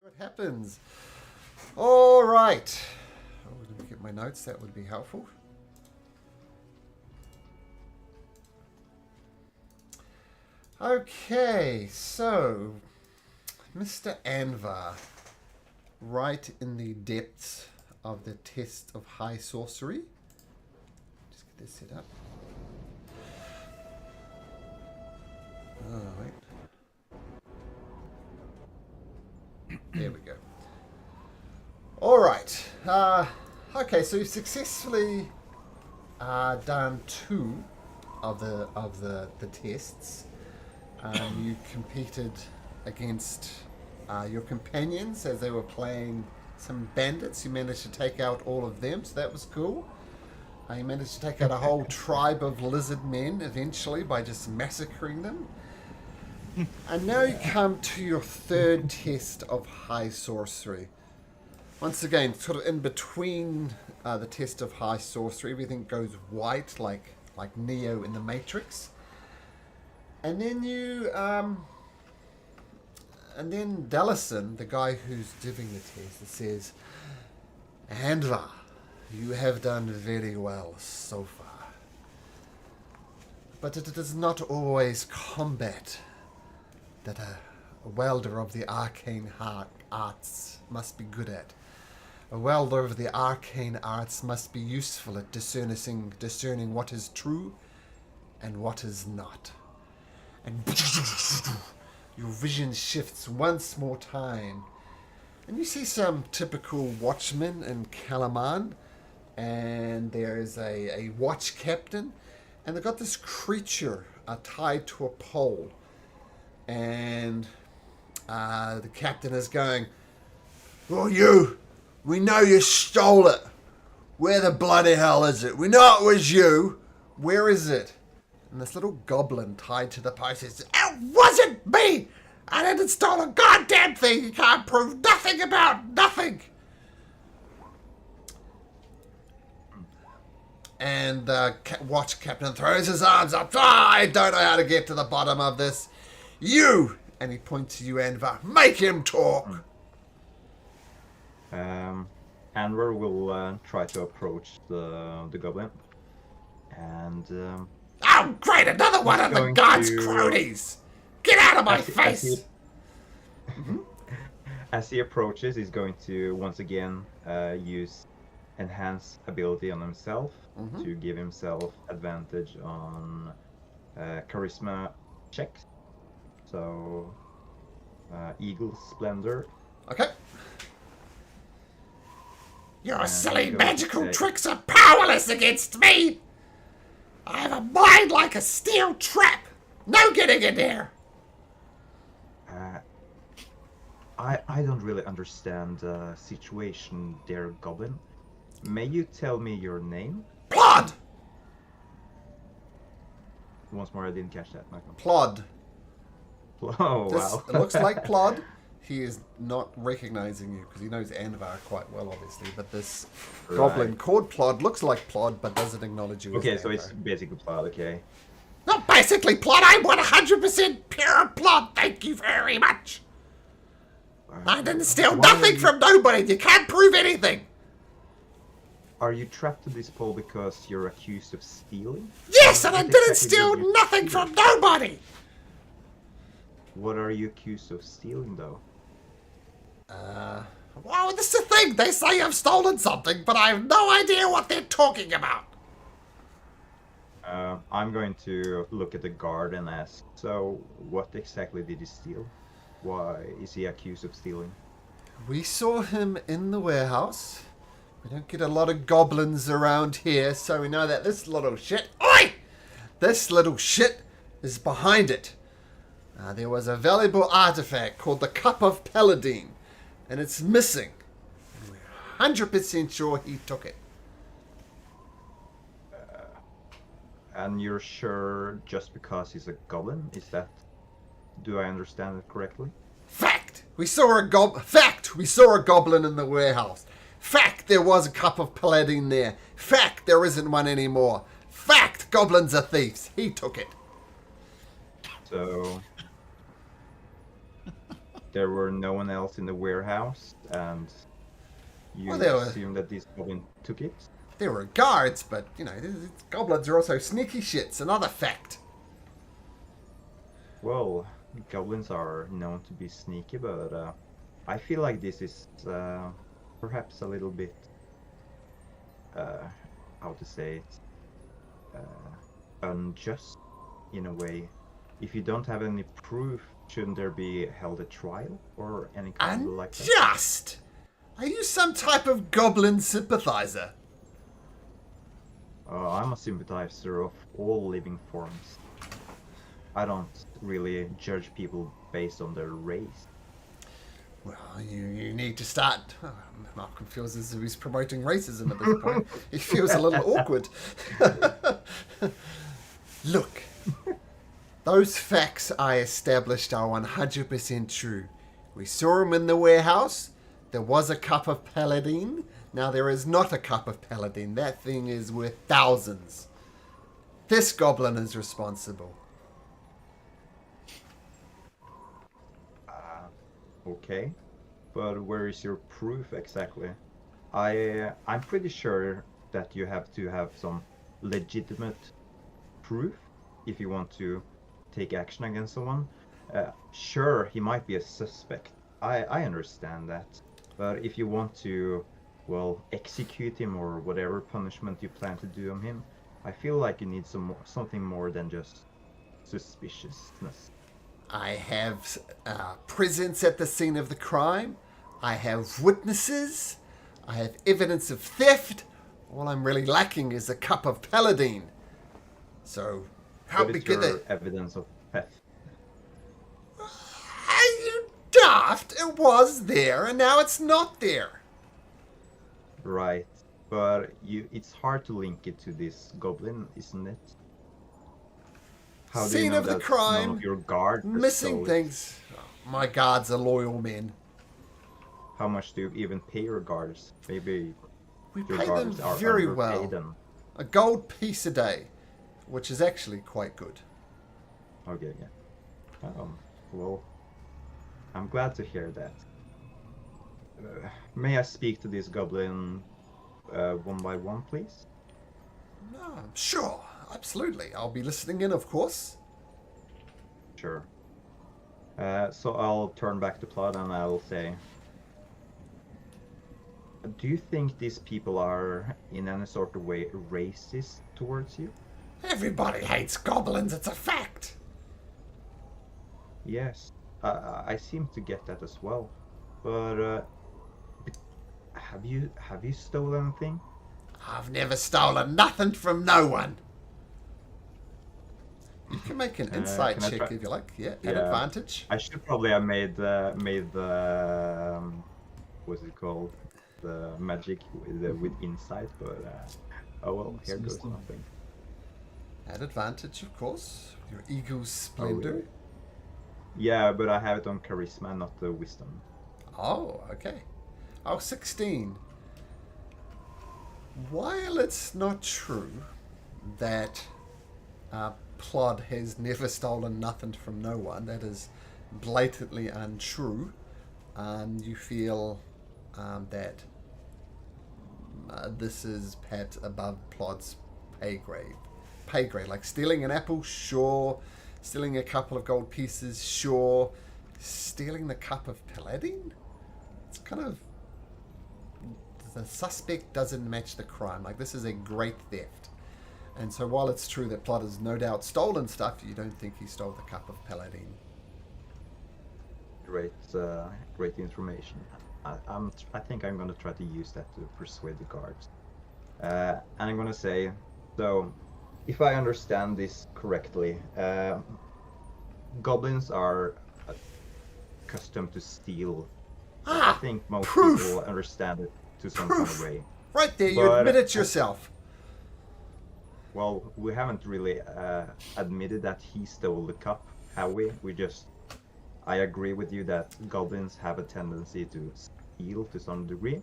It happens. All right. Oh, let me get my notes. That would be helpful. Okay, so Mr. Andvar, right in the depths of the test of high sorcery. Just get this set up. Oh, wait. There we go. All right. Okay, so you've successfully done two of the tests. You competed against your companions as they were playing some bandits. You managed to take out all of them, so that was cool. You managed to take out a whole tribe of lizard men eventually by just massacring them. And now you come to your third test of high sorcery. Once again, sort of in between the test of high sorcery, everything goes white like Neo in the Matrix. And then and then Dallison, the guy who's giving the test, says, Andvar, you have done very well so far. But it is not always combat that a welder of the arcane arts must be good at. A welder of the arcane arts must be useful at discerning what is true and what is not. And your vision shifts once more time. And you see some typical watchmen in Kalaman. And there's a watch captain. And they've got this creature tied to a pole. And the captain is going, "Oh, you! We know you stole it. Where the bloody hell is it? We know it was you. Where is it?" And this little goblin tied to the post says, "It wasn't me! I didn't steal a goddamn thing! You can't prove nothing about nothing!" And the watch captain throws his arms up. I don't know how to get to the bottom of this. You! And he points to you, Andvar. Make him talk! Andvar will try to approach the goblin. And... oh, great! Another one of the gods' cronies! Get out of my face! As he approaches, he's going to once again use enhance ability on himself to give himself advantage on charisma checks. So, Eagle Splendor. Okay. Your silly magical tricks are powerless against me! I have a mind like a steel trap! No getting in there! I don't really understand the situation there, Goblin. May you tell me your name? Plod! Once more, I didn't catch that, Michael. Plod. Oh, wow. It looks like Plod. He is not recognizing you because he knows Andvar quite well, obviously. But this goblin called Plod looks like Plod, but doesn't acknowledge you. Okay, as so Andvar. it's basically Plod. Okay. Not basically Plod. I'm 100% pure Plod. Thank you very much. I didn't steal nothing from nobody. You can't prove anything. Are you trapped to this pole because you're accused of stealing? Yes, and I didn't steal nothing from nobody. What are you accused of stealing, though? Well, this is the thing. They say I've stolen something, but I have no idea what they're talking about. I'm going to look at the guard and ask, so what exactly did he steal? Why is he accused of stealing? We saw him in the warehouse. We don't get a lot of goblins around here, so we know that this little shit... Oi! This little shit is behind it. There was a valuable artifact called the Cup of Paladin, and it's missing. And we're 100% sure he took it. And you're sure just because he's a goblin? Is that... Do I understand it correctly? Fact! We saw a goblin in the warehouse. Fact! There was a Cup of Paladin there. Fact! There isn't one anymore. Fact! Goblins are thieves. He took it. So... there were no one else in the warehouse, and Well, you assume that this goblin took it? there were guards, but, goblins are also sneaky shits. Another fact. Well, goblins are known to be sneaky, but I feel like this is perhaps a little bit, how to say it, unjust in a way. If you don't have any proof, shouldn't there be held a trial or any kind of like that? Unjust? Are you some type of goblin sympathizer? I'm a sympathizer of all living forms. I don't really judge people based on their race. Well, you need to start. Oh, Malcolm feels as if he's promoting racism at this point. He feels a little awkward. Look, those facts I established are 100% true. We saw him in the warehouse. There was a cup of paladine. Now there is not a cup of paladine. That thing is worth thousands. This goblin is responsible. Okay, but where is your proof exactly? I'm pretty sure that you have to have some legitimate proof if you want to take action against someone. Sure, he might be a suspect. I understand that. But if you want to, well, execute him or whatever punishment you plan to do on him, I feel like you need something more than just suspiciousness. I have presence at the scene of the crime. I have witnesses. I have evidence of theft. All I'm really lacking is a cup of paladine. So, how What is big is your it? evidence of theft? Are you daft? It was there, and now it's not there. Right, but it's hard to link it to this goblin, isn't it? How do you Scene know of the that crime. none of your guards Missing stole it? things. Oh, my guards are loyal men. How much do you even pay your guards? Maybe We your pay them guards are very underpaid well. and A gold piece a day, which is actually quite good. okay, yeah. Well, I'm glad to hear that. May I speak to this goblin one by one, please? No, sure, absolutely. I'll be listening in, of course. Sure. So I'll turn back to Plot and I'll say, do you think these people are in any sort of way racist towards you? Everybody hates goblins, it's a fact. Yes, I seem to get that as well. But have you stolen anything? I've never stolen nothing from no one. You can make an insight can I check try? if you like. Yeah, at Yeah. advantage. I should probably have made the what's it called? The magic with insight, but oh well, here goes nothing. At advantage, of course. Your eagle's splendor. really? Yeah, but I have it on charisma, not the wisdom. Oh, okay. Oh, 16. While it's not true that Plod has never stolen nothing from no one, that is blatantly untrue, you feel that this is perhaps above Plod's pay grade. Pay grade, like stealing an apple, sure. Stealing a couple of gold pieces, sure. Stealing the cup of paladine? It's kind of... The suspect doesn't match the crime. Like, this is a great theft. And so while it's true that Plot has no doubt stolen stuff, you don't think he stole the cup of paladine. Great, great information. I think I'm gonna try to use that to persuade the guards. And I'm gonna say, so, if I understand this correctly, goblins are accustomed to steal. I think most proof! people understand it to some kind of way. Right there, you But- admit it yourself. Well, we haven't really admitted that he stole the cup, have we? I agree with you that goblins have a tendency to steal to some degree,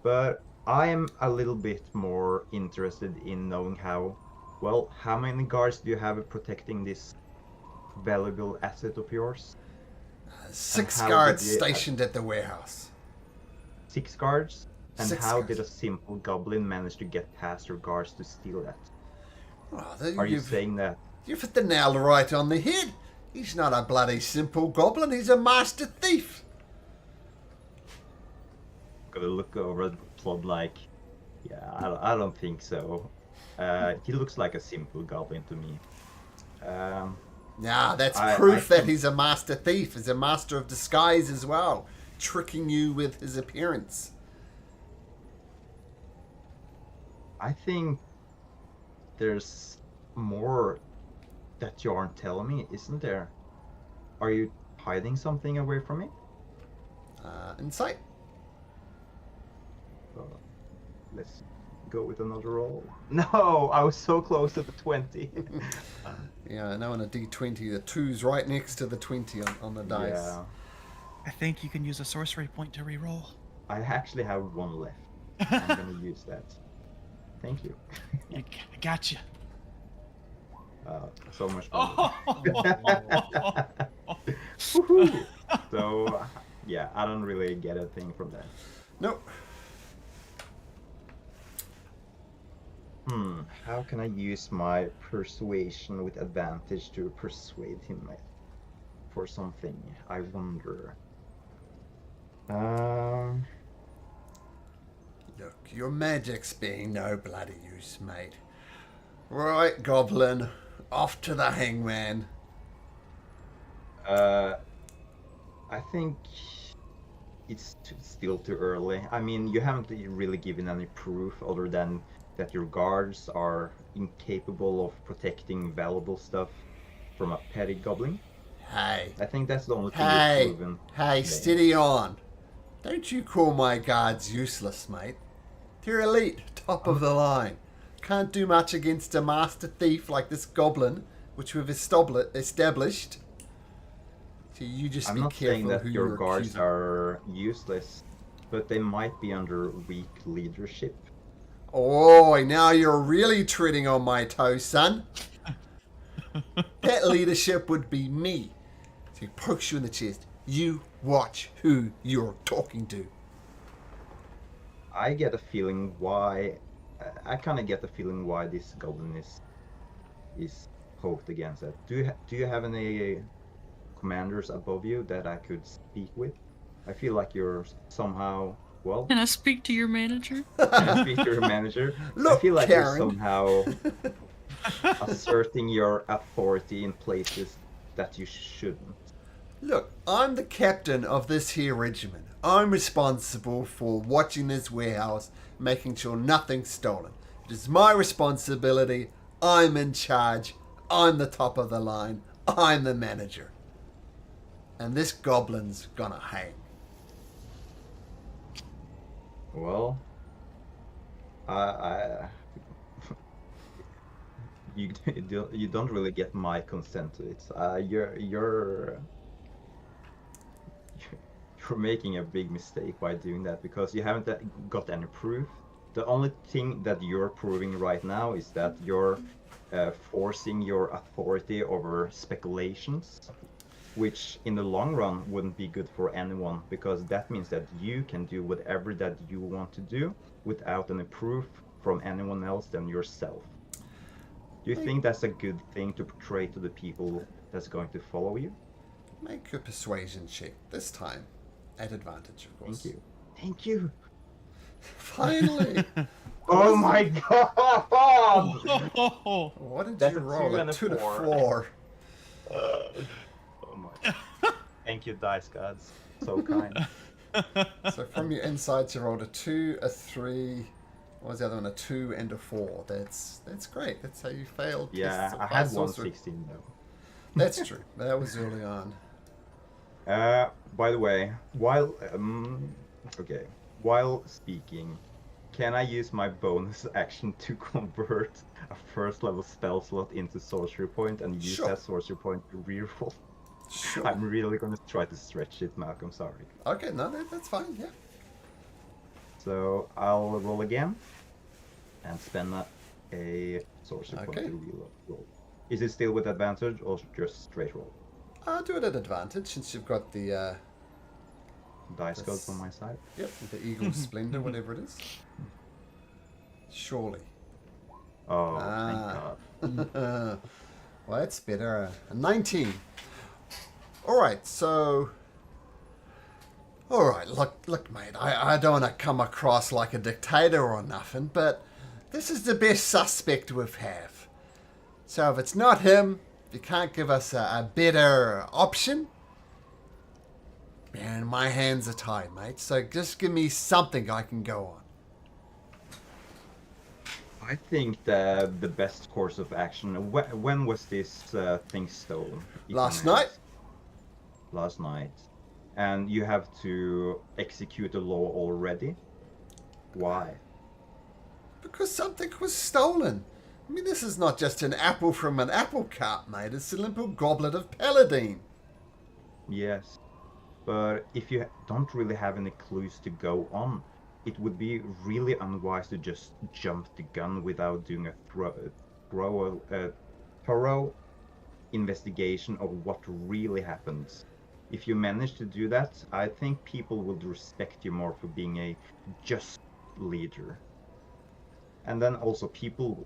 but I'm a little bit more interested in knowing how many guards do you have protecting this valuable asset of yours? Six how guards did you, stationed at the warehouse. 6 guards? And Six how guards. did a simple goblin manage to get past your guards to steal that? Oh, Are you you've, saying that? you've hit the nail right on the head. He's not a bloody simple goblin. He's a master thief. Gotta look over at Plod like, yeah, I don't think so. He looks like a simple goblin to me. Nah, that's I proof that think he's a master thief. He's a master of disguise as well, tricking you with his appearance. I think there's more that you aren't telling me, isn't there? Are you hiding something away from me? Insight. Uh, let's go with another roll. No, I was so close to the 20. Yeah, now on a d20, the 2's right next to the 20 on the dice. Yeah, I think you can use a sorcery point to reroll. I actually have 1 left. I'm gonna use that. Thank you. I got you. So much better. Oh. Woohoo! So, yeah, I don't really get a thing from that. Nope. How can I use my persuasion with advantage to persuade him for something? I wonder. Look, your magic's being no bloody use, mate. Right, goblin. Off to the hangman. I think it's still too early. I mean, you haven't really given any proof other than that your guards are incapable of protecting valuable stuff from a petty goblin. Hey. I think that's the only thing Hey. you've proven. Hey, today. steady on. Don't you call my guards useless, mate. They're elite, top of the line. Can't do much against a master thief like this goblin, which we've established. So you just I'm be not saying careful that who your you're guards accusing. are useless, but they might be under weak leadership. Oh, now you're really treading on my toes, son. That leadership would be me. So he pokes you in the chest. You watch who you're talking to. I get a feeling why. I kind of get the feeling why this goblin is poked against that. Do you have any commanders above you that I could speak with? I feel like you're somehow well. Can I speak to your manager? Can I speak to your manager? Look, I feel like Karen. you're somehow asserting your authority in places that you shouldn't. Look, I'm the captain of this here regiment. I'm responsible for watching this warehouse, making sure nothing's stolen. It is my responsibility. I'm in charge. I'm the top of the line. I'm the manager. And this goblin's gonna hang. Well, I you don't really get my consent to it. You're making a big mistake by doing that because you haven't got any proof. The only thing that you're proving right now is that you're forcing your authority over speculations, which in the long run wouldn't be good for anyone because that means that you can do whatever that you want to do without any proof from anyone else than yourself. Do you think that's a good thing to portray to the people that's going to follow you? Make a persuasion check this time. At advantage, of course. Thank you. Thank you. Finally! Oh my god! Oh, What did That's you a roll? 2 and a 2 to 4. 4. Oh my. Thank you, dice gods. So kind. So from your insights, you rolled a 2, a 3. What was the other one? A 2 and a 4. That's great. That's how you failed. Yeah, tests of I high had sorcery. 116 though. That's true. That was early on. By the way, while speaking, can I use my bonus action to convert a first level spell slot into sorcery point and use Sure. that sorcery point to reroll? Sure. I'm really gonna try to stretch it, Malcolm. Sorry. Okay, no, that's fine. Yeah. So I'll roll again and spend a sorcery point Okay. to reroll. Is it still with advantage or just straight roll? I'll do it at advantage since you've got the Dice goes on my side. yep, the Eagle Splendor, whatever it is. Surely. Oh, thank God. Well, it's better. 19. Alright, so... Alright, look, mate, I don't want to come across like a dictator or nothing, but this is the best suspect we have. So if it's not him, if you can't give us a better option, man, my hands are tied, mate. So just give me something I can go on. I think the best course of action. When was this thing stolen? If I Last may night? ask? Last night, and you have to execute the law already. Why? Because something was stolen. I mean, this is not just an apple from an apple cart, mate. It's a simple goblet of Paladine. Yes, but if you don't really have any clues to go on, it would be really unwise to just jump the gun without doing a thorough investigation of what really happens. If you manage to do that, I think people would respect you more for being a just leader. And then also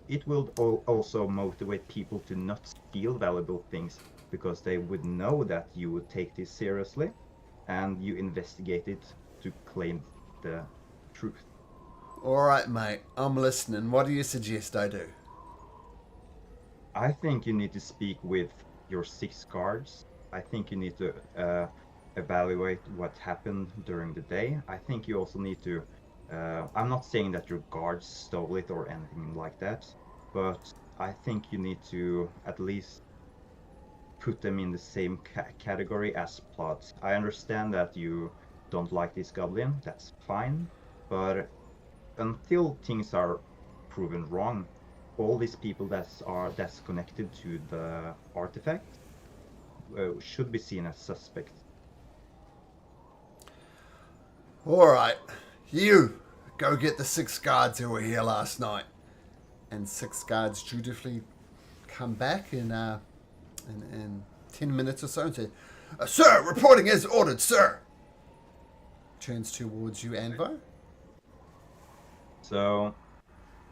it will also motivate people to not steal valuable things because they would know that you would take this seriously and you investigate it to claim the truth. Alright, mate. I'm listening. What do you suggest I do? I think you need to speak with your 6 guards. I think you need to evaluate what happened during the day. I think you also need to. I'm not saying that your guards stole it or anything like that, but I think you need to at least put them in the same category as plots. I understand that you don't like this goblin. That's fine, but until things are proven wrong, all these people that's connected to the artifact should be seen as suspects. Alright. You, go get the 6 guards who were here last night. And 6 guards dutifully come back in 10 minutes or so and say, Sir, reporting as ordered, sir. Turns towards you, Andvar. So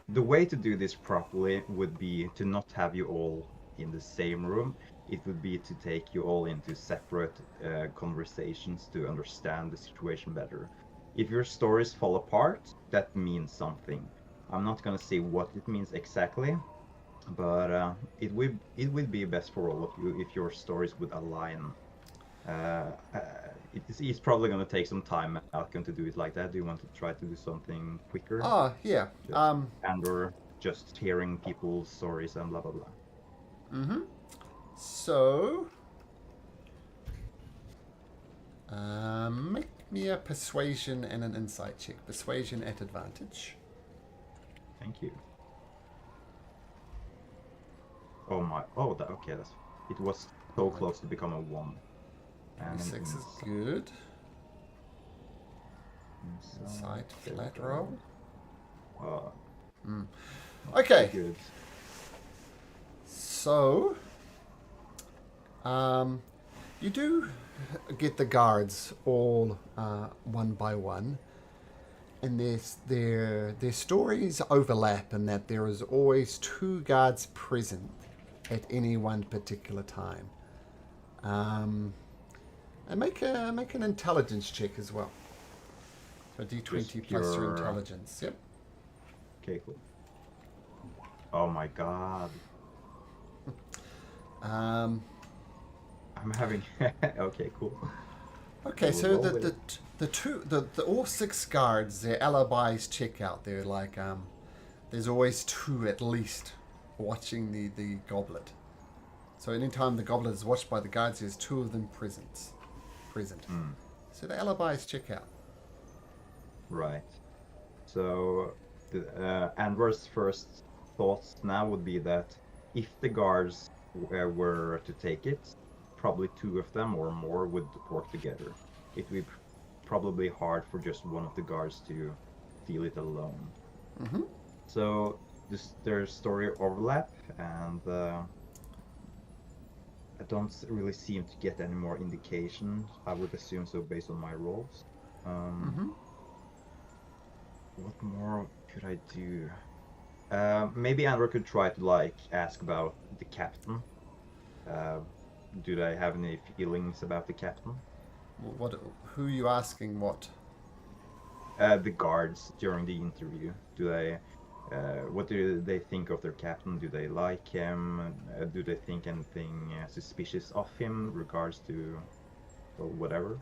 the way to do this properly would be to not have you all in the same room. It would be to take you all into separate conversations to understand the situation better. If your stories fall apart, that means something. I'm not gonna say what it means exactly, but it would be best for all of you if your stories would align. It's probably gonna take some time, Malcolm, to do it like that. Do you want to try to do something quicker? Oh, yeah. And/or just hearing people's stories and blah blah blah. Mm-hmm. So, make me a persuasion and an insight check. Persuasion at advantage. Thank you. Oh my! Oh, okay. It was so close to become a 1. And 6 is good. Insight flat roll. Okay. Good. So, you do get the guards all one by one, and their stories overlap in that there is always 2 guards present at any one particular time. And make an intelligence check as well. So D20 plus your intelligence. Yep. Okay, cool. Oh my god. I'm having. Okay, cool. Okay, so the all 6 guards, their alibis check out. They're like there's always 2 at least watching the goblet. So anytime the goblet is watched by the guards, there's 2 of them present. So the alibis check out. Right. So Andvar's first thoughts now would be that if the guards were to take it, probably 2 of them or more would work together. It would be probably hard for just one of the guards to deal it alone. Mm-hmm. So their story overlap, and I don't really seem to get any more indication. I would assume so based on my rolls. What more could I do? Maybe Andrew could try to like ask about the captain. Uh, do they have any feelings about the captain? What? Who are you asking? What? The guards during the interview. Do they? What do they think of their captain? Do they like him? Do they think anything suspicious of him, regards to, well, whatever?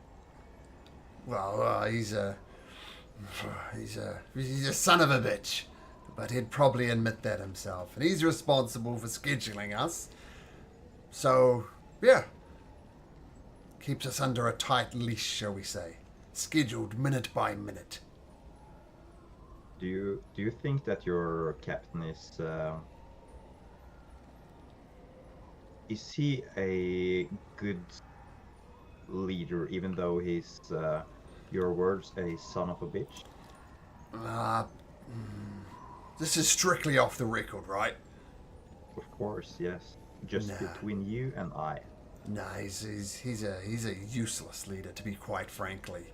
Well, he's a son of a bitch, but he'd probably admit that himself, and he's responsible for scheduling us. So, yeah, keeps us under a tight leash, shall we say, scheduled minute by minute. Do you think that your captain is he a good leader, even though he's your words a son of a bitch? Uh, this is strictly off the record, right? Of course, yes. Just Nah. between you and I. Nah, he's a useless leader, to be quite frankly.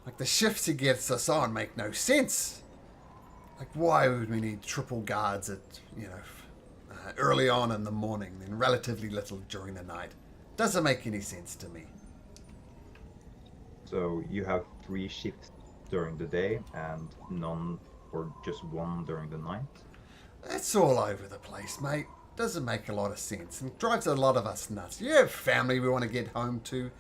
Like, the shifts he gets us on make no sense. Like, why would we need triple guards at, early on in the morning, and relatively little during the night? Doesn't make any sense to me. So you have 3 shifts during the day and none or just one during the night? It's all over the place, mate. Doesn't make a lot of sense and drives a lot of us nuts. You have family we want to get home to.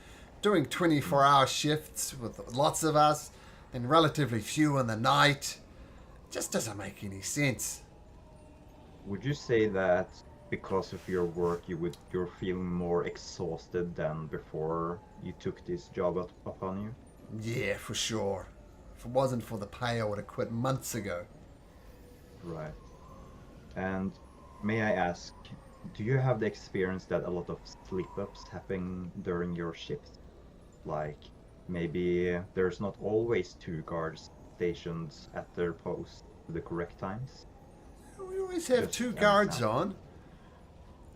Doing 24-hour shifts with lots of us and relatively few in the night. Just doesn't make any sense. Would you say that because of your work you're feeling more exhausted than before you took this job upon you? Yeah, for sure. If it wasn't for the pay, I would have quit months ago. Right. And may I ask, do you have the experience that a lot of slip-ups happen during your shift? Like, maybe there's not always 2 guards stationed at their post at the correct times? We always have Just 2 an guards example.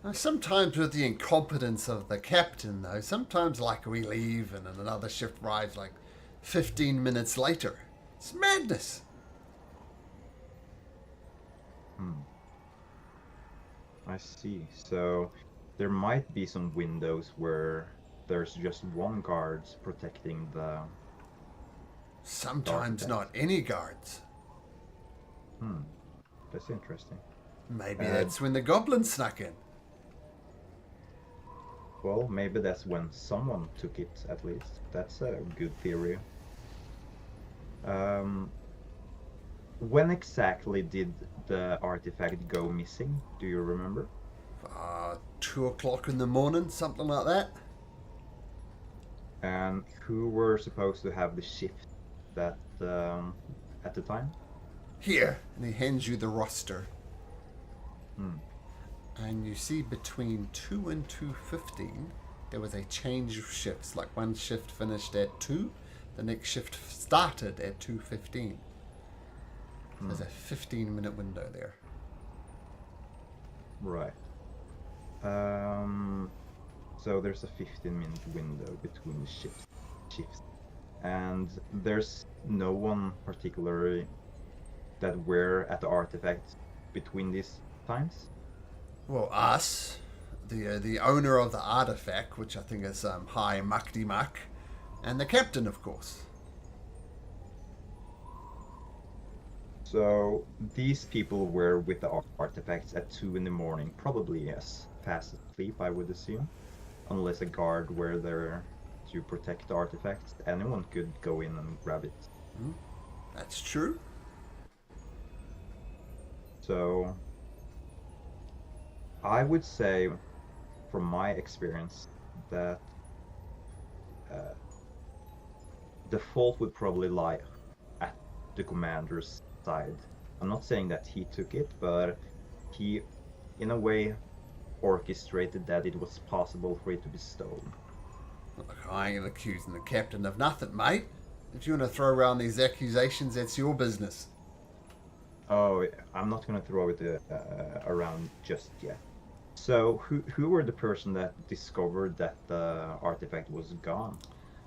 on. Sometimes with the incompetence of the captain, though, sometimes like we leave and then another shift arrives like 15 minutes later. It's madness. I see. So there might be some windows where there's just one guard protecting the... Sometimes Architect. not any guards. That's interesting. Maybe that's when the goblins snuck in. Well, maybe that's when someone took it, at least. That's a good theory. When exactly did the artifact go missing? Do you remember? 2 o'clock in the morning, something like that. And who were supposed to have the shift that at the time? Here, and he hands you the roster. And you see between 2 and 2:15, there was a change of shifts. Like, one shift finished at 2, the next shift started at 2:15. There's a 15-minute window there. Right. So there's a 15-minute window between the shifts. And there's no one particularly that were at the artifact between these times? Well, us, the owner of the artifact, which I think is High Mukdi Muk, and the captain, of course. So these people were with the artifacts at 2 in the morning, probably, yes, fast asleep, I would assume. Unless a guard were there to protect the artifacts, anyone could go in and grab it. That's true. So I would say, from my experience, that the fault would probably lie at the commander's side. I'm not saying that he took it, but he, in a way, orchestrated that it was possible for it to be stolen. Look, I ain't accusing the captain of nothing, mate. If you want to throw around these accusations, that's your business. Oh, I'm not gonna throw it around just yet. So who were the person that discovered that the artifact was gone?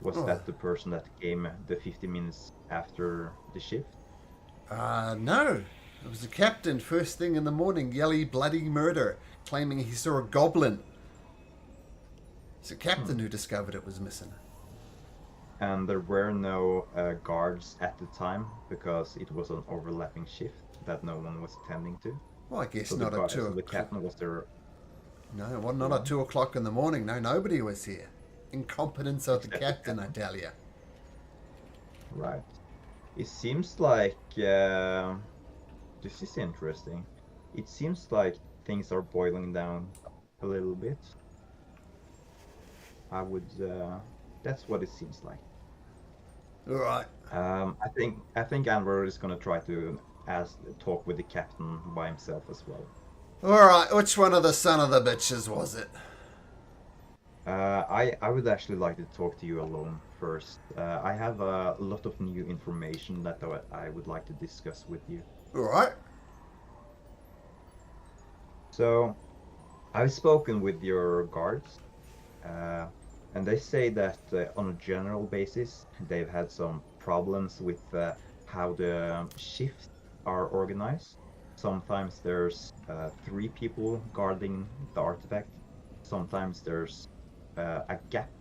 Was Oh, that the person that came the 50 minutes after the shift? no. It was the captain first thing in the morning, yelly bloody murder, claiming he saw a goblin. It's the Hmm. captain who discovered it was missing. And there were no guards at the time because it was an overlapping shift that no one was attending to. Well, I guess So not at 2 so the o'clock. captain was there No, well, not at alone. 2 o'clock in the morning. No, nobody was here. Incompetence of the Except the captain, I captain. tell you. Right. It seems like this is interesting. It seems like things are boiling down a little bit. I would. That's what it seems like. All right. I think Andvar is gonna try to talk with the captain by himself as well. All right. Which one of the son of the bitches was it? I would actually like to talk to you alone first. I have a lot of new information that I would like to discuss with you. All right. So I've spoken with your guards, uh, and they say that on a general basis they've had some problems with how the shifts are organized. Sometimes there's 3 people guarding the artifact. Sometimes there's a gap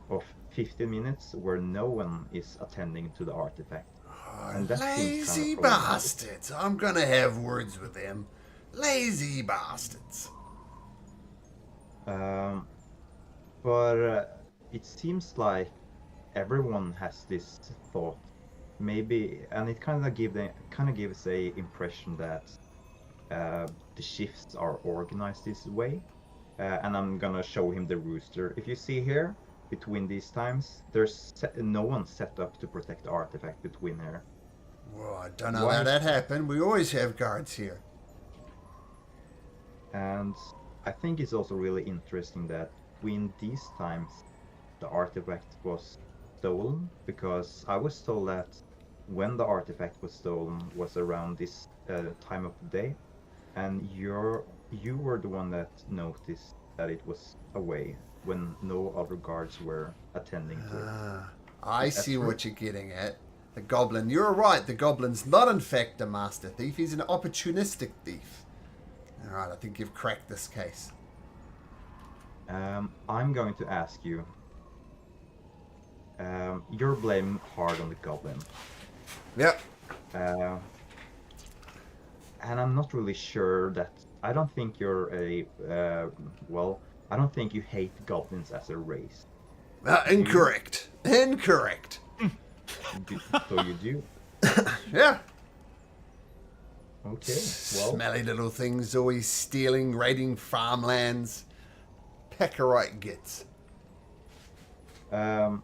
of 15 minutes where no one is attending to the artifact. Oh, And that seems kind of lazy problematic. bastards. I'm going to have words with them. Lazy bastards. Um, but it seems like everyone has this thought, maybe, and it kind of gives a impression that the shifts are organized this way. And I'm gonna show him the rooster. If you see here, between these times, no one set up to protect the artifact between here. Well, I don't know how Why? that happened. We always have guards here. And I think it's also really interesting that between these times, the artifact was stolen, because I was told that when the artifact was stolen was around this time of the day, and you were the one that noticed that it was away when no other guards were attending to it. I Is that see true? what you're getting at. The goblin. You're right. The goblin's not, in fact, a master thief. He's an opportunistic thief. All right. I think you've cracked this case. I'm going to ask you. You're blaming hard on the goblin, Yep. uh, and I'm not really sure that. I don't think you're a well. I don't think you hate goblins as a race. Do you? Incorrect. Incorrect. So you do? Yeah. Okay. Well, Smelly little things, always stealing, raiding farmlands. Pecker gets. um,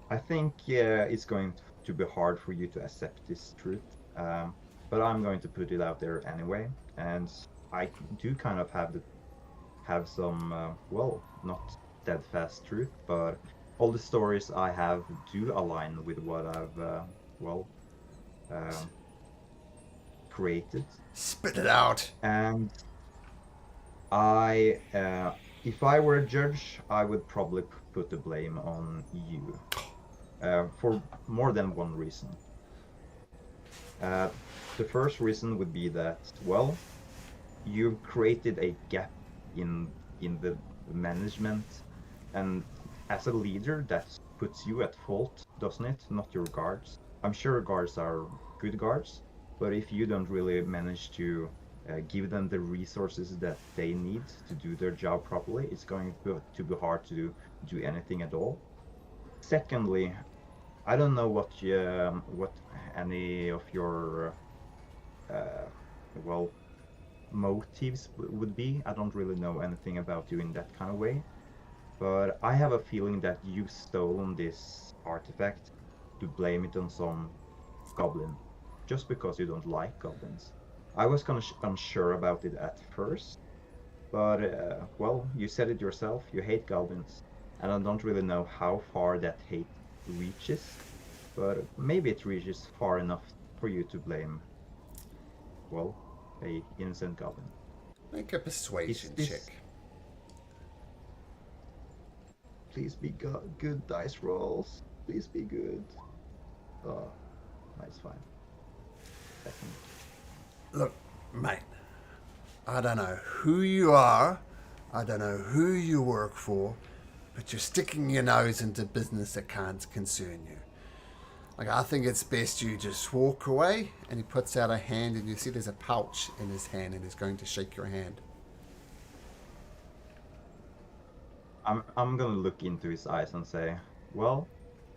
I think it's going to be hard for you to accept this truth, but I'm going to put it out there anyway. And I do kind of have some well, not steadfast truth, but all the stories I have do align with what I've well um, created. Spit it out. And I, if I were a judge, I would probably put the blame on you for more than one reason. Uh, the first reason would be that, well, you've created a gap in the management, and as a leader, that puts you at fault, doesn't it? Not your guards. I'm sure guards are good guards, but if you don't really manage to give them the resources that they need to do their job properly, it's going to be hard to do anything at all. Secondly, I don't know what any of your uh, well motives would be. I don't really know anything about you in that kind of way, but I have a feeling that you've stolen this artifact to blame it on some goblin, just because you don't like goblins. I was kind of unsure about it at first, but well, you said it yourself. You hate goblins, and I don't really know how far that hate reaches, but maybe it reaches far enough for you to blame, well, a innocent goblin. Make a persuasion check. Please be good dice rolls. Please be good. Oh, that's fine. Second. Look, mate, I don't know who you are, I don't know who you work for, but you're sticking your nose into business that can't concern you. Like, I think it's best you just walk away. And he puts out a hand, and you see there's a pouch in his hand, and he's going to shake your hand. I'm gonna look into his eyes and say, well,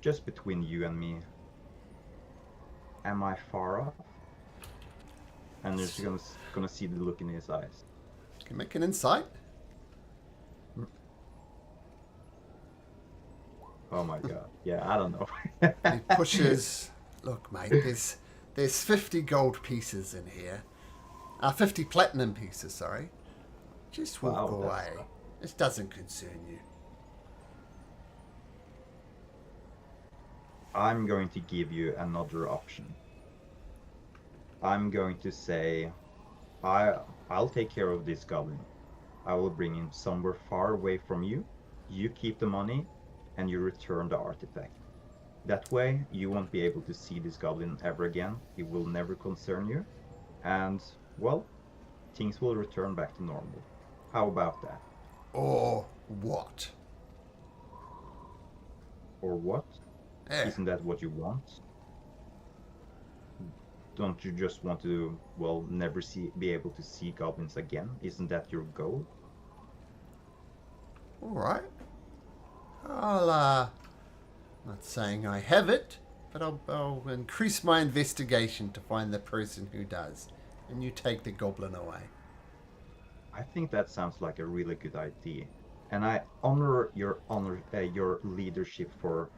just between you and me, am I far off? And you're just gonna see the look in his eyes. Can you make an insight? Oh my god. Yeah, I don't know. He pushes. Look, mate, there's 50 gold pieces in here. 50 platinum pieces, sorry. Just walk Wow, away. This doesn't concern you. I'm going to give you another option. I'm going to say, I'll take care of this goblin. I will bring him somewhere far away from you. You keep the money, and you return the artifact. That way, you won't be able to see this goblin ever again. He will never concern you. And, well, things will return back to normal. How about that? Or what? Or what? Yeah. Isn't that what you want? Don't you just want to, well, never be able to see goblins again? Isn't that your goal? All right. I'll, not saying I have it, but I'll increase my investigation to find the person who does. And you take the goblin away. I think that sounds like a really good idea. And I honor your leadership for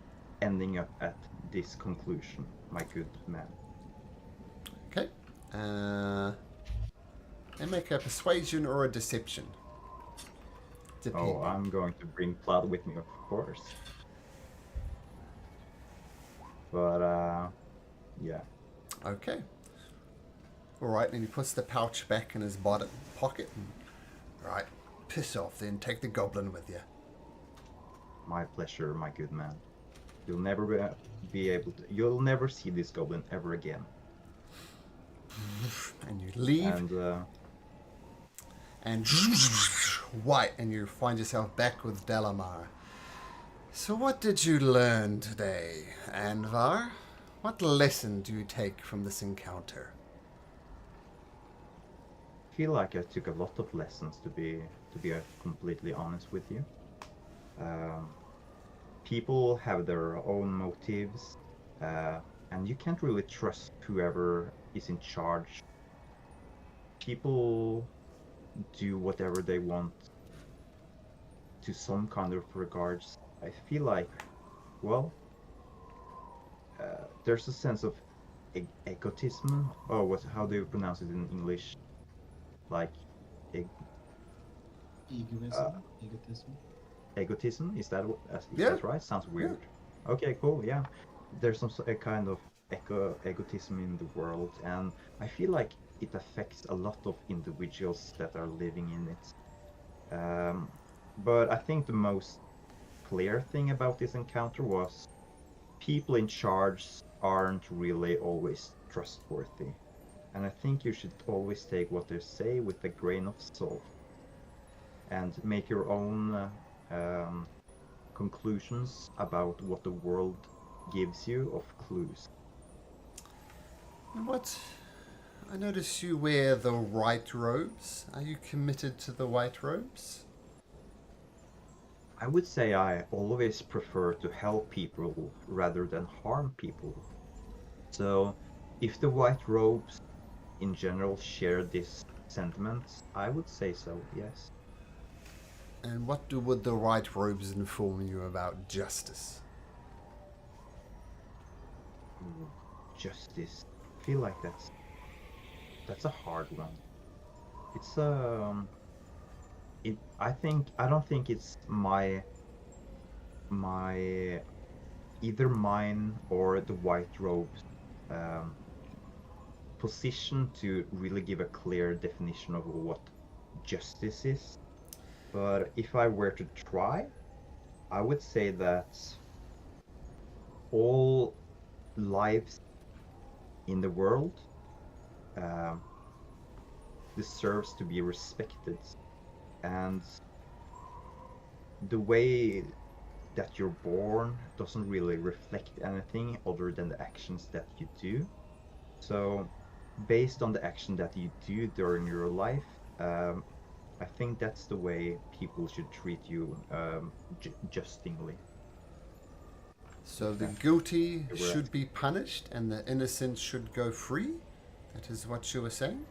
ending up at this conclusion, my good man. Okay. And make a persuasion or a deception. Depending. Oh, I'm going to bring blood with me, of course. But, yeah. Okay. All right, and he puts the pouch back in his pocket. And, right, piss off then. Take the goblin with you. My pleasure, my good man. You'll never be able to. You'll never see this goblin ever again. And you leave. And white, and you find yourself back with Delamar. So what did you learn today, Andvar? What lesson do you take from this encounter? I feel like I took a lot of lessons, to be completely honest with you. People have their own motives, and you can't really trust whoever is in charge. People do whatever they want to some kind of regards. I feel like, well, there's a sense of egotism. Oh, how do you pronounce it in English? Like, Egotism. Egotism? Is that Yeah. that right? Sounds weird. Yeah. Okay, cool. Yeah, there's some a kind of egotism in the world, and I feel like it affects a lot of individuals that are living in it. But I think the most clear thing about this encounter was people in charge aren't really always trustworthy, and I think you should always take what they say with a grain of salt and make your own conclusions about what the world gives you of clues. What? I notice you wear the white robes. Are you committed to the white robes? I would say I always prefer to help people rather than harm people. So, if the white robes in general share this sentiment, I would say so, yes. And what would the white robes inform you about justice? Justice. I feel like that's a hard one. It's I don't think it's my either mine or the white robes position to really give a clear definition of what justice is. But if I were to try, I would say that all lives in the world um, deserves to be respected, and the way that you're born doesn't really reflect anything other than the actions that you do. So, based on the action that you do during your life, I think that's the way people should treat you justingly. So If the that's guilty what we're should asking. be punished and the innocent should go free? That is what you were saying?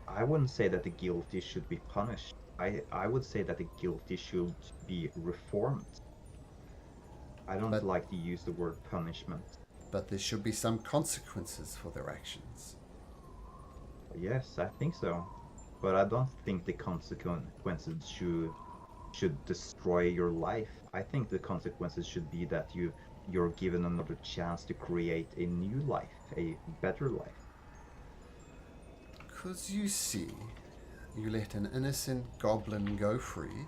I wouldn't say that the guilty should be punished. I would say that the guilty should be reformed. I don't But like to use the word punishment. but there should be some consequences for their actions. Yes, I think so. But I don't think the consequences should destroy your life. I think the consequences should be that you're given another chance to create a new life, a better life. Because you see, you let an innocent goblin go free,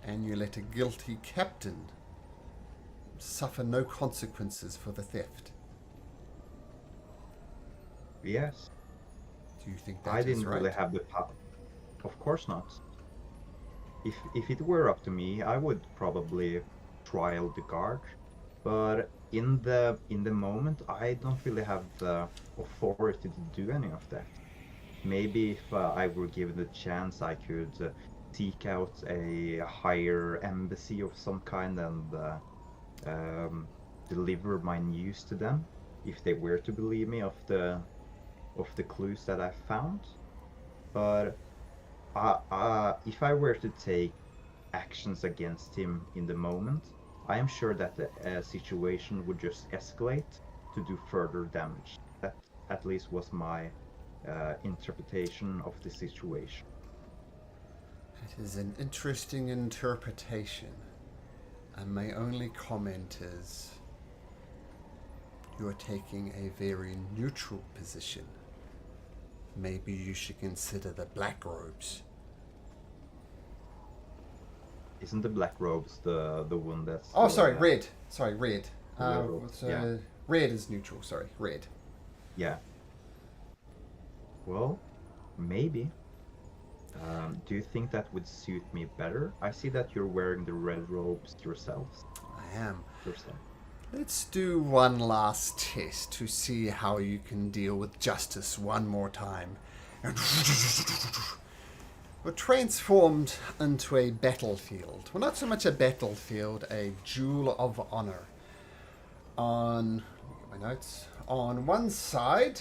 and you let a guilty captain suffer no consequences for the theft. Yes, Do you think I that is didn't right? really have the power. Of course not. If it were up to me, I would probably trial the guard. But in the moment, I don't really have the authority to do any of that. Maybe if I were given the chance, I could seek out a higher embassy of some kind and um, deliver my news to them if they were to believe me of the clues that I found. But if I were to take actions against him in the moment, I am sure that the situation would just escalate to do further damage. That at least was my interpretation of the situation. It is an interesting interpretation, and my only comment is you are taking a very neutral position. Maybe you should consider the black robes. Isn't the black robes the one that's Oh, sorry, red. Sorry, red. the red robes, yeah. Red is neutral. Sorry, red. Yeah. Well, maybe. Do you think that would suit me better? I see that you're wearing the red robes yourselves. I am. Yourself. Let's do one last test to see how you can deal with justice one more time. And we're transformed into a battlefield. Well, not so much a battlefield, a duel of honor. On my notes. On one side,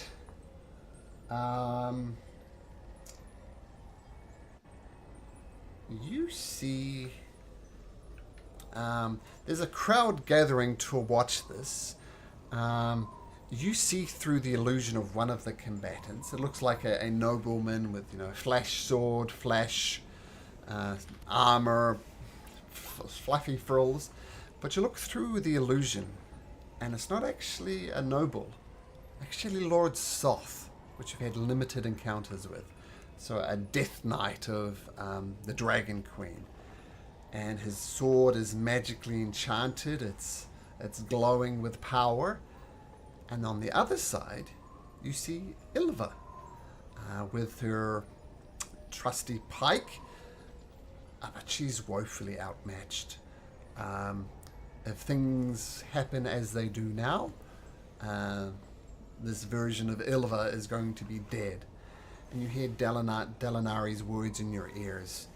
you see there's a crowd gathering to watch this. You see through the illusion of one of the combatants. It looks like a nobleman with, flash sword, flash armor, fluffy frills. But you look through the illusion, and it's not actually a noble. Actually, Lord Soth, which you've had limited encounters with. So a death knight of the Dragon Queen. And his sword is magically enchanted. It's glowing with power. And on the other side, you see Ilva with her trusty pike. But she's woefully outmatched. If things happen as they do now, this version of Ilva is going to be dead. And you hear Delinari's words in your ears.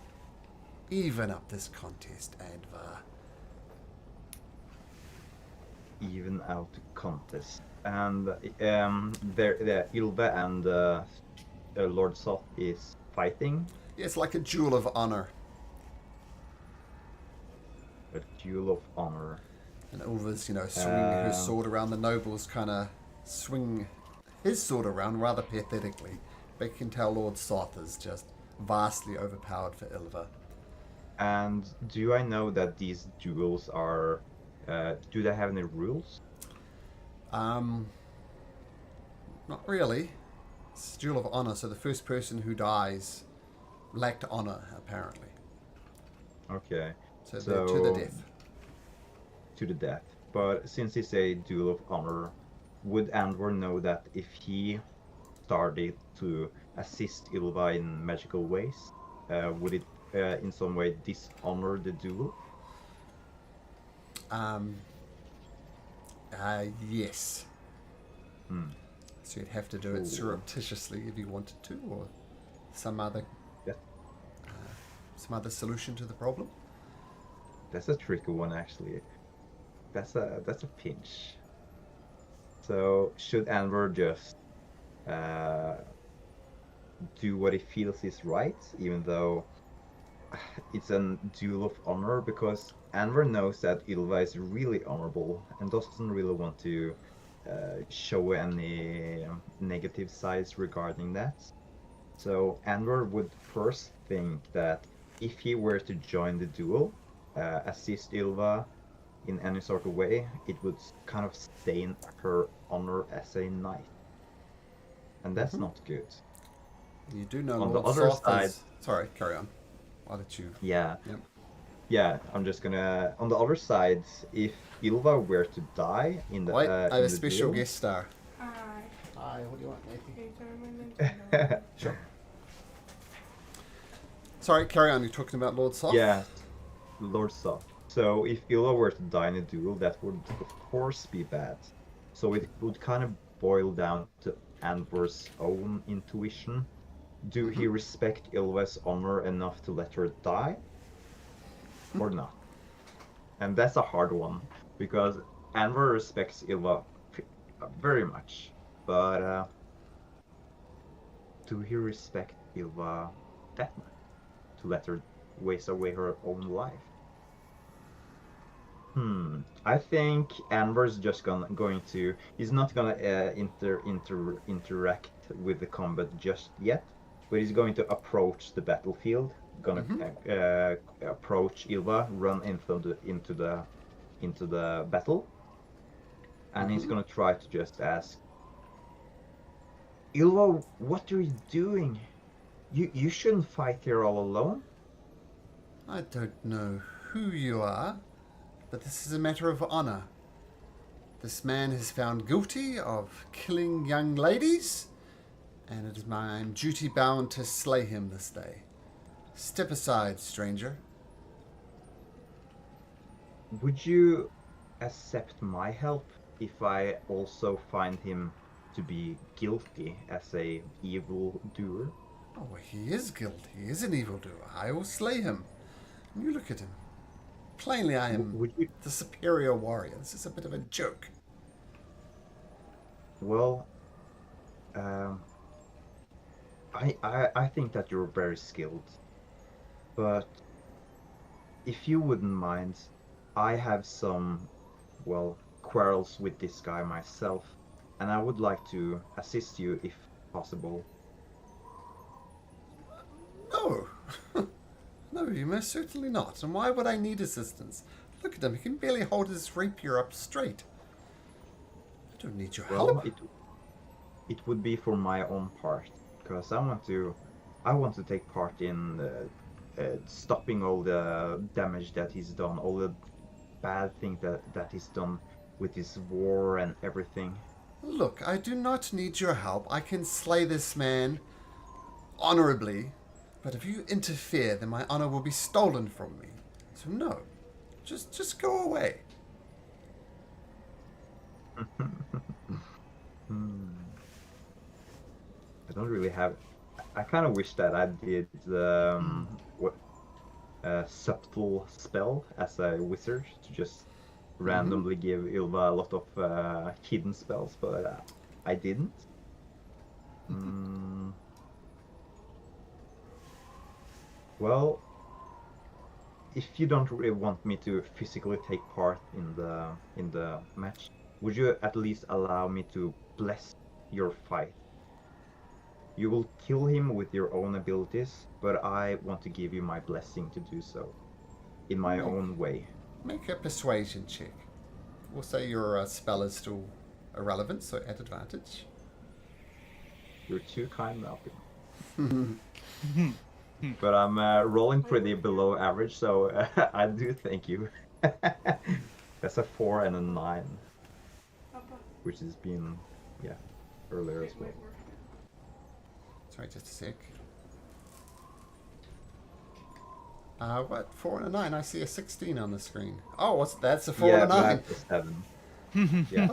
Even up this contest, Andvar. Even out contest. And the Ylva and Lord Soth is fighting. Yeah, it's like a duel of honor. A duel of honor. And Ilva's, swinging her sword around. The nobles kind of swing his sword around rather pathetically. But you can tell Lord Soth is just vastly overpowered for Ilva. And do I know that these duels are... do they have any rules? Not really. It's a duel of honor, so the first person who dies lacked honor, apparently. Okay. So they're to the So death. to the death. But since it's a duel of honor, would Andvar know that if he started to assist Ylva in magical ways, would it in some way dishonor the duel? Um, yes. Hmm. So you'd have to do it Ooh. surreptitiously if you wanted to, or some other That, some other solution to the problem. that's a tricky one, actually. That's a pinch. So should Andvar just uh, do what he feels is right, even though it's a duel of honor? Because Andvar knows that Ylva is really honorable and doesn't really want to show any negative sides regarding that. So Andvar would first think that if he were to join the duel, assist Ylva in any sort of way, it would kind of stain her honor as a knight. And that's not good. You do know On the Lord other Soth side, is... Sorry, carry on. I'll let you... yeah, Yep. yeah, I'm just gonna. On the other side, if Ylva were to die Wait, I have in a the special duel, guest star. Hi. Hi, what do you want, Nathan? Hey, German Nintendo. Sure. Sorry, carry on. You're talking about Lord Soth? yeah, Lord Soth. So if Ylva were to die in a duel, that would of course be bad. So it would kind of boil down to Andvar's own intuition. Do he respect Ylva's honor enough to let her die, or not? And that's a hard one because Andvar respects Ylva very much, but do he respect Ylva that much to let her waste away her own life? I think Andvar's just going to. He's not gonna interact with the combat just yet, but he's going to approach the battlefield. Gonna approach Ylva, run into the battle, and he's gonna try to just ask, Ylva, what are you doing? You shouldn't fight here all alone. I don't know who you are, but this is a matter of honor. This man is found guilty of killing young ladies, and it is my duty bound to slay him this day. Step aside, stranger. Would you accept my help if I also find him to be guilty as a evil doer? Oh, he is guilty. He is an evildoer. I will slay him. And you look at him. Plainly, I am Would you? the superior warrior. This is a bit of a joke. Well, I think that you're very skilled, but if you wouldn't mind, I have some, well, quarrels with this guy myself, and I would like to assist you if possible. No. No, you most certainly not. And why would I need assistance? Look at him. He can barely hold his rapier up straight. I don't need your Well, help. it would be for my own part, because I want to take part in stopping all the damage that he's done, all the bad things that he's done with his war and everything. Look, I do not need your help. I can slay this man honorably. But if you interfere, then my honor will be stolen from me. So no. Just go away. I don't really have. I kind of wish that I did what subtle spell as a wizard to just randomly give Ylva a lot of hidden spells, but I didn't. Well, if you don't really want me to physically take part in the match, would you at least allow me to bless your fight? You will kill him with your own abilities, but I want to give you my blessing to do so in my own way. Make a persuasion check. We'll say your spell is still irrelevant, so at advantage. You're too kind, Malcolm. but I'm rolling pretty below average, so I do thank you. That's a 4 and a 9, Papa, which has been, yeah, earlier wait, as well. wait, wait. Sorry, just a sec. What? 4 and a 9? I see a 16 on the screen. Oh, that's a 4 Yeah, and a but 9. that's a 7. Yeah.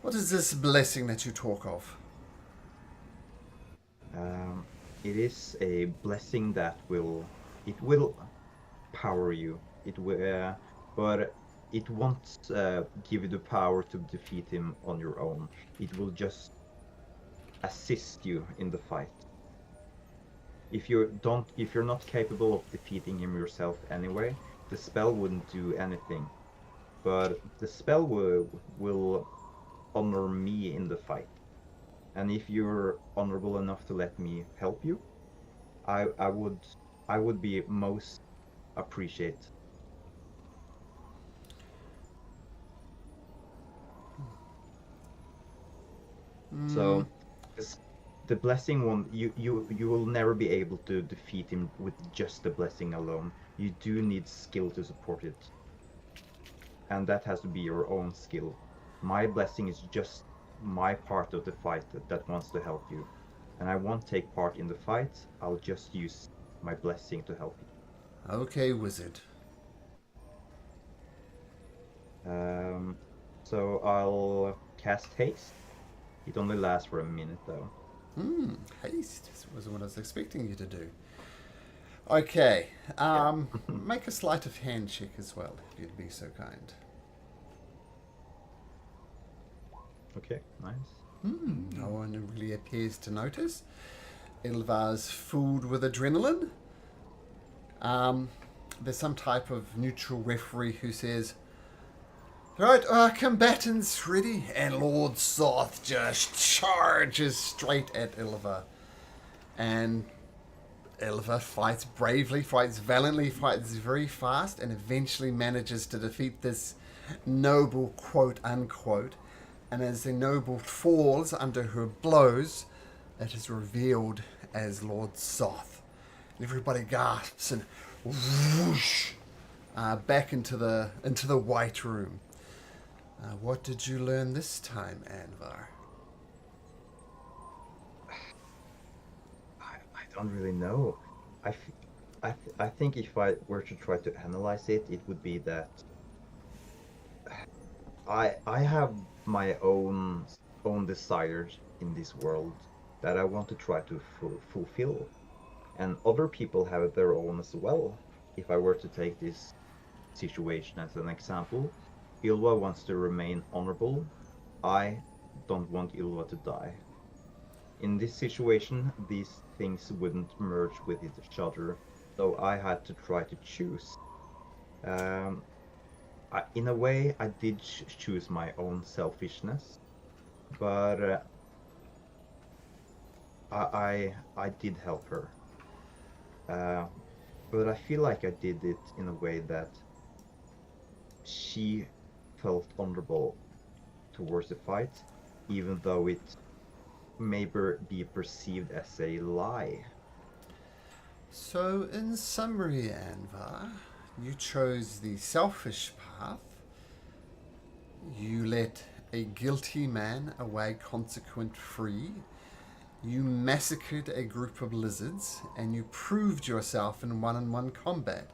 What is this blessing that you talk of? It is a blessing that it will power you. It will, but it won't give you the power to defeat him on your own. It will just assist you in the fight. If you're not capable of defeating him yourself anyway, the spell wouldn't do anything. But the spell will honor me in the fight. And if you're honorable enough to let me help you, I would be most appreciate. So this, the blessing one, you will never be able to defeat him with just the blessing alone. You do need skill to support it, and that has to be your own skill. My blessing is just my part of the fight that wants to help you, and I won't take part in the fight. I'll just use my blessing to help you. Okay, wizard. So I'll cast haste. It only lasts for a minute though. Haste. This wasn't what I was expecting you to do. Okay. Make a sleight of hand check as well, if you'd be so kind. Okay, nice. No one really appears to notice. Ilvar's fooled with adrenaline. There's some type of neutral referee who says, "Right, combatants ready," and Lord Soth just charges straight at Ilvar. And Ilvar fights bravely, fights valiantly, fights very fast, and eventually manages to defeat this noble, quote unquote. And as the noble falls under her blows, it is revealed as Lord Soth. And everybody gasps and whoosh back into the white room. What did you learn this time, Andvar? I don't really know. I think if I were to try to analyze it, it would be that I have my own desires in this world that I want to try to fulfill, and other people have their own as well. If I were to take this situation as an example, Ylva wants to remain honorable. I don't want Ylva to die. In this situation, these things wouldn't merge with each other, so I had to try to choose. Um, in a way, I did choose my own selfishness, but I did help her. Uh, but I feel like I did it in a way that she felt honorable towards the fight, even though it may be perceived as a lie. So, in summary, Andvar, you chose the selfish path. You let a guilty man away consequent free. You massacred a group of lizards, and you proved yourself in one-on-one combat.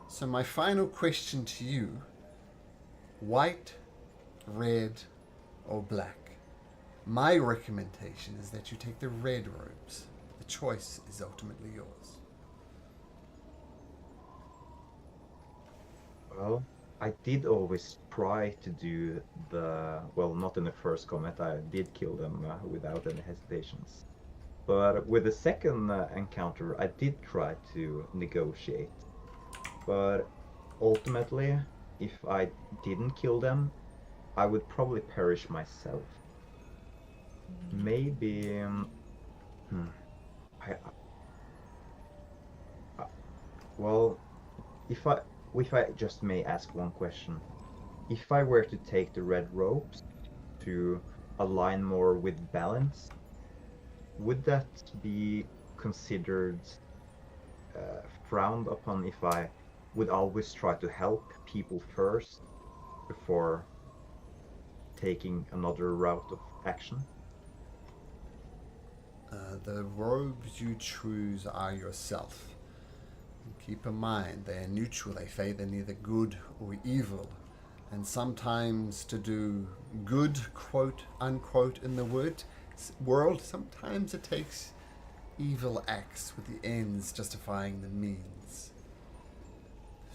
So my final question to you, white, red, or black? My recommendation is that you take the red robes. The choice is ultimately yours. Well, I did always try to do well, not in the first combat, I did kill them without any hesitations. But with the second encounter, I did try to negotiate. But ultimately, if I didn't kill them, I would probably perish myself. Maybe, hmm, I, I, well, if I just may ask one question, if I were to take the red ropes to align more with balance, would that be considered frowned upon if I would always try to help people first before taking another route of action. The robes you choose are yourself. Keep in mind, they are neutral. They favor neither good or evil. And sometimes to do good, quote unquote, in the world, sometimes it takes evil acts with the ends justifying the means.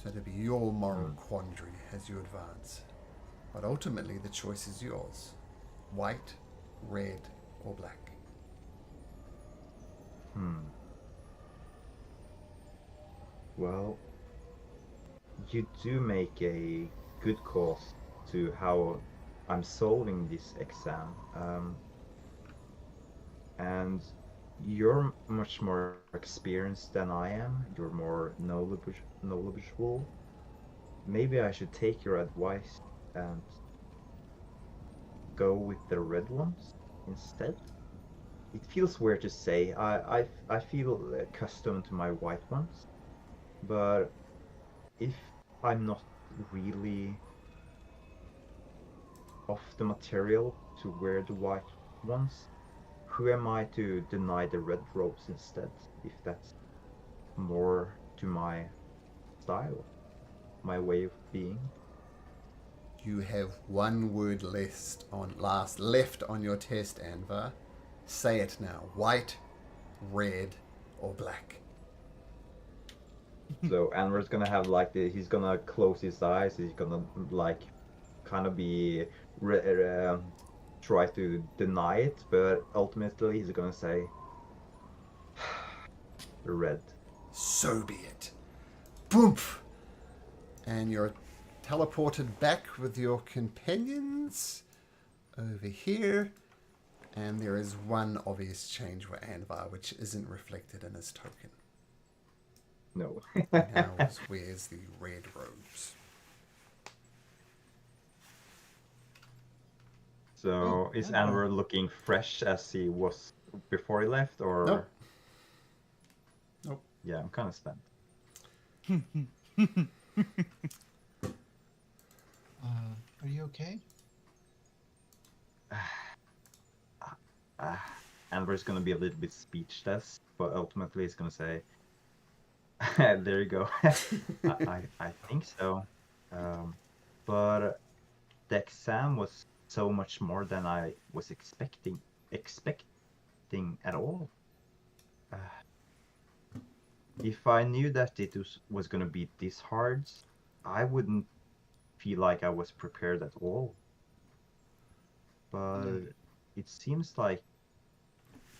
So it'll be your moral quandary as you advance. But ultimately, the choice is yours. White, red, or black. Well, you do make a good cause to how I'm solving this exam. And you're much more experienced than I am. You're more knowledgeable. Maybe I should take your advice and go with the red ones instead. It feels weird to say. I feel accustomed to my white ones, but if I'm not really of the material to wear the white ones, who am I to deny the red robes instead, if that's more to my style, my way of being? You have one word left on your test, Andvar. Say it now. White, red, or black. So Anwar's gonna have like he's gonna close his eyes. He's gonna like kind of be try to deny it, but ultimately he's gonna say red. So be it. Boom! And you're teleported back with your companions over here. And there is one obvious change for Andvar, which isn't reflected in his token. No. Now he wears the red robes. So is Anwar looking fresh as he was before he left, or? Nope. Nope. Yeah, I'm kind of spent. Are you okay? Anwar's gonna be a little bit speechless, but ultimately he's gonna say, "There you go." I think so. But the exam was so much more than I was expecting at all. Uh, if I knew that it was gonna be this hard, I wouldn't feel like I was prepared at all. But it seems like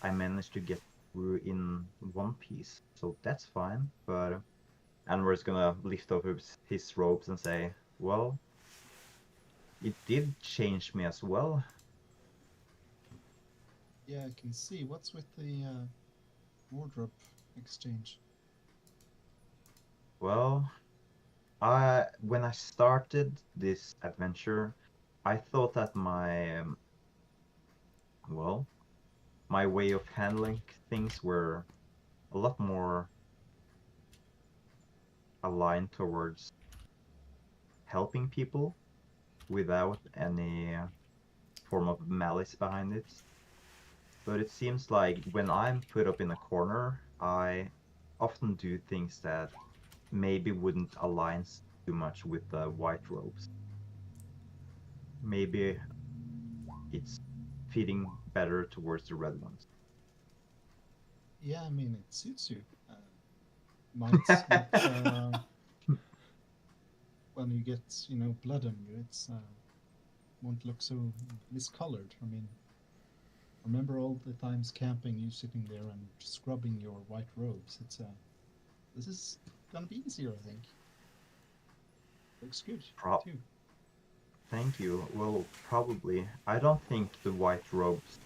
I managed to get through in one piece, so that's fine. But Anwar's gonna lift up his robes and say, "Well, it did change me as well." Yeah, I can see. What's with the wardrobe exchange? Well, when I started this adventure, I thought that well, my way of handling things were a lot more aligned towards helping people without any form of malice behind it. But it seems like when I'm put up in a corner, I often do things that maybe wouldn't align too much with the white robes. Maybe it's fitting better towards the red ones. Yeah, I mean, it suits you. Might look, when you get, blood on you, it's won't look so miscolored. I mean, remember all the times camping, you sitting there and scrubbing your white robes. This is gonna be easier, I think. Looks good too. Thank you. Well, probably. I don't think the white robes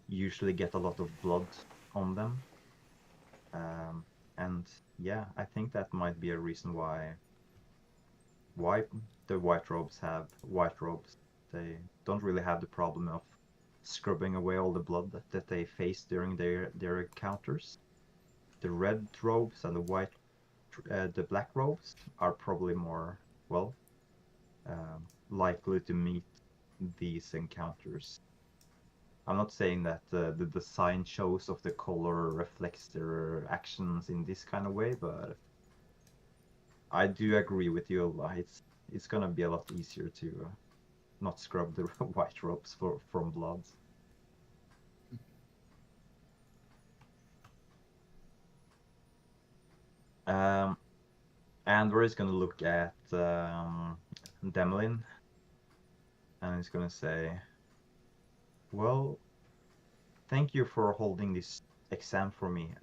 usually get a lot of blood on them. And yeah, I think that might be a reason why the white robes have white robes. They don't really have the problem of scrubbing away all the blood that they face during their encounters. the red robes and the black robes are probably more well likely to meet these encounters. I'm not saying that the design shows of the color reflects their actions in this kind of way, but I do agree with you. It's gonna be a lot easier to not scrub the white robes from blood. Um, Andvar is gonna look at Demlin, and he's gonna say, "Well, thank you for holding this exam for me,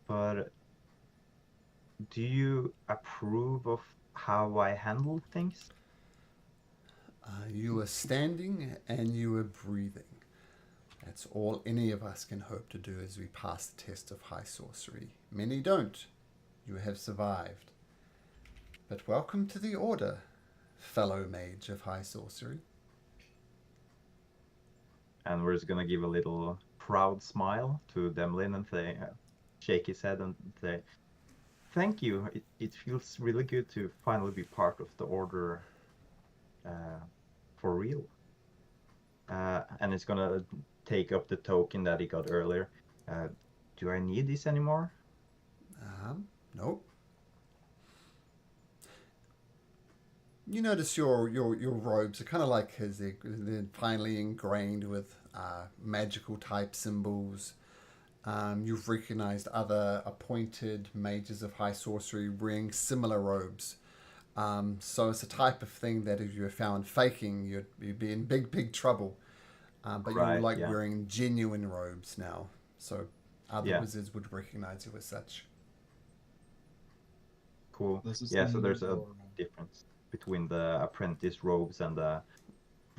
but do you approve of how I handle things?" You were standing and you were breathing. That's all any of us can hope to do as we pass the test of high sorcery. Many don't. You have survived. But welcome to the order, fellow mage of high sorcery. And we're just gonna give a little proud smile to Demlin and say, shake his head and say, "Thank you. It feels really good to finally be part of the order for real." And it's gonna take up the token that he got earlier. Do I need this anymore? Nope. You notice your robes are kind of like his. They're finely ingrained with magical type symbols. You've recognized other appointed mages of high sorcery wearing similar robes. So it's a type of thing that if you were found faking, you'd be in big trouble. But you're Right, like yeah. wearing genuine robes now. So other Yeah. wizards would recognize you as such. Cool. Does this Yeah, so mean there's a you're, difference between the apprentice robes and the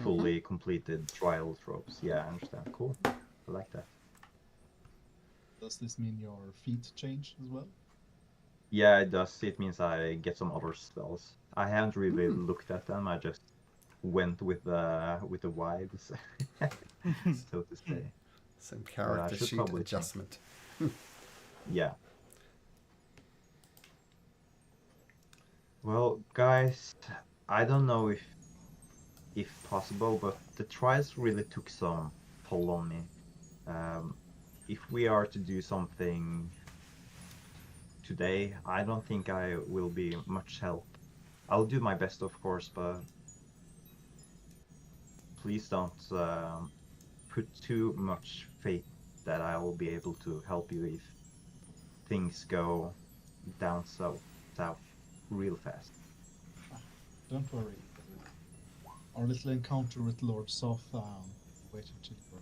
fully completed trials robes. Yeah, I understand. Cool. I like that. does this mean your feet change as well? Yeah, it does. It means I get some other spells. I haven't really looked at them. I just went with the vibes, so to say. Some But I character should sheet probably change. adjustment. Yeah. Well, guys, I don't know if possible, but the trials really took some toll on me. If we are to do something today, I don't think I will be much help. I'll do my best, of course, but please don't put too much faith that I will be able to help you if things go down south real fast. Don't worry. Our little encounter with Lord Soth waited until you were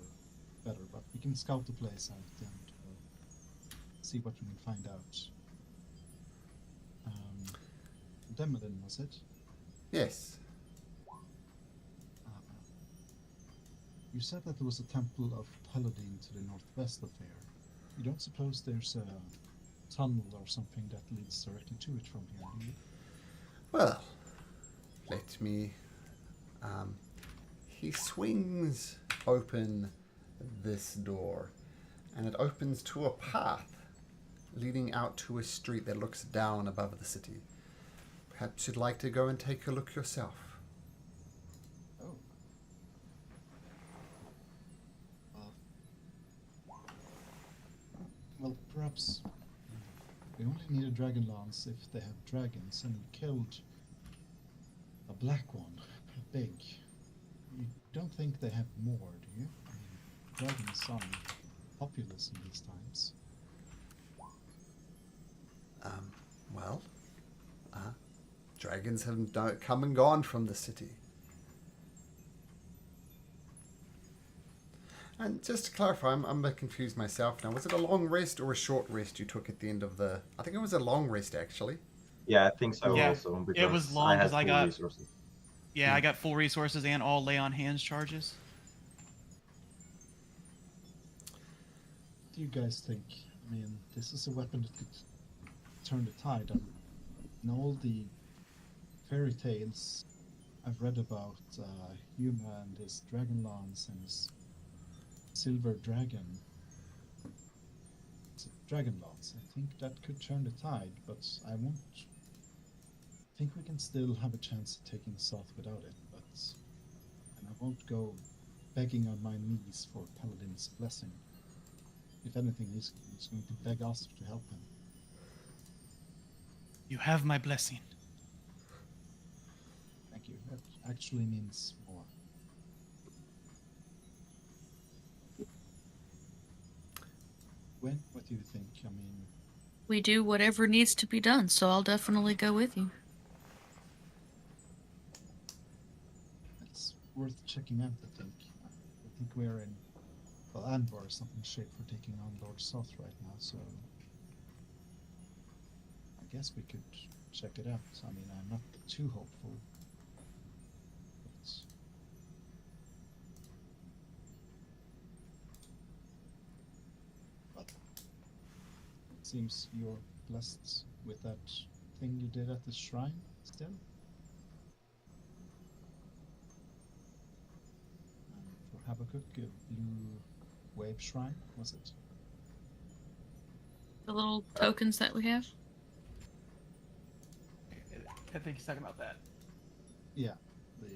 better, but we can scout the place out and see what we can find out. Demolin, was it? Yes. You said that there was a temple of Paladin to the northwest of there. You don't suppose there's a tunnel or something that leads directly to it from here, do you? Well, let me. He swings open this door, and it opens to a path leading out to a street that looks down above the city. Perhaps you'd like to go and take a look yourself. Oh. Well, perhaps we only need a dragon lance if they have dragons, and we killed a black one, big. You don't think they have more, do you? I mean, dragons are populous in these times. Well, dragons have come and gone from the city. And just to clarify, I'm a bit confused myself now. Was it a long rest or a short rest you took at the end of the... I think it was a long rest, actually. Yeah, I think so Yeah, also, it because was long I 'cause had I full got- resources. Yeah, I got full resources and all lay on hands charges. What do you guys think? I mean, this is a weapon that could turn the tide. In all the fairy tales I've read about Yuma and his dragon lance and his silver dragon, it's a dragon lance. I think that could turn the tide, but I won't. I think we can still have a chance of taking the south without it, and I won't go begging on my knees for Paladin's blessing. If anything, he's going to beg us to help him. You have my blessing. Thank you. That actually means more. Gwen, what do you think? I mean, We do whatever needs to be done, so I'll definitely go with you. it's worth checking out, I think. I think we're in, well, Andvar is not in shape for taking on Lord Soth right now, so I guess we could check it out. I mean, I'm not too hopeful. But it seems you're blessed with that thing you did at the shrine still. For Habakkuk, a blue wave shrine, was it? The little tokens that we have. I think he's talking about that. Yeah, the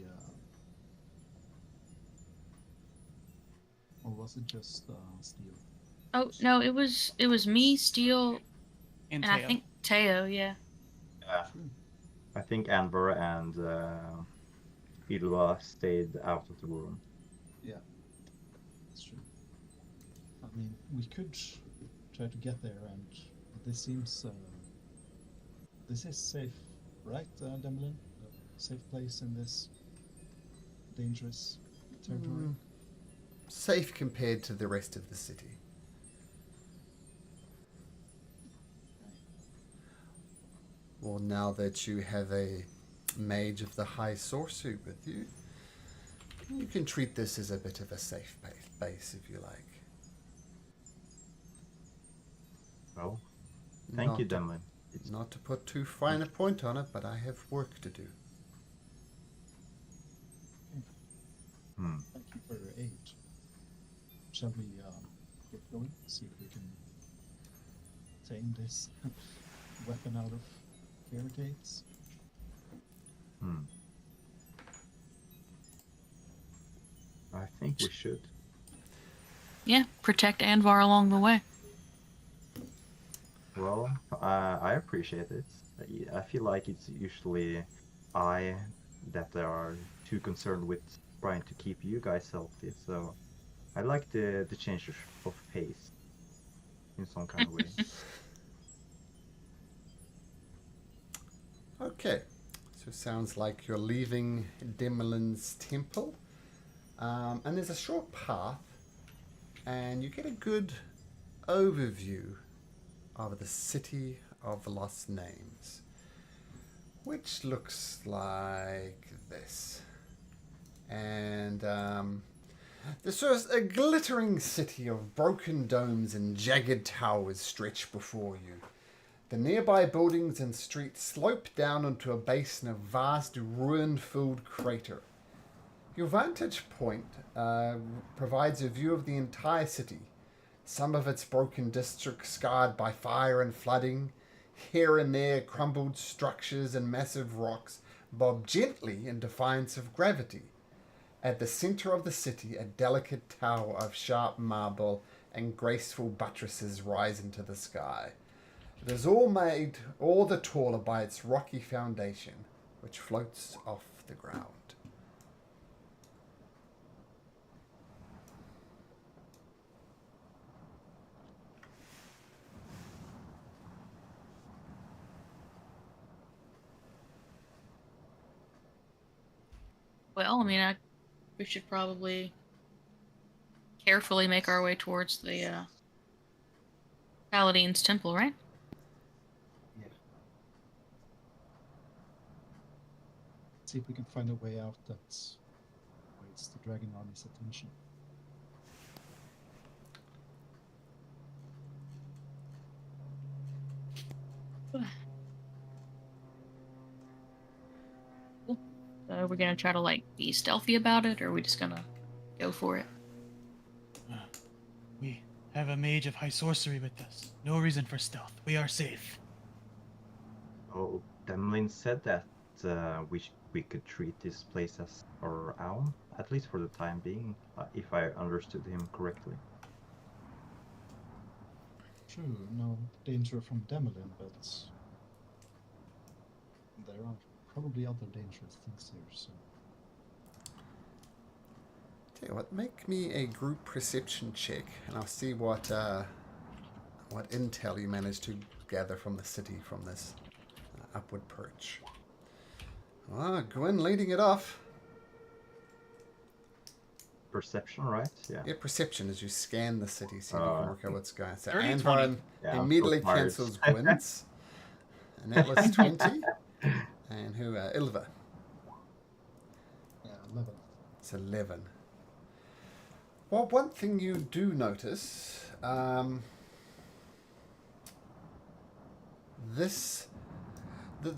or was it just steel? Oh no, it was me, Steel, And and I Teo. think Teo. Yeah. Yeah. True. I think Andvar and Ylva stayed out of the room. Yeah, that's true. I mean, we could try to get there, and this seems this is safe, right, Demlin? A safe place in this dangerous territory. Safe compared to the rest of the city. Well, now that you have a mage of the high sorcery with you, you can treat this as a bit of a safe base if you like. Well, thank you, Not to- Demlin. Not to put too fine a point on it, but I have work to do. Hmm. Thank you for your aid. Shall we get going? See if we can tame this weapon out of barricades. Hmm. I think we should. Yeah, protect Andvar along the way. Well, I appreciate it. I feel like it's usually I that are too concerned with trying to keep you guys healthy. So I like the change of pace in some kind of way. Okay, so it sounds like you're leaving Demelin's temple, and there's a short path, and you get a good overview of the city of lost names, which looks like this. And there's sort of a glittering city of broken domes and jagged towers stretch before you. The nearby buildings and streets slope down into a basin of vast ruin-filled crater. Your vantage point provides a view of the entire city, some of its broken districts scarred by fire and flooding. Here and there, crumbled structures and massive rocks bob gently in defiance of gravity. At the center of the city, a delicate tower of sharp marble and graceful buttresses rise into the sky. It is all made all the taller by its rocky foundation, which floats off the ground. Well, I mean, we should probably carefully make our way towards the Paladine's temple, right? Yeah. See if we can find a way out that waits the dragon army's attention. Cool. So are we gonna try to like be stealthy about it, or are we just gonna go for it? We Have a mage of high sorcery with us. No reason for stealth. We are safe. Oh, Demlin said that we could treat this place as our own, at least for the time being, if I understood him correctly. True, no danger from Demolin, but there are probably other dangerous things here, so... Tell you what, make me a group perception check, and I'll see what intel you managed to gather from the city from this upward perch. Ah, Gwyn leading it off. Perception, right? Yeah. Yeah, perception as you scan the city, see if you can work out what's going on. So 30, Andvar 20. Yeah, I'm immediately so tired. cancels Gwyn's. And that was 20. And who? Ilva. Yeah, 11. It's 11. Well, one thing you do notice, the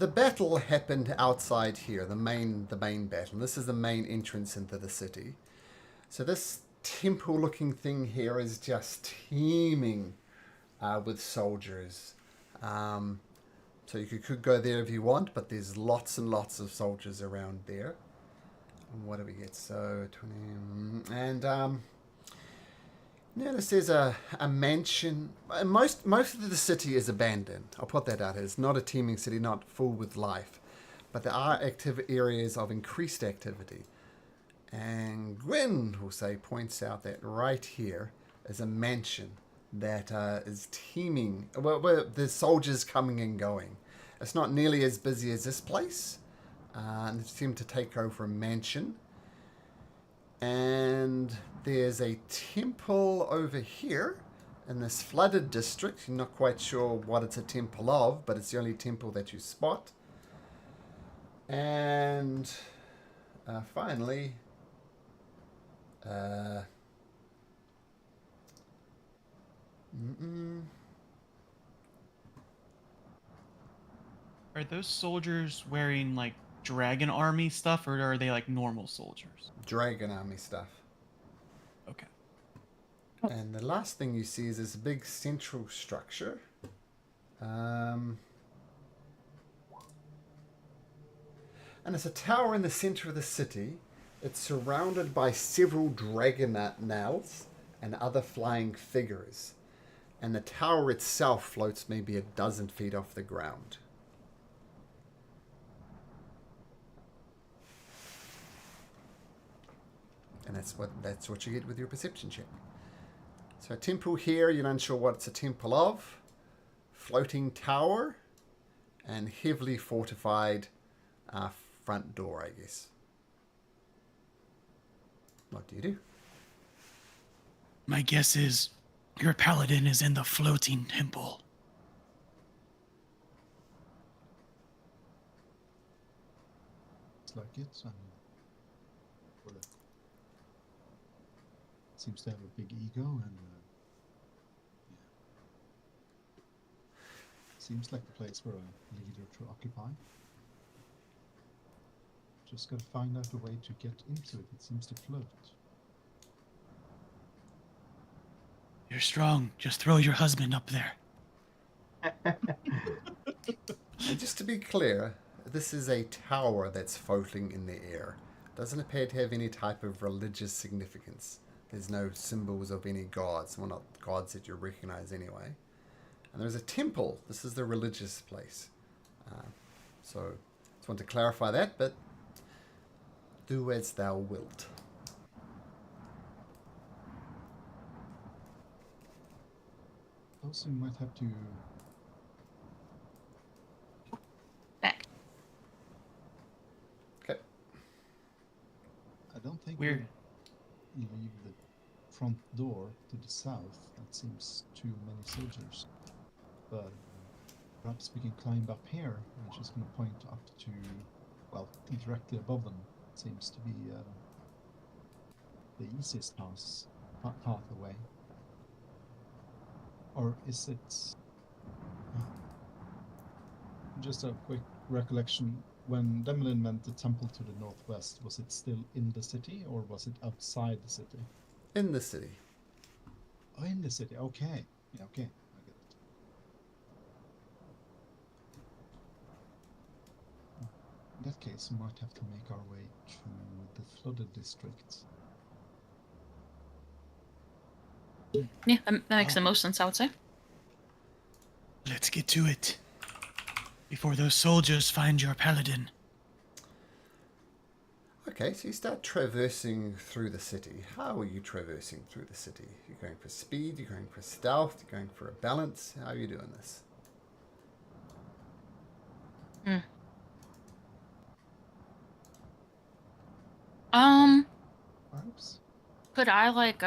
battle happened outside here, the main battle. And this is the main entrance into the city. So this temple-looking thing here is just teeming with soldiers. So you could go there if you want, but there's lots and lots of soldiers around there. And what do we get? So 20 and notice there's a mansion. Most of the city is abandoned. I'll put that out. It's not a teeming city, not full with life, but there are active areas of increased activity. And Gwyn, we'll say, points out that right here is a mansion that is teeming. Well, there's soldiers coming and going. It's not nearly as busy as this place. They seem to take over a mansion. And there's a temple over here in this flooded district. You're not quite sure what it's a temple of, but it's the only temple that you spot. And finally... Are those soldiers wearing like dragon army stuff, or are they like normal soldiers? Dragon army stuff. Okay. And the last thing you see is this big central structure. And it's a tower in the center of the city. It's surrounded by several dragon nails and other flying figures. And the tower itself floats maybe a dozen feet off the ground. And that's what you get with your perception check. So a temple here, you're unsure what it's a temple of. Floating tower. And heavily fortified front door, I guess. What do you do? My guess is your paladin is in the floating temple. It's like it, I mean... Well, it seems to have a big ego, and... yeah. Seems like the place for a leader to occupy. Just gotta find out a way to get into it. It seems to float. You're strong. Just throw your husband up there. And just to be clear, this is a tower that's floating in the air. Doesn't appear to have any type of religious significance. There's no symbols of any gods. Well, not gods that you recognize anyway. And there's a temple. This is the religious place. So, just want to clarify that, but do as thou wilt. Also, you might have to... Back. Okay. I don't think Weird. we leave the front door to the south. That seems too many soldiers. But perhaps we can climb up here. I'm just going to point up to, well, directly above them. It seems to be the easiest path away. Or is it... Just a quick recollection. When Demolin meant the temple to the northwest, was it still in the city or was it outside the city? In the city. Oh, in the city. Okay. Yeah, okay. I get it. Oh, in that case, we might have to make our way to the flooded districts. Yeah, that makes Oh. the most sense, I would say. Let's get to it. Before those soldiers find your paladin. Okay, so you start traversing through the city. How are you traversing through the city? You're going for speed, you're going for stealth, you're going for a balance. How are you doing this? Hmm. Um, Perhaps? could I like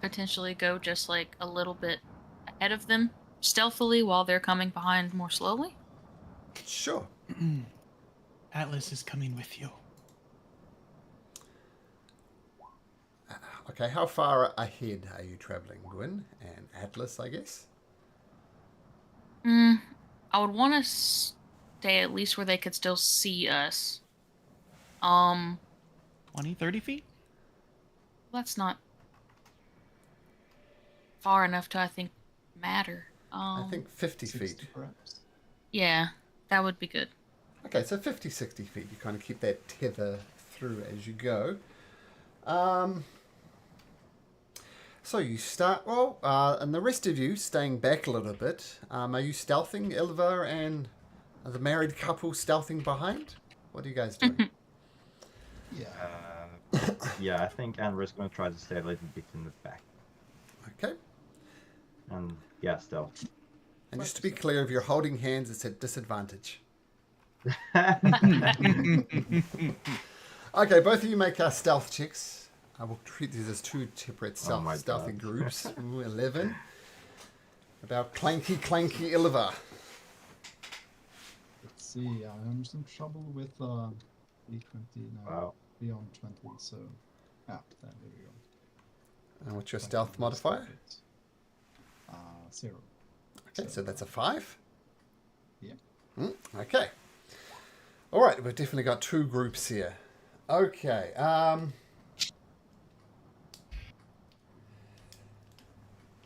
potentially go just like a little bit ahead of them stealthily while they're coming behind more slowly? Sure. Atlas is coming with you. Okay, how far ahead are you traveling, Gwyn? And Atlas, I guess? Hmm. I would want to stay at least where they could still see us. 20, 30 feet? That's not far enough to, I think, matter. I think 50 60, feet. perhaps? Yeah, that would be good. Okay, so 50, 60 feet. You kind of keep that tether through as you go. So you start, and the rest of you staying back a little bit. Are you stealthing, Ilva and the married couple stealthing behind? What are you guys doing? Yeah. Yeah, I think Andvar's going to try to stay a little bit in the back. Okay. And yeah, stealth. And just to be clear, if you're holding hands, it's at disadvantage. Okay, both of you make stealth checks. I will treat these as two separate Oh my stealthy God. groups. Ooh, 11. About clanky Ilva. Let's see. I'm in some trouble with D20 now. Wow. Beyond 20, so. Ah, there we go. And what's your Like stealth a modifier? bit. 0. Okay, so that's a 5. Yeah. Okay. All right, we've definitely got two groups here. Okay.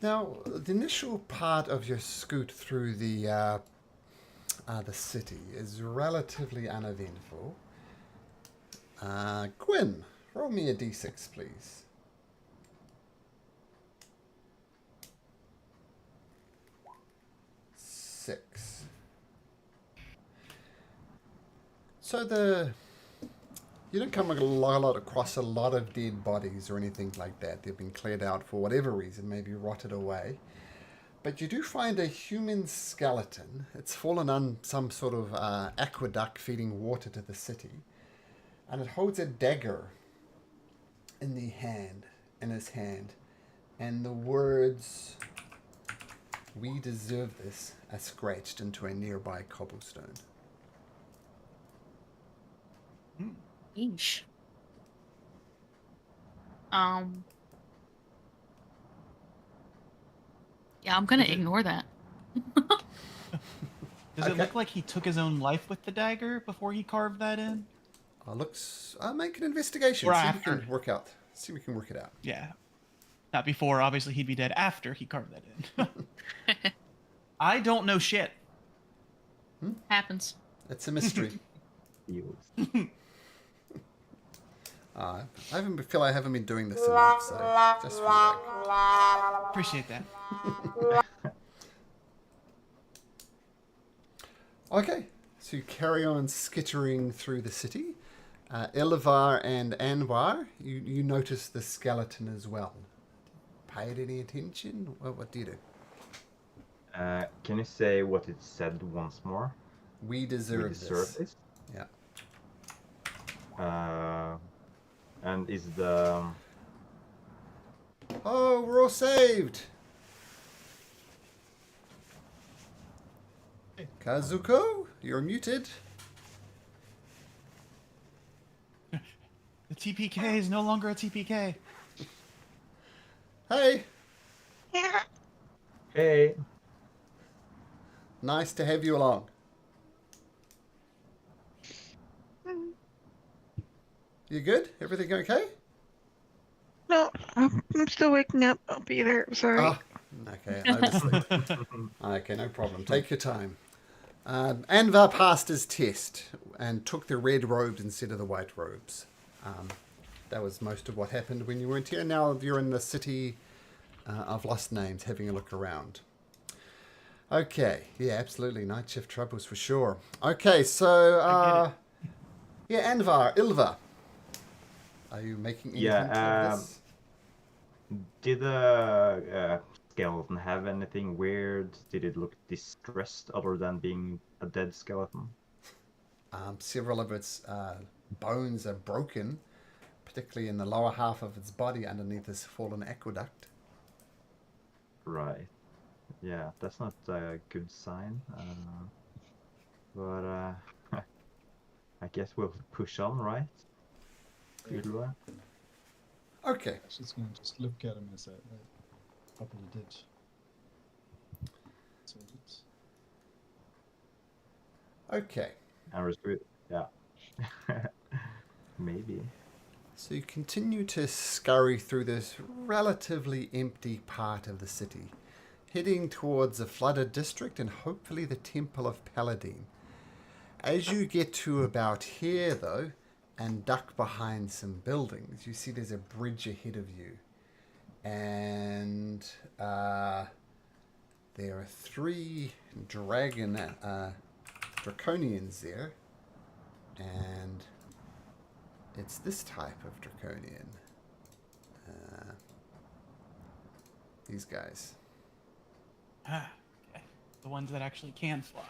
Now, the initial part of your scoot through the city is relatively uneventful. Gwyn, roll me a d6, please. Six. So you don't come across a lot of dead bodies or anything like that. They've been cleared out for whatever reason, maybe rotted away. But you do find a human skeleton. It's fallen on some sort of aqueduct feeding water to the city. And it holds a dagger in his hand. And the words, "We deserve this," are scratched into a nearby cobblestone. Yeesh. Yeah, I'm gonna ignore that. Does it Okay. look like he took his own life with the dagger before he carved that in? I'll make an investigation. Or See if we can after. work out. See if we can work it out. Yeah. Not before, obviously he'd be dead after he carved that in. I don't know shit. Happens. It's a mystery. Feels. I feel I haven't been doing this enough, so just feedback. Appreciate that. Okay, so you carry on skittering through the city. Elivar and Andvar, you notice the skeleton as well. Paid any attention? Well, what do you do? Can you say what it said once more? We deserve, We deserve this. this. Yeah. And is the Oh, we're all saved! Kazuko, you're muted. The TPK is no longer a TPK. Hey, hey? nice to have you along. You good? Everything okay? No, I'm still waking up. I'll be there. Sorry. Ah, okay, oversleep. Okay, no problem. Take your time. Andvar passed his test and took the red robes instead of the white robes. That was most of what happened when you weren't here. Now you're in the city of Lost Names, having a look around. Okay, yeah, absolutely. Night shift troubles for sure. Okay, so, yeah, Andvar, Ilva. Are you making any hint of this? Did the skeleton have anything weird? Did it look distressed other than being a dead skeleton? Several of its bones are broken, particularly in the lower half of its body underneath this fallen aqueduct. Right. Yeah, that's not a good sign. But I guess we'll push on, right? Ylva? Okay. I was just going to just look at him as I probably did. So it's Okay. And respect. Yeah. Maybe. So you continue to scurry through this relatively empty part of the city, heading towards the flooded district and hopefully the Temple of Paladine. As you get to about here, though, and duck behind some buildings, you see there's a bridge ahead of you. And there are 3 draconians there. And it's this type of draconian. These guys. Ah, okay. The ones that actually can fly.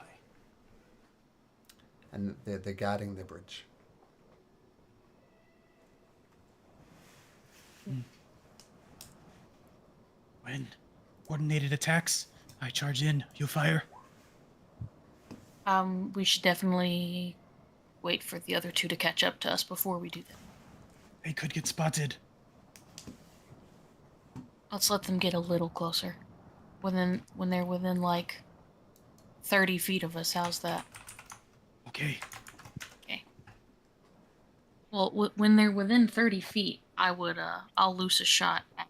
And they're guarding the bridge. When coordinated attacks, I charge in, you fire. We should definitely wait for the other 2 to catch up to us before we do that. They could get spotted. Let's let them get a little closer. When they're within like 30 feet of us, how's that? Okay. Okay. Well, when they're within 30 feet, I'll loose a shot at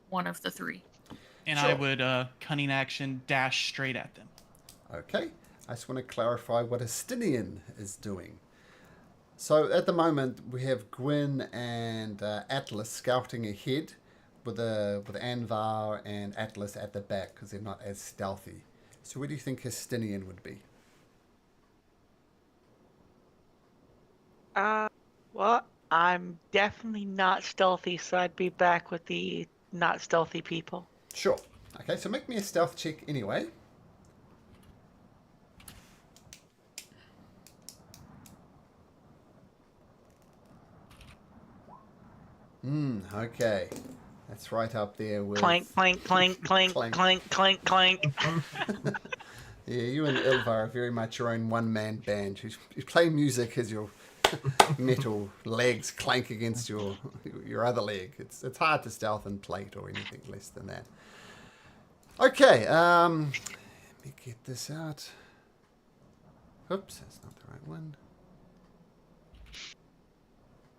one of the 3. And Sure. I would cunning action dash straight at them. Okay. I just want to clarify what Estinian is doing. So at the moment, we have Gwyn and Atlas scouting ahead with Andvar and Atlas at the back because they're not as stealthy. So where do you think Estinian would be? Well, I'm definitely not stealthy, so I'd be back with the not stealthy people. Sure. Okay, so make me a stealth check anyway. Okay. That's right up there with... Clank, clank, clank, clank, Clank. clank, clank, clank. Yeah, you and Ilva are very much your own one-man band. You play music as your metal legs clank against your other leg. It's hard to stealth and plate or anything less than that. Okay, let me get this out. Oops, that's not the right one.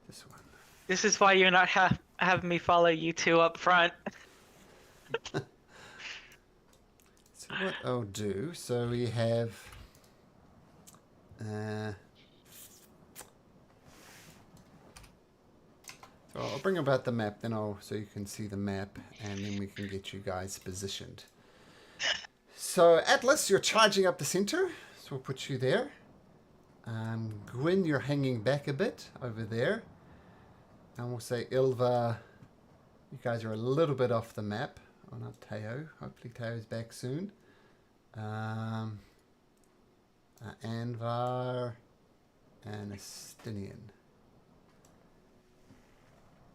This one. This is why you're not having me follow you 2 up front. So what I'll do, so we have so I'll bring about the map, then so you can see the map, and then we can get you guys positioned. So Atlas, you're charging up the center, so we'll put you there. Gwyn, you're hanging back a bit over there. And we'll say Ilva, you guys are a little bit off the map. Oh, not Teo. Hopefully Teo's back soon. Andvar and Estinian.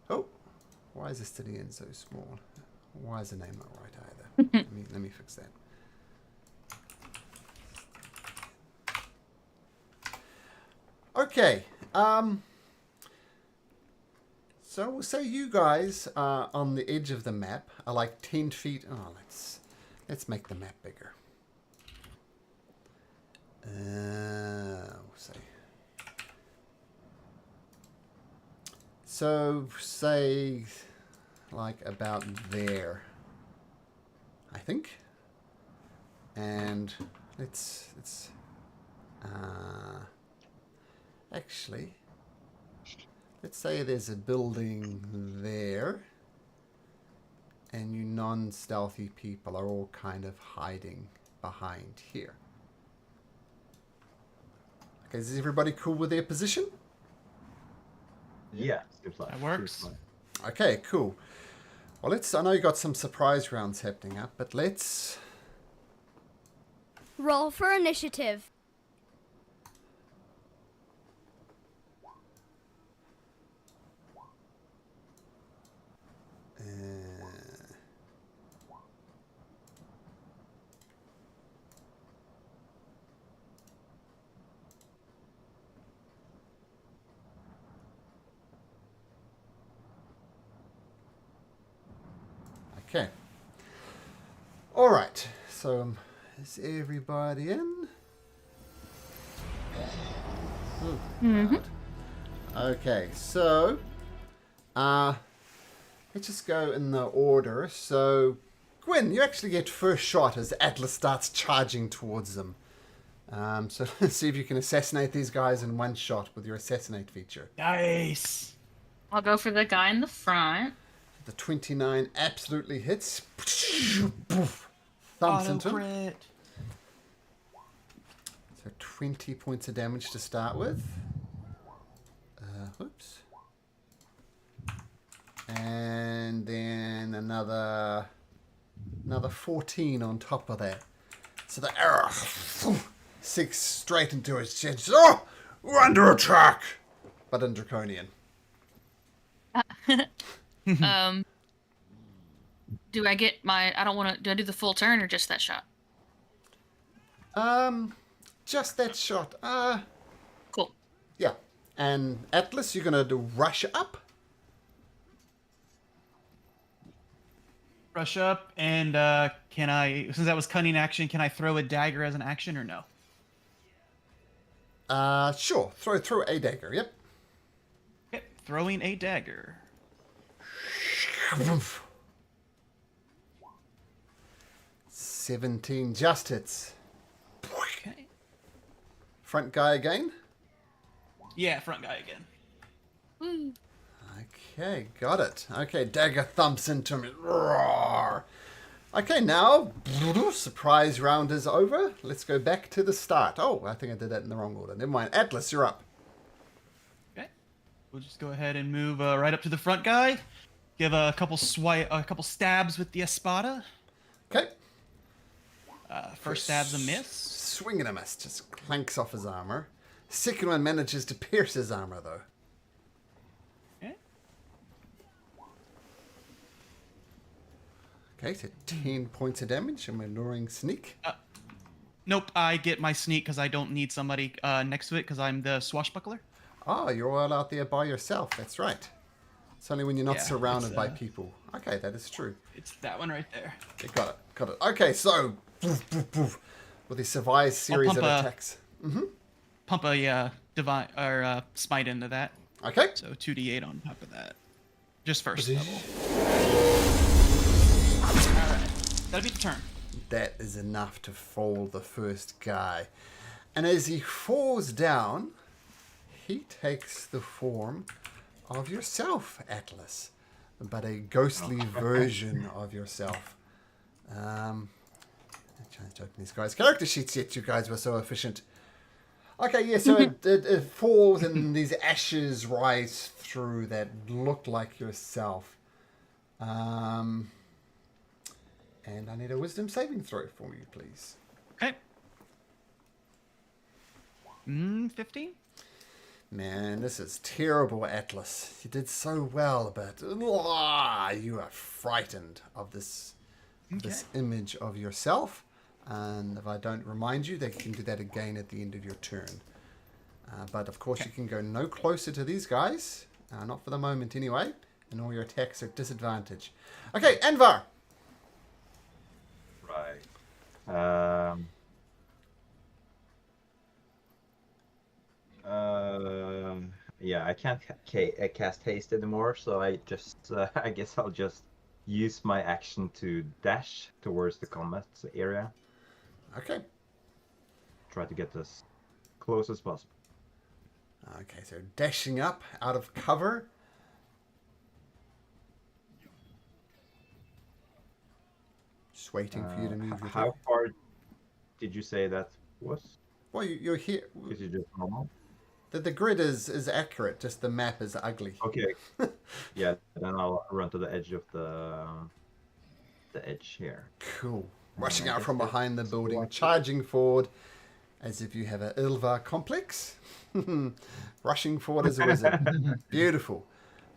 Oh, why is Estinian so small? Why is the name not right either? let me fix that. Okay. So we'll say you guys are on the edge of the map are like 10 feet. Oh, let's make the map bigger. We'll say. So say like about there, I think. And let's actually, let's say there's a building there, and you non-stealthy people are all kind of hiding behind here. Okay, is everybody cool with their position? Yeah, seems like That works. seems like- Okay, cool. Well, I know you got some surprise rounds happening up, but let's... Roll for initiative. Okay. All right. So, is everybody in? God. Okay. So, let's just go in the order. So, Gwyn, you actually get first shot as Atlas starts charging towards them. So let's see if you can assassinate these guys in one shot with your assassinate feature. Nice. I'll go for the guy in the front. The 29 absolutely hits. Thumps Auto into him. crit. So 20 points of damage to start with. Whoops. And then another 14 on top of that. So the arrow sinks straight into his chest. Oh, we're under attack, but in draconian. Do I get my? I don't want to. Do I do the full turn or just that shot? Just that shot. Cool. Yeah. And Atlas, you're gonna do rush up. Rush up, and can I, since that was cunning action, can I throw a dagger as an action or no? Sure. Throw a dagger. Yep. Okay, throwing a dagger. 17 just hits. Okay. Front guy again. Yeah, front guy again. Woo. Okay, got it. Okay, dagger thumps into him. Roar. Okay, now, surprise round is over. Let's go back to the start. Oh, I think I did that in the wrong order. Never mind. Atlas, you're up. Okay. We'll just go ahead and move right up to the front guy. Give a couple stabs with the espada. Okay. First stab's a miss. Swing and a miss. Just clanks off his armor. Second one manages to pierce his armor, though. Okay. Okay, so 10 points of damage. I'm ignoring sneak. Nope, I get my sneak because I don't need somebody next to it because I'm the swashbuckler. Oh, you're all out there by yourself. That's right. It's only when you're not Yeah, surrounded it's, by people. Okay, that is true. It's that one right there. Okay, got it. Okay, so with the Savai's series of pump a- attacks. Pump a divine or smite into that. Okay. So 2d8 on top of that. Just first level. Alright. That'll be the turn. That is enough to fall the first guy. And as he falls down, he takes the form of yourself, Atlas. But a ghostly version of yourself. I'm trying to open these guys' character sheets yet. You guys were so efficient. Okay, yeah, so it falls and these ashes rise through that look like yourself. And I need a wisdom saving throw for you, please. Okay. 15? Man, this is terrible, Atlas. You did so well, but you are frightened of this image of yourself. And if I don't remind you, they can do that again at the end of your turn. But of course, you can go no closer to these guys. Not for the moment, anyway. And all your attacks are disadvantage. Okay, Andvar. Right. yeah, I can't cast haste anymore, so I just I guess I'll just use my action to dash towards the combat area. Okay. Try to get as close as possible. Okay, so dashing up out of cover. Just waiting for you to move your How turn. far did you say that was? Well, you're here. Is it just normal? The grid is accurate, just the map is ugly. Okay. Yeah, then I'll run to the edge of the edge here. Cool. Rushing I out guess from that's behind the building, what- charging forward as if you have an Ilva complex. Rushing forward as a wizard. Beautiful.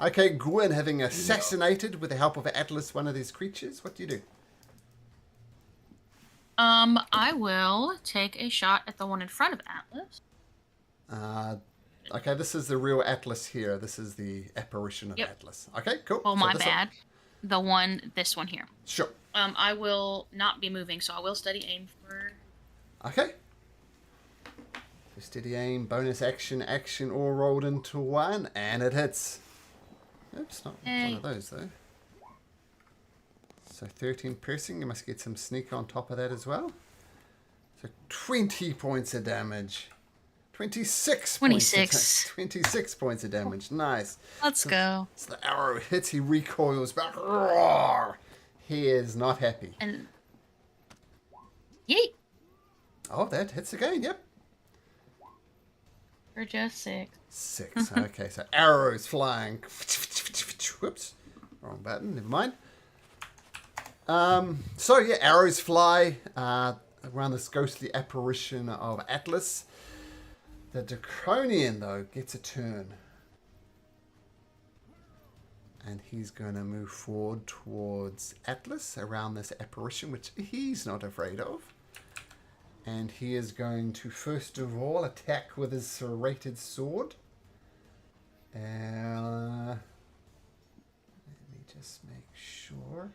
Okay, Gwyn, having assassinated with the help of Atlas one of these creatures, what do you do? I will take a shot at the one in front of Atlas. Okay, this is the real Atlas here. This is the apparition of Yep. Atlas. Okay, cool. Oh, So my this one- bad. This one here. Sure. I will not be moving, so I will steady aim for. Okay. So steady aim, bonus action, action, all rolled into one, and it hits. Oops, not one Hey. of those though. So 13 piercing, you must get some sneak on top of that as well. So 20 points of damage. 26 26. 26 points of damage. Nice. Let's go. So the arrow hits, he recoils back. Roar! He is not happy. And. Yeet! Oh, that hits again, yep. For just 6. 6. Okay, so arrows flying. Whoops. Wrong button. Never mind. So, yeah, arrows fly around this ghostly apparition of Atlas. The Draconian, though, gets a turn. And he's going to move forward towards Atlas around this apparition, which he's not afraid of. And he is going to, first of all, attack with his serrated sword. Let me just make sure.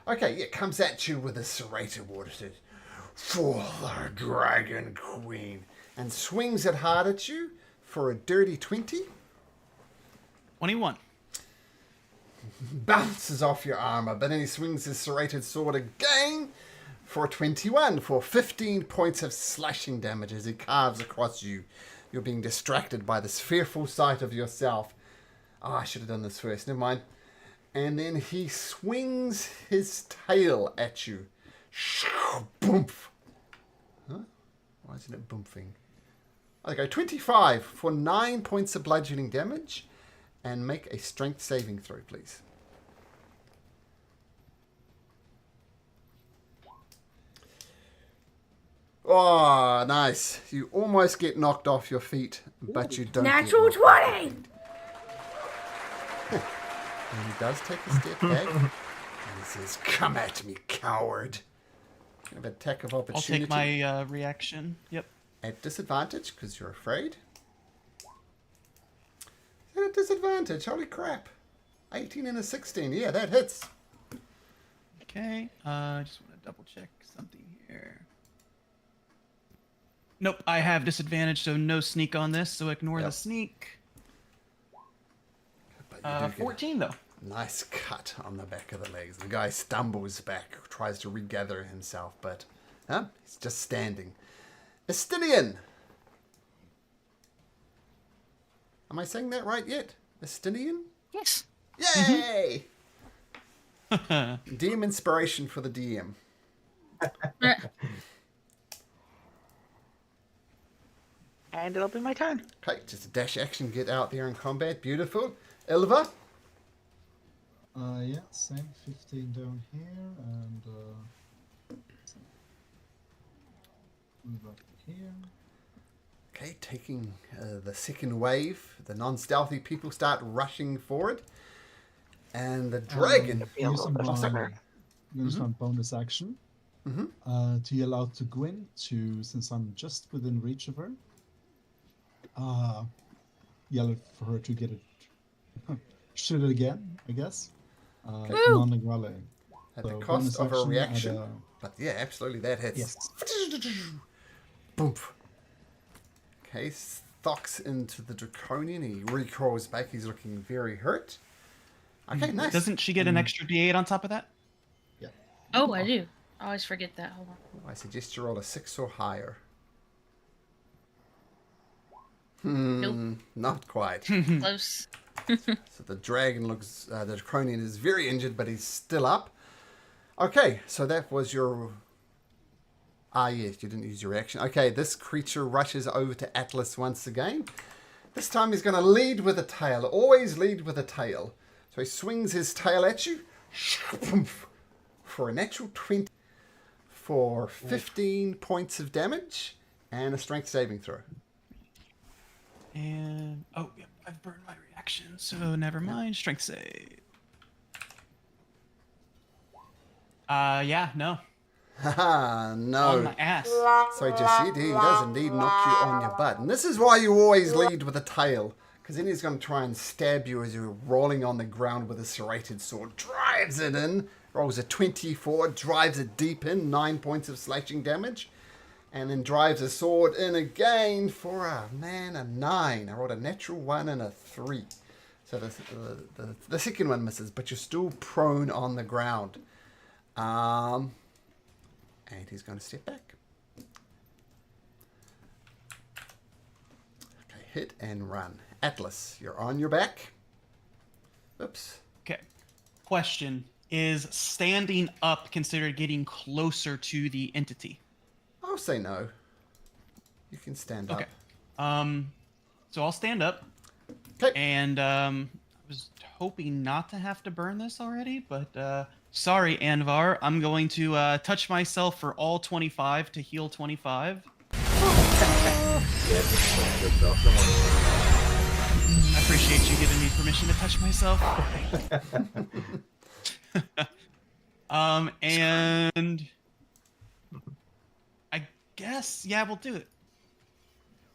Okay, it comes at you with a serrated sword. It says, "For the Dragon Queen." And swings it hard at you for a dirty 20. 21. Bounces off your armor, but then he swings his serrated sword again for 21, for 15 points of slashing damage as he carves across you. You're being distracted by this fearful sight of yourself. Oh, I should have done this first. Never mind. And then he swings his tail at you. Boomf. Huh? Why isn't it boomfing? Okay, 25 for 9 points of bludgeoning damage. And make a strength saving throw, please. Oh, nice. You almost get knocked off your feet, but you don't. Natural get knocked 20! And he does take a step back. And he says, "Come at me, coward." You have an attack of I'll opportunity. take my reaction. Yep. At disadvantage, because you're afraid. At disadvantage, holy crap. 18 and a 16. Yeah, that hits. Okay. I just want to double check something here. Nope, I have disadvantage, so no sneak on this, so ignore Yep. the sneak. But you do get 14 though. a nice cut on the back of the legs. The guy stumbles back, tries to regather himself, but he's just standing. Estinian! Am I saying that right yet? Estinian? Yes. Yay! DM inspiration for the DM. And it'll be my turn. Okay, just a dash action, get out there in combat. Beautiful. Ilva? Yeah, same 15 down here, and move up here. Okay, taking the second wave. The non-stealthy people start rushing forward. And the dragon... Be a Use little bit my- sooner. Use my bonus action to yell out to Gwyn to, since I'm just within reach of her, yell it for her to get it, shoot it again, I guess. Non-agrale. At the So cost bonus of a action, reaction. add But yeah, absolutely, that hits. Yes. Boom. Okay, thocks into the draconian. He recoils back. He's looking very hurt. Okay, nice. Doesn't she get an extra D8 on top of that? Yeah. Oh, I do. I always forget that. Hold on. I suggest you roll a 6 or higher. Not quite. Close. So the dragon looks, the draconian is very injured, but he's still up. Okay, so that was your... Ah, yes, you didn't use your reaction. Okay, this creature rushes over to Atlas once again. This time he's going to lead with a tail. Always lead with a tail. So he swings his tail at you for a natural 20 for 15 points of damage and a strength saving throw. And oh, yep, I've burned my reaction, so never mind. Strength save. Yeah, no. Haha, no. On my ass. So Jesse, he does indeed knock you on your butt. And this is why you always lead with a tail. Because then he's going to try and stab you as you're rolling on the ground with a serrated sword. Drives it in. Rolls a 24. Drives it deep in. 9 points of slashing damage. And then drives a sword in again for a 9. I rolled a natural 1 and a 3. So the second one misses. But you're still prone on the ground. And he's going to step back. Okay, hit and run. Atlas, you're on your back. Oops. Okay. Question: is standing up considered getting closer to the entity? I'll say no. You can stand Okay. up. So I'll stand up. Okay. And I was hoping not to have to burn this already, but sorry, Andvar. I'm going to touch myself for all 25 to heal 25. I appreciate you giving me permission to touch myself. And I guess, yeah, we'll do it.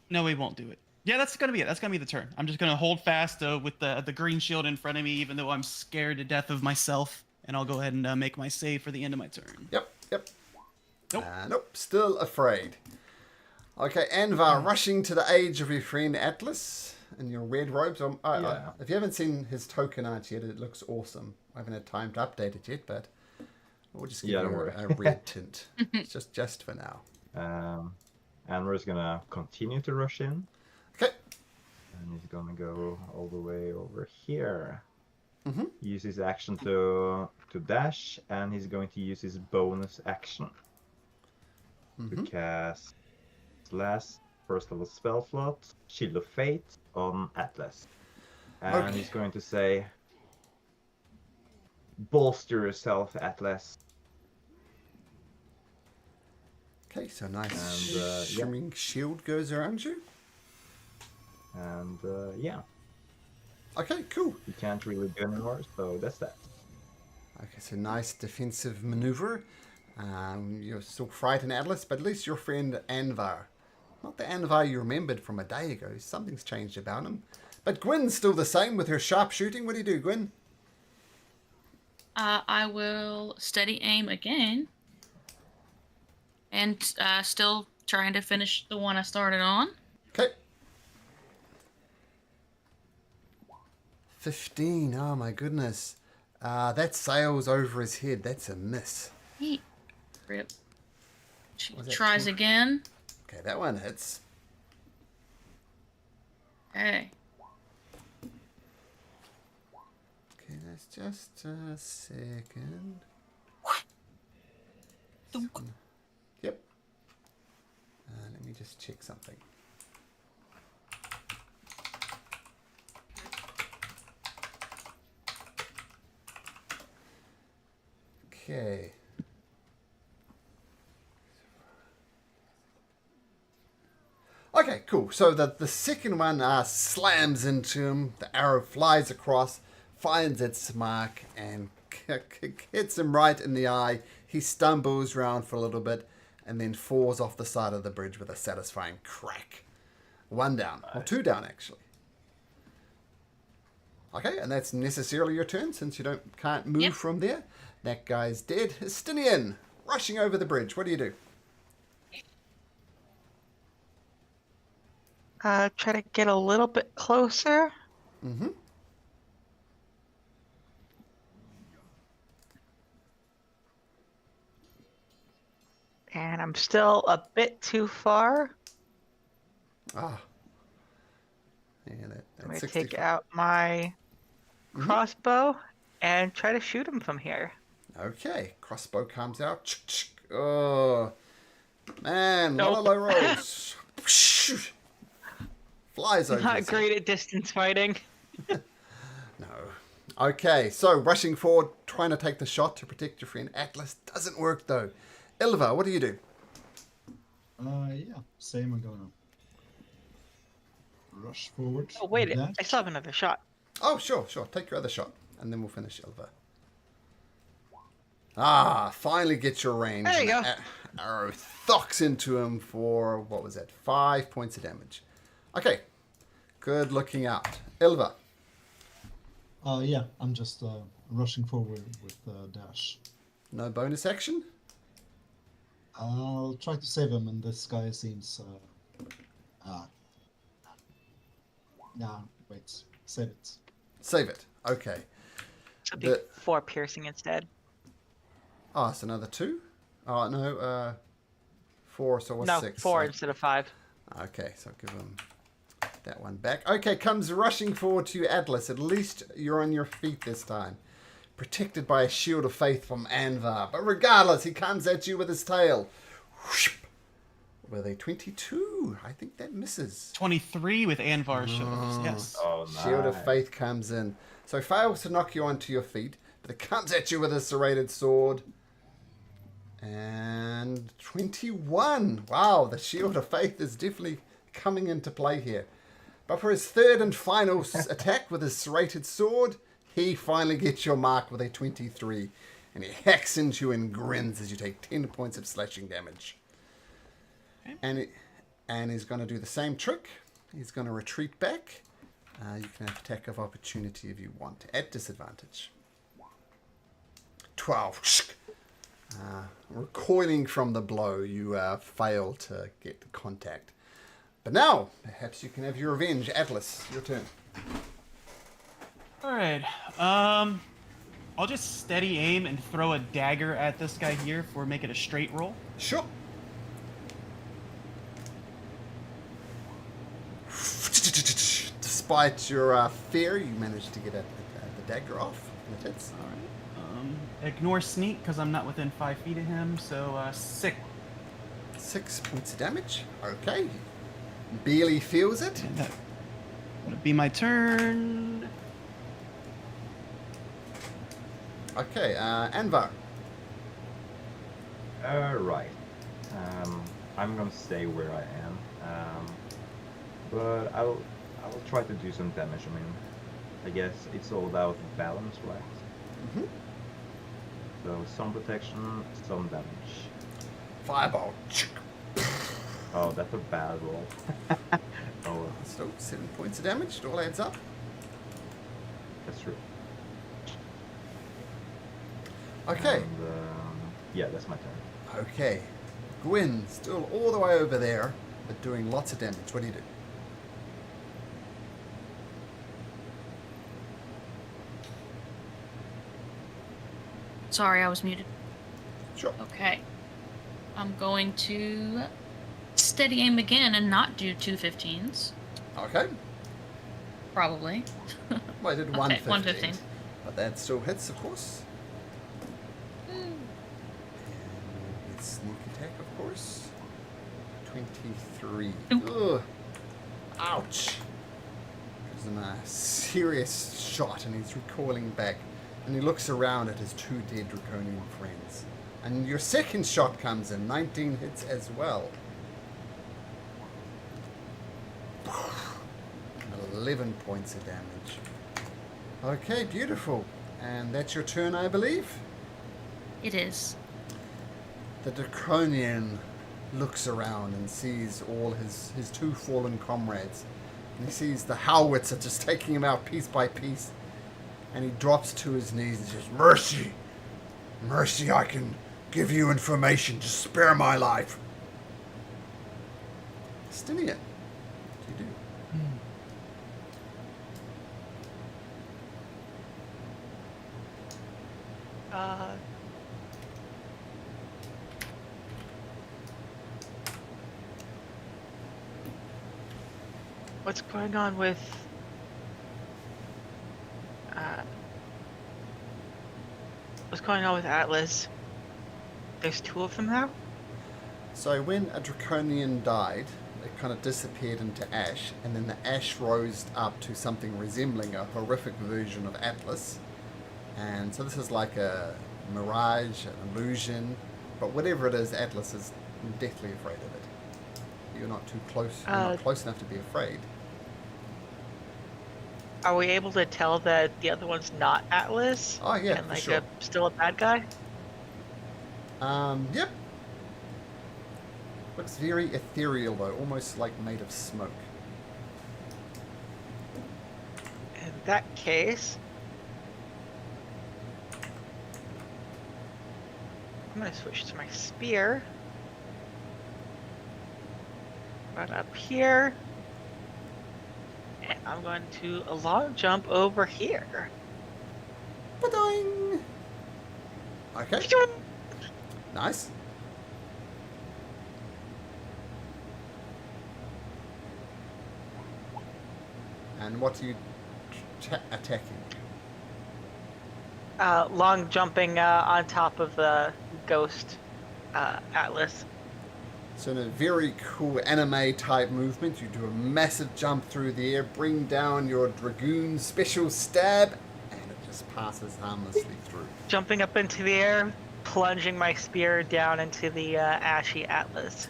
No, we won't do it. Yeah, that's gonna be it. That's gonna be the turn. I'm just gonna hold fast with the green shield in front of me, even though I'm scared to death of myself. And I'll go ahead and make my save for the end of my turn. Yep. Nope. Nope, still afraid. Okay, Andvar rushing to the aid of your friend Atlas in your red robes. If you haven't seen his token art yet, it looks awesome. I haven't had time to update it yet, but we'll just give you a red tint. It's just for now. Andvar is gonna continue to rush in. Okay. And he's gonna go all the way over here. Mm-hmm. Use his action to dash, and he's going to use his bonus action to cast last first level spell slot, Shield of Fate on Atlas. And he's going to say, bolster yourself, Atlas. Okay, so nice And, shimmering shield goes around you. And Okay, cool. he can't really do anymore, so that's that. Okay, so nice defensive maneuver. You're still frightened, Atlas, but at least your friend Andvar. Not the Andvar you remembered from a day ago. Something's changed about him. But Gwyn's still the same with her sharpshooting. What do you do, Gwyn? I will steady aim again. And still trying to finish the one I started on. Okay. 15. Oh, my goodness. That sails over his head. That's a miss. Yeet. Rip. She Was that tries 2? again. Okay, that one hits. Okay. Okay, that's just a second. Thunk. Yep. Let me just check something. Okay. Okay, cool. So the second one slams into him. The arrow flies across, finds its mark, and hits him right in the eye. He stumbles around for a little bit, and then falls off the side of the bridge with a satisfying crack. 1 down, or 2 down actually. Okay, and that's necessarily your turn since you can't move from there. That guy's dead. Estinian, rushing over the bridge. What do you do? Try to get a little bit closer. Mm-hmm. And I'm still a bit too far. Ah. Yeah, I'm that's gonna 65. take out my Mhm. crossbow and try to shoot him from here. Okay, crossbow comes out. Oh, man, a lot of Nope. low rolls. Flies over Not his great at distance fighting. head. No. Okay, so rushing forward, trying to take the shot to protect your friend Atlas. Doesn't work, though. Ilva, what do you do? Yeah, same. I'm gonna rush forward. Oh, wait, dash. I still have another shot. Oh, sure. Take your other shot, and then we'll finish Ilva. Ah, finally get your range. There you and go. Arrow thocks into him for, what was that, 5 points of damage. Okay, good looking out. Ilva. Yeah, I'm just rushing forward with dash. No bonus action? I'll try to save him, and this guy seems. No, wait, save it. Save it. Okay. Should be The- 4 piercing instead. Oh, it's another 2? Oh, no, 4, so what's No, 6? 4 So- instead of 5. Okay, so I'll give him that one back. Okay, comes rushing forward to you, Atlas. At least you're on your feet this time. Protected by a shield of faith from Andvar. But regardless, he comes at you with his tail. Whoosh! With a 22. I think that misses. 23 with Andvar shows. Yes. Oh, nice. Shield of faith comes in. So fails to knock you onto your feet, but it comes at you with a serrated sword. And 21. Wow, the shield of faith is definitely coming into play here. But for his third and final attack with his serrated sword, he finally gets your mark with a 23. And he hacks into you and grins as you take 10 points of slashing damage. Okay. And he's going to do the same trick. He's going to retreat back. You can have attack of opportunity if you want, at disadvantage. 12. Recoiling from the blow, you fail to get contact. But now, perhaps you can have your revenge. Atlas, your turn. All right. I'll just steady aim and throw a dagger at this guy here for make it a straight roll. Sure. Despite your fear, you managed to get the dagger off. And it hits. All right. Ignore sneak because I'm not within 5 feet of him. So 6. 6 points of damage. Okay. Barely feels it. And that would be my turn. Okay, Andvar. Right. I'm gonna stay where I am. But I will try to do some damage. I mean, I guess it's all about balance, right? Mm-hmm. So some protection, some damage. Fireball. Oh, that's a bad roll. Oh, well, So 7 points of damage. It all adds up. that's true. Okay. And, yeah, that's my turn. Okay. Gwyn, still all the way over there, but doing lots of damage. What do you do? Sorry, I was muted. Sure. Okay. I'm going to steady aim again and not do 2 15s. Okay. Probably. Well, I did Okay, 115. 115. But that still hits, of course. And it's sneak attack, of course. 23. Ugh. Ouch. Gives him a serious shot, and he's recoiling back. And he looks around at his 2 dead draconian friends. And your second shot comes in. 19 hits as well. 11 points of damage. Okay, beautiful. And that's your turn, I believe? It is. The draconian looks around and sees all his 2 fallen comrades. And he sees the howitzer just taking him out piece by piece. And he drops to his knees and says, "Mercy! Mercy, I can give you information. Just spare my life." Stinian, what do you do? Uh, what's going on with uh, what's going on with Atlas? There's two of them now? So when a draconian died, it kind of disappeared into ash, and then the ash rose up to something resembling a horrific version of Atlas. And so this is like a mirage, an illusion, but whatever it is, Atlas is deathly afraid of it. You're not too close. You're not close enough to be afraid. Are we able to tell that the other one's not Atlas? Oh yeah, and for like sure. still a bad guy? Yep. Looks very ethereal though, almost like made of smoke. In that case, I'm gonna switch to my spear. Right up here. And I'm going to a long jump over here. Ba-doing! Okay, nice. And what are you attacking? Long jumping on top of the ghost Atlas. So in a very cool anime type movement, you do a massive jump through the air, bring down your dragoon special stab, and it just passes harmlessly through. Jumping up into the air, plunging my spear down into the ashy Atlas.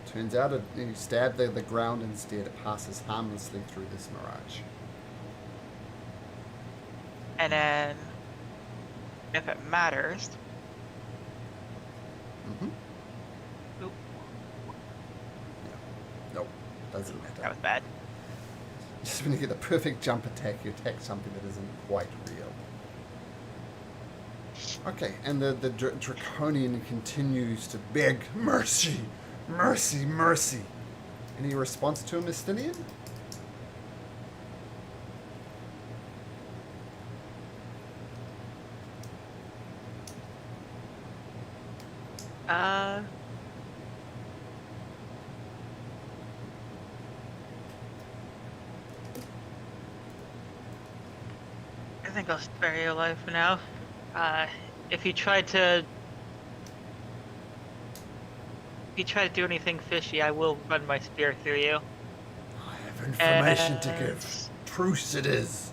Turns out you stab the ground instead, it passes harmlessly through this mirage. And then, if it matters, Mm-hmm. Oop. Nope, doesn't that matter. was bad. Just when you get the perfect jump attack, you attack something that isn't quite real. Okay, and the draconian continues to beg, mercy, mercy, mercy. Any response to him, Estinian? I think I'll spare you alive for now. If you try to do anything fishy, I will run my spear through you. I have information to give. Truce it is.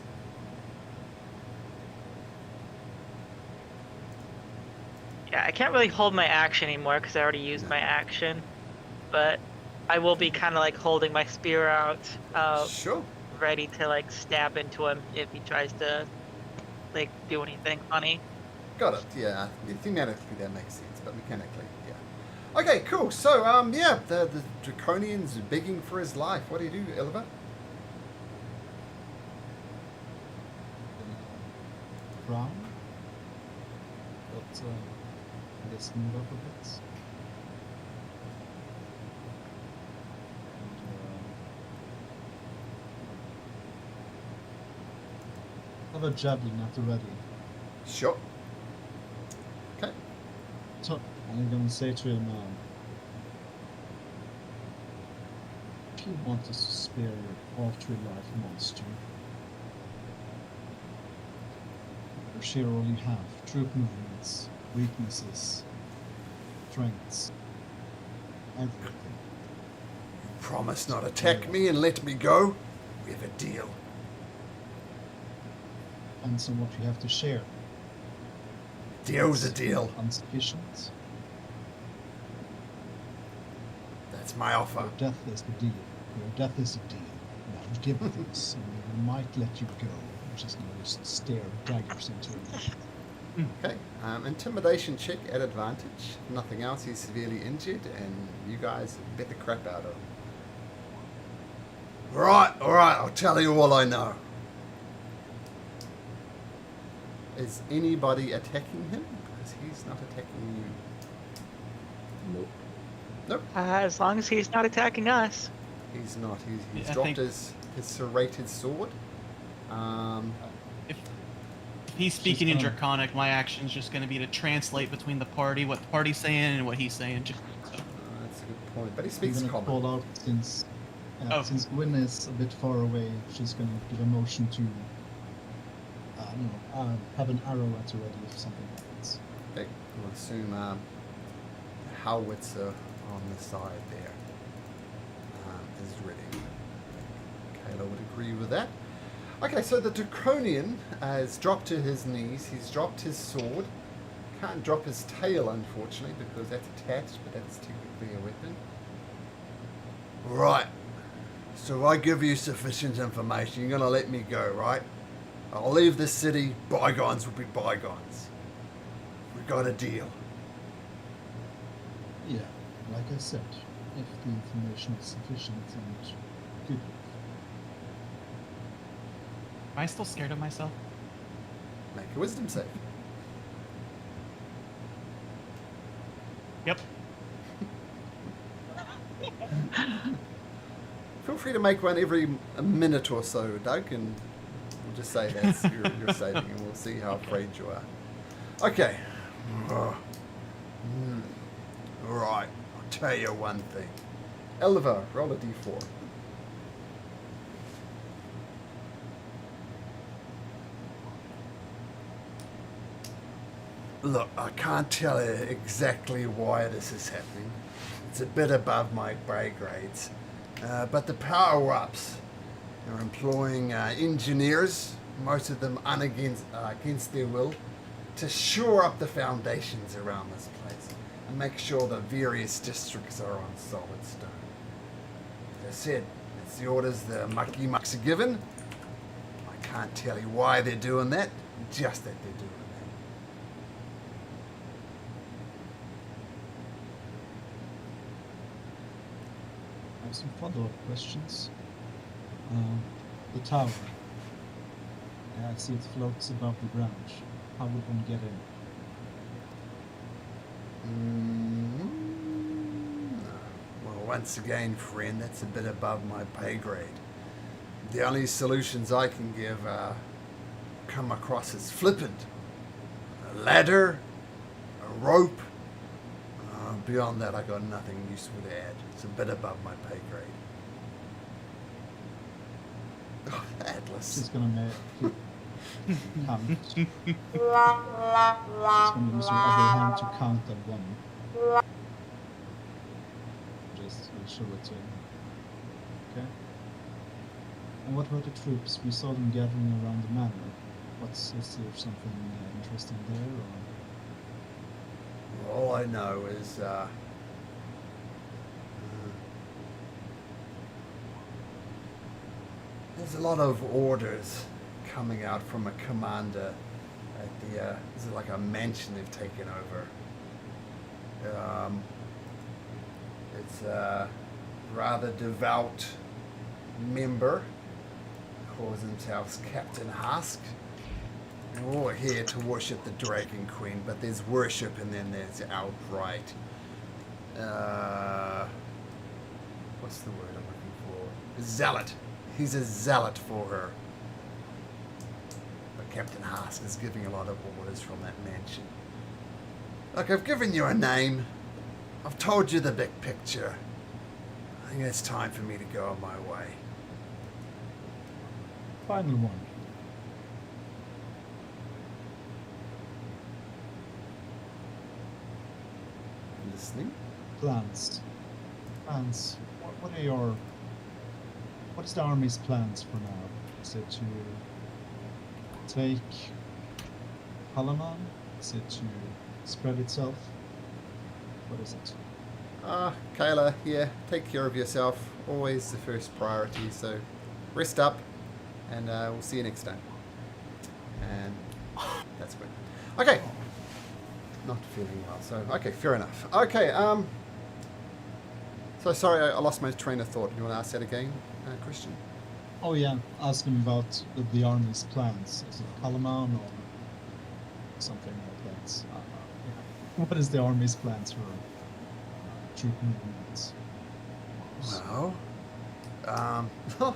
Yeah, I can't really hold my action anymore because I already used my action, but I will be kind of like holding my spear out, Sure. ready to like stab into him if he tries to like do anything funny. Got it. Yeah. Thematically that makes sense, but mechanically, yeah. Okay, cool. So, yeah, the draconian's begging for his life. What do you do, Oliver? Frown. But I guess move up a bit. And, have a javelin at the ready. Sure. Okay. So I'm going to say to him, if you want us to spare your afterlife monster, share all you have: troop movements, weaknesses, strengths, everything. Promise not attack me and let me go. We have a deal. Depends on what you have to share. Deal's a deal. Insufficient. That's my offer. Your death is the deal. Your death is a deal. You have to give things, and we might let you go. I'm just going to just stare daggers into him. Okay. Intimidation check at advantage. If nothing else, he's severely injured, and you guys bet the crap out of him. All right. I'll tell you all I know. Is anybody attacking him? Because he's not attacking you. Nope. Nope. As long as he's not attacking us. He's not. He's Yeah, I dropped think- his serrated sword. If he's speaking in gonna- Draconic, my action's just going to be to translate between the party, what the party's saying and what he's saying. So, That's a good point. But he I'm speaks gonna common. call out since Gwyn is a bit far away. She's gonna give a motion to, have an arrow at her ready if something happens. Okay, we'll assume howitzer on the side there is ready. Kayla would agree with that. Okay, so the Draconian has dropped to his knees. He's dropped his sword. Can't drop his tail, unfortunately, because that's attached, but that's technically a weapon. Right. So if I give you sufficient information, you're going to let me go, right? I'll leave this city. Bygones will be bygones. We got a deal. Yeah, like I said, if the information is sufficient and good enough. am I still scared of myself? Make a wisdom save. Yep. Feel free to make one every a minute or so, Doug, and we'll just say that's your saving, and we'll see how afraid you are. Okay. Right. I'll tell you one thing. Elva, roll a d4. Look, I can't tell you exactly why this is happening. It's a bit above my grade grades. But the power-ups are employing engineers, most of them against their will, to shore up the foundations around this place and make sure the various districts are on solid stone. As I said, it's the orders the mucky mucks are given. I can't tell you why they're doing that, just that they're doing that. I have some follow-up questions. The tower. I see it floats above the ground. How would one get in? Well, once again, friend, that's a bit above my pay grade. The only solutions I can give come across as flippant. A ladder, a rope. Beyond that, I got nothing useful to add. It's a bit above my pay grade. Oh, Atlas. She's gonna make count. She's gonna use her other hand to count at one. Just show it to him. Okay. And what about the troops? We saw them gathering around the manor. Is there something interesting there? Or? All I know is there's a lot of orders coming out from a commander at the this is like a mansion they've taken over. It's a rather devout member, calls himself Captain Hask. And we're all here to worship the Dragon Queen, but there's worship and then there's outright. What's the word I'm looking for? Zealot. He's a zealot for her. But Captain Hask is giving a lot of orders from that mansion. Look, I've given you a name. I've told you the big picture. I think it's time for me to go on my way. Final one. Listening? Plans. What is the army's plans for now? Is it to take Palaman? Is it to spread itself? What is it? Kayla, yeah, take care of yourself. Always the first priority, so rest up, and we'll see you next time. And that's good. Okay. Not feeling well, so okay, fair enough. Okay, so sorry, I lost my train of thought. You want to ask that again, Christian? Oh yeah, ask him about the army's plans. Is it Palaman or something like that? Yeah. What is the army's plans for troop movements? Well, oh,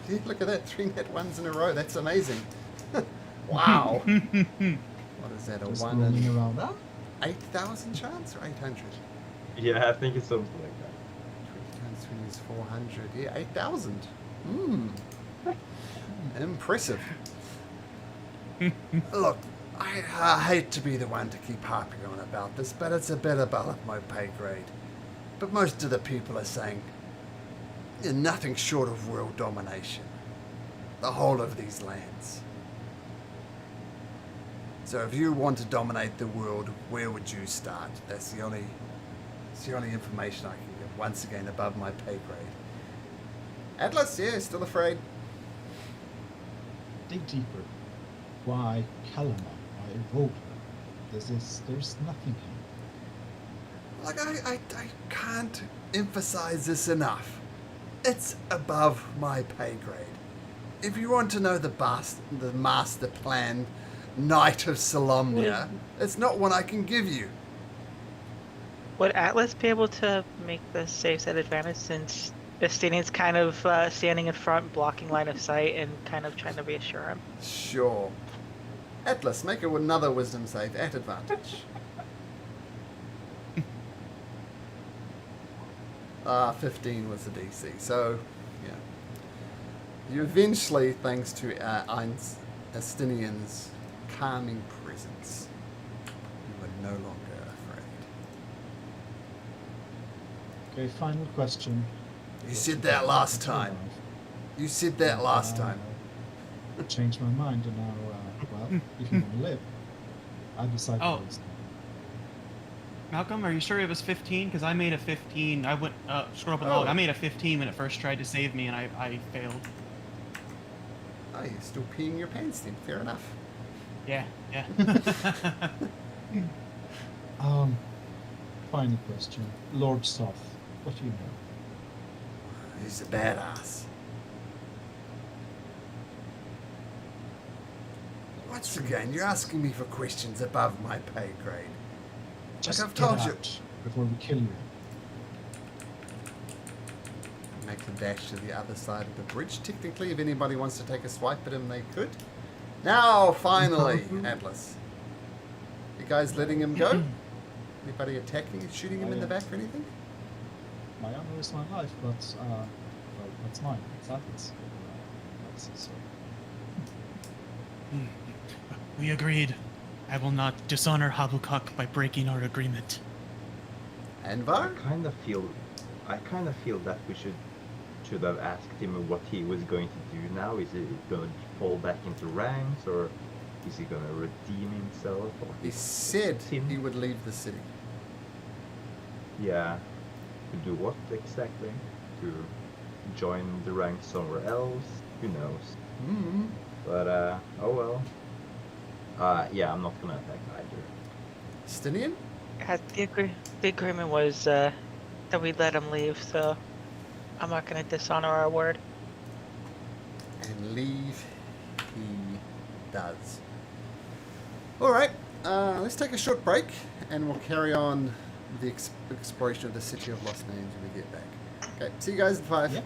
yeah, look at that, 3 net ones in a row. That's amazing. Wow. is that a Just 1 roaming in around. Ah, 8,000 chance or 800? Yeah, I think it's something like that. 20 times 20 is 400. Yeah, 8,000. Hmm. Impressive. Look, I hate to be the one to keep harping on about this, but it's a bit above my pay grade. But most of the people are saying nothing short of world domination. The whole of these lands. So if you want to dominate the world, where would you start? It's the only information I can give. Once again, above my pay grade. Atlas, yeah, still afraid. dig deeper. Why Kalama? Why Volta? There's nothing here. Like, I can't emphasize this enough. It's above my pay grade. If you want to know the master plan, Knight of Solomnia, it's not one I can give you. Would Atlas be able to make the saves at advantage since Estinian's kind of standing in front, blocking line of sight, and kind of trying to reassure him? Sure. Atlas, make another wisdom save at advantage. 15 was the DC. So, yeah. You eventually, thanks to Estinian's calming presence, you are no longer afraid. Okay, final question. You said that last time. You said that last time. I changed my mind, and now, well, if you want to live, I decide Oh. to waste. Malcolm, are you sure it was 15? Because I made a 15. I went scroll up the log. I made a 15 when it first tried to save me, and I failed. Oh, you're still peeing your pants then. Fair enough. Yeah, yeah. Final question. Lord Soth, what do you know? He's a badass. Once again, you're asking me for questions above my pay grade. Just I've get told you. out before we kill you. Make the dash to the other side of the bridge. Technically, if anybody wants to take a swipe at him, they could. Now, finally, Atlas. You guys letting him go? Anybody attacking and shooting him in the back or anything? My honor is my life, but well, that's mine. It's Atlas. So. We agreed. I will not dishonor Habukak by breaking our agreement. Andvar? I kind of feel that we should have asked him what he was going to do now. Is he going to fall back into ranks, or is he going to redeem himself? Or He said him? he would leave the city. Yeah. To do what exactly? To join the ranks somewhere else? Who knows? Mm-hmm. But oh well. Yeah, I'm not gonna attack either. Stinian? The agreement was that we'd let him leave, so I'm not going to dishonor our word. And leave he does. Alright, let's take a short break and we'll carry on with the exploration of the City of Lost Names when we get back. Okay, see you guys in 5. Yep.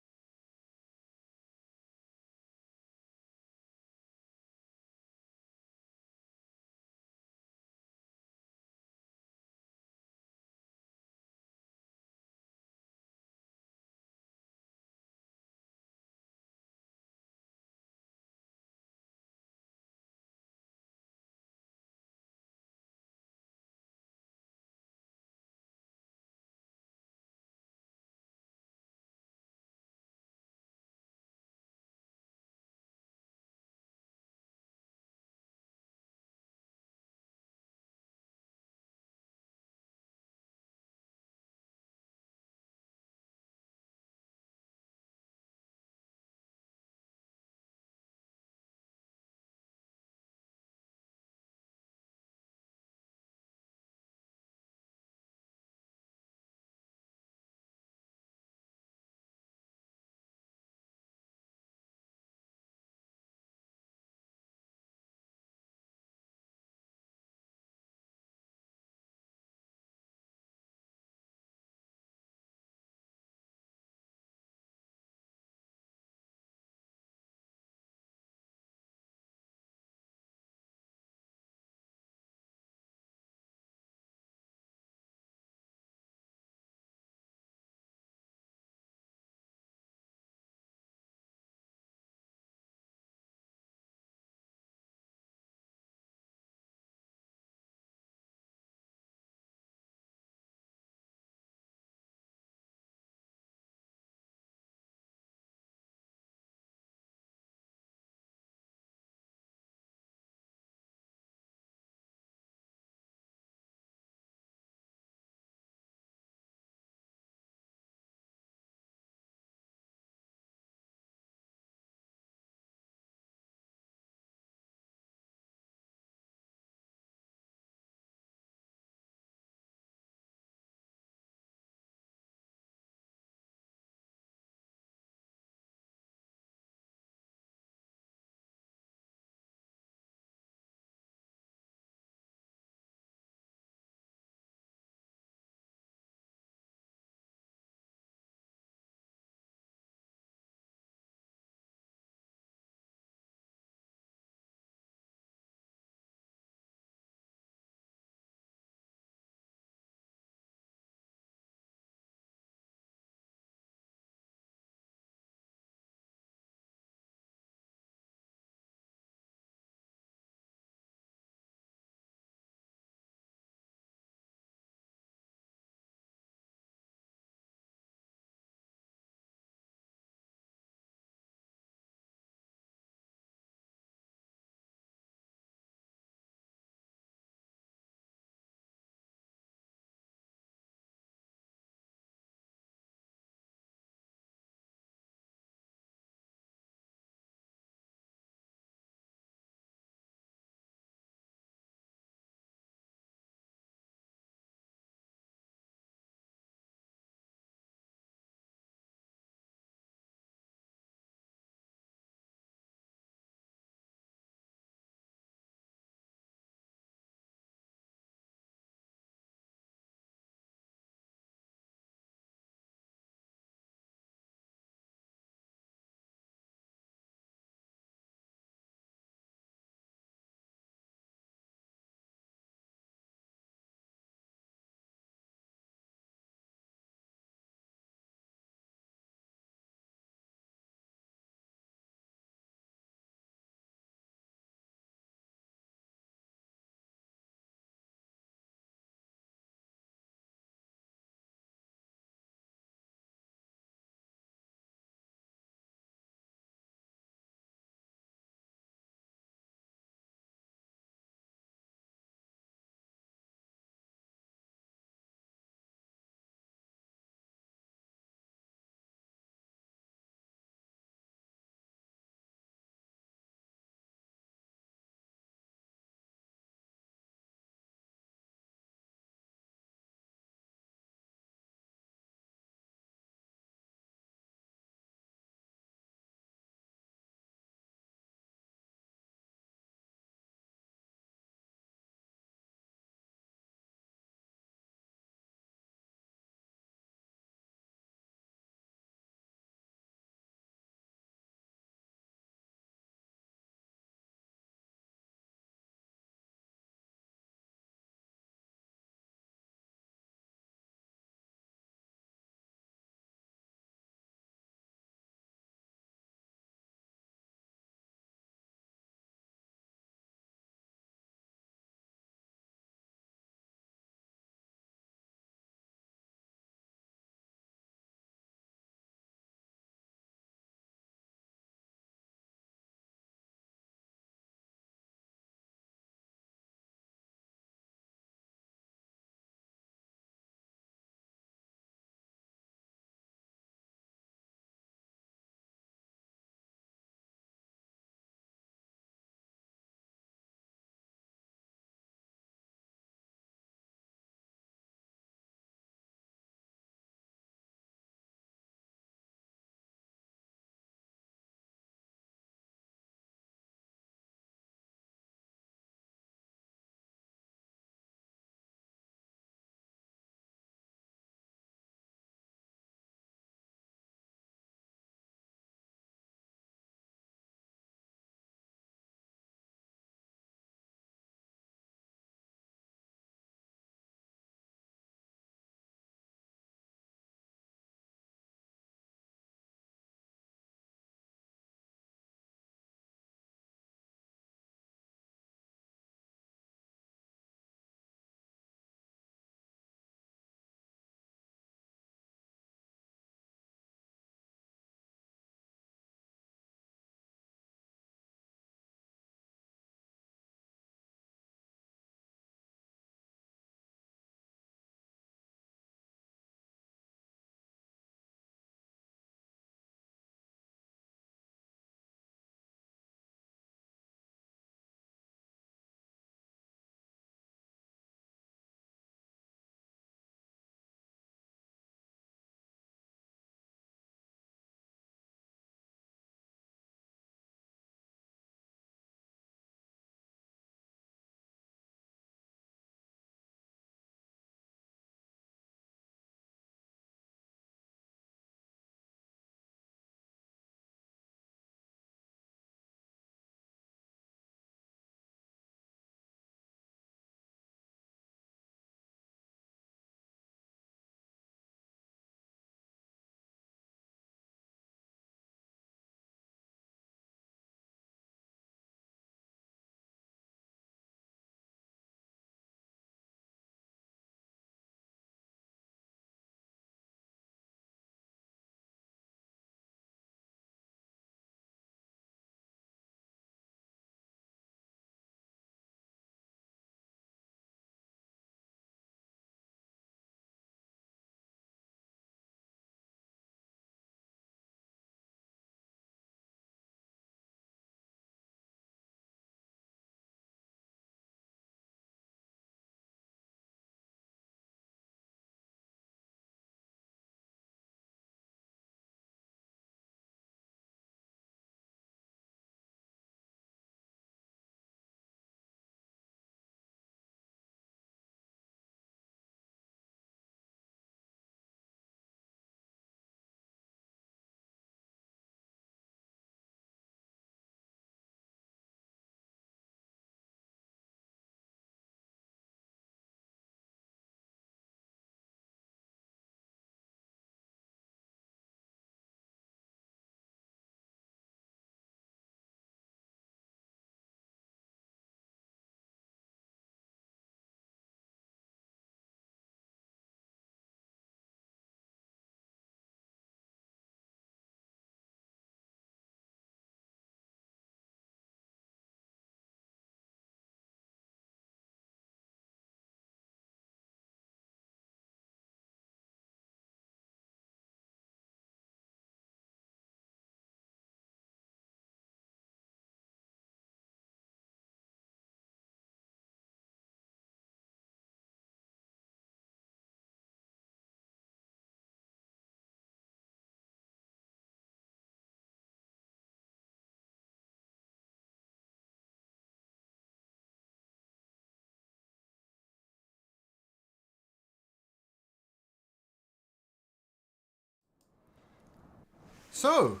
So,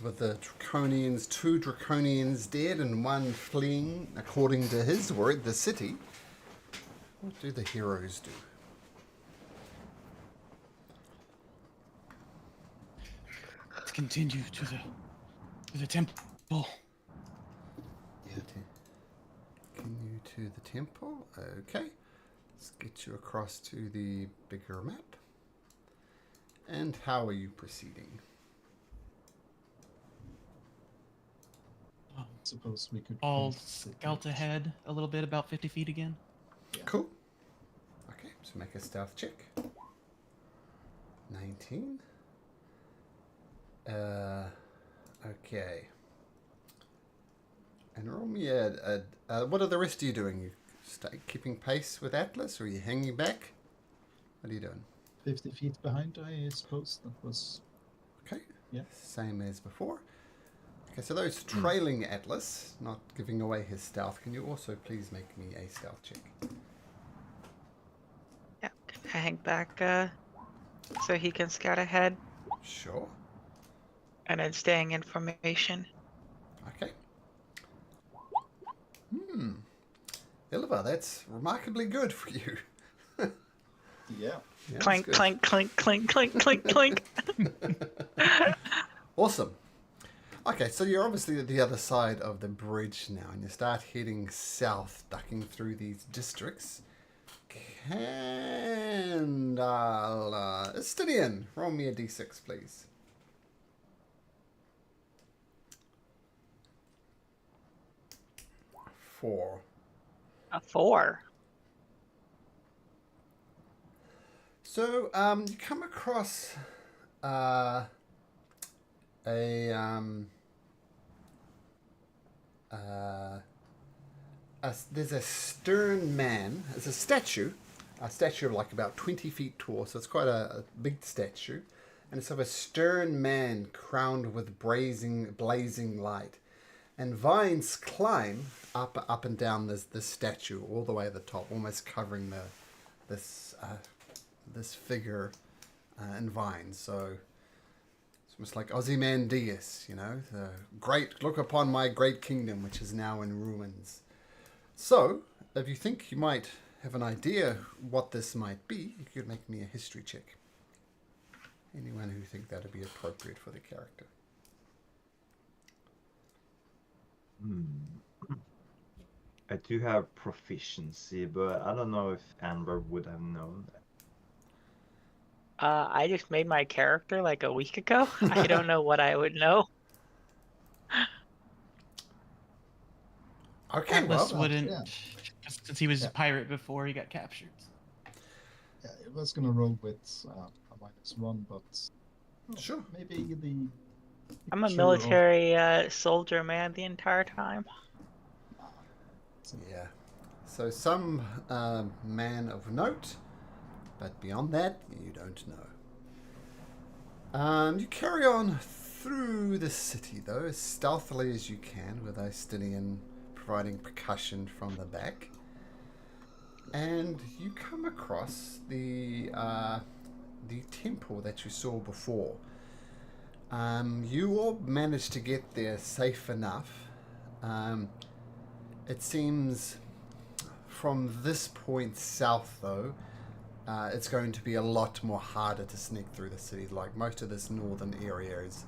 with the Draconians, 2 Draconians dead and 1 fleeing, according to his word, the city, what do the heroes do? Let's continue to the temple. Continue to the temple. Okay. Let's get you across to the bigger map. And how are you proceeding? Suppose we could. I'll sit scout next. ahead a little bit, about 50 feet again. Cool. Okay, so make a stealth check. 19. Okay. And roll me what are the rest of you doing? You keeping pace with Atlas, or are you hanging back? What are you doing? 50 feet behind, I suppose. That was. Okay. Yeah. Same as before. Okay, so those trailing Atlas, not giving away his stealth, can you also please make me a stealth check? Yeah, can I hang back so he can scout ahead Sure. and then staying in formation. Okay. Ilva, that's remarkably good for you. Yeah. Yeah, Clank, that's good. clank, clank, clank, clank, clank, clank. Awesome. Okay, so you're obviously at the other side of the bridge now, and you start heading south, ducking through these districts. Estinian, roll me a d6, please. 4. A 4. So, you come across there's a stern man. It's a statue of like about 20 feet tall, so it's quite a big statue. And it's of a stern man crowned with blazing light. And vines climb up and down this statue all the way at the top, almost covering this figure in vines. So it's almost like Ozymandias, you know, the great, look upon my great kingdom, which is now in ruins. So, if you think you might have an idea what this might be, you could make me a history check. Anyone who think that would be appropriate for the character. I do have proficiency, but I don't know if Andvar would have known that. I just made my character like a week ago. I don't know what I would know. Okay, Atlas well, wouldn't, yeah. since he was Yeah. a pirate before he got captured. Yeah, it was gonna roll with a -1, but sure. maybe the. I'm a picture of- military soldier man the entire time. Yeah. So some man of note, but beyond that, you don't know. You carry on through the city, though, as stealthily as you can, with Istinian providing percussion from the back. And you come across the temple that you saw before. You all managed to get there safe enough. It seems from this point south, though, it's going to be a lot more harder to sneak through the city. Like most of this northern area is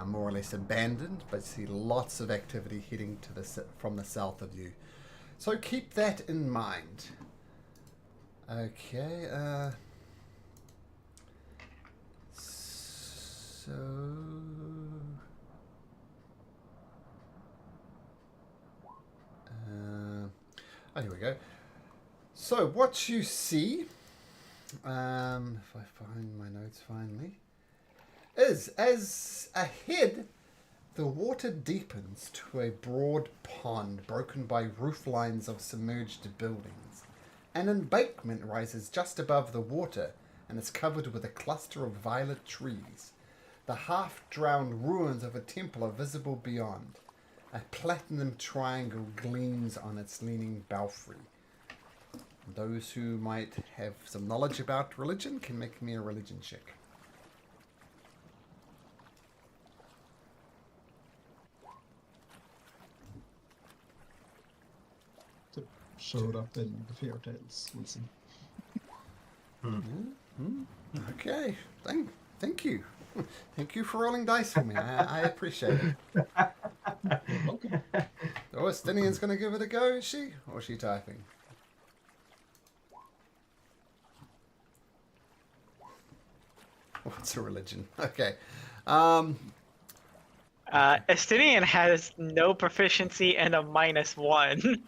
more or less abandoned, but you see lots of activity heading to from the south of you. So keep that in mind. Okay. So. Here we go. So what you see, if I find my notes finally, is as ahead the water deepens to a broad pond broken by roof lines of submerged buildings. An embankment rises just above the water and is covered with a cluster of violet trees. The half-drowned ruins of a temple are visible beyond. A platinum triangle gleams on its leaning belfry. Those who might have some knowledge about religion can make me a religion check. showed up in the fairy tales. We'll see. Okay. Thank you. Thank you for rolling dice for me. I appreciate it. Welcome. Oh, Estinian's going to give it a go, is she? Or is she typing? What's a religion? Okay. Estinian has no proficiency and a -1.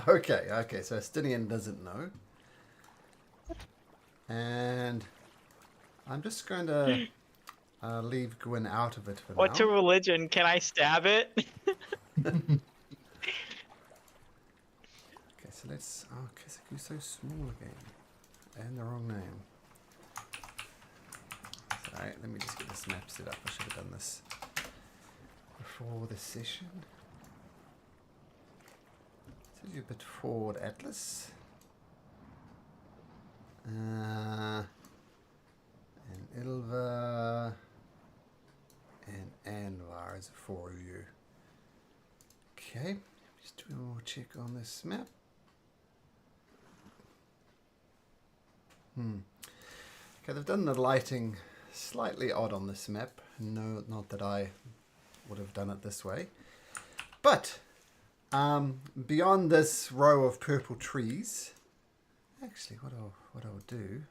Okay. So Estinian doesn't know. And I'm just going to leave Gwyn out of it for What's a now. religion? Can I stab it? Okay, so let's... Oh, Keseku's so small again. And the wrong name. Sorry, let me just get this map set up. I should have done this before the session. So you're a bit forward, Atlas. And Ilva and Andvar is for you. Okay, just do a more check on this map. Okay, they've done the lighting slightly odd on this map. No, not that I would have done it this way. But beyond this row of purple trees, actually, what I'll do.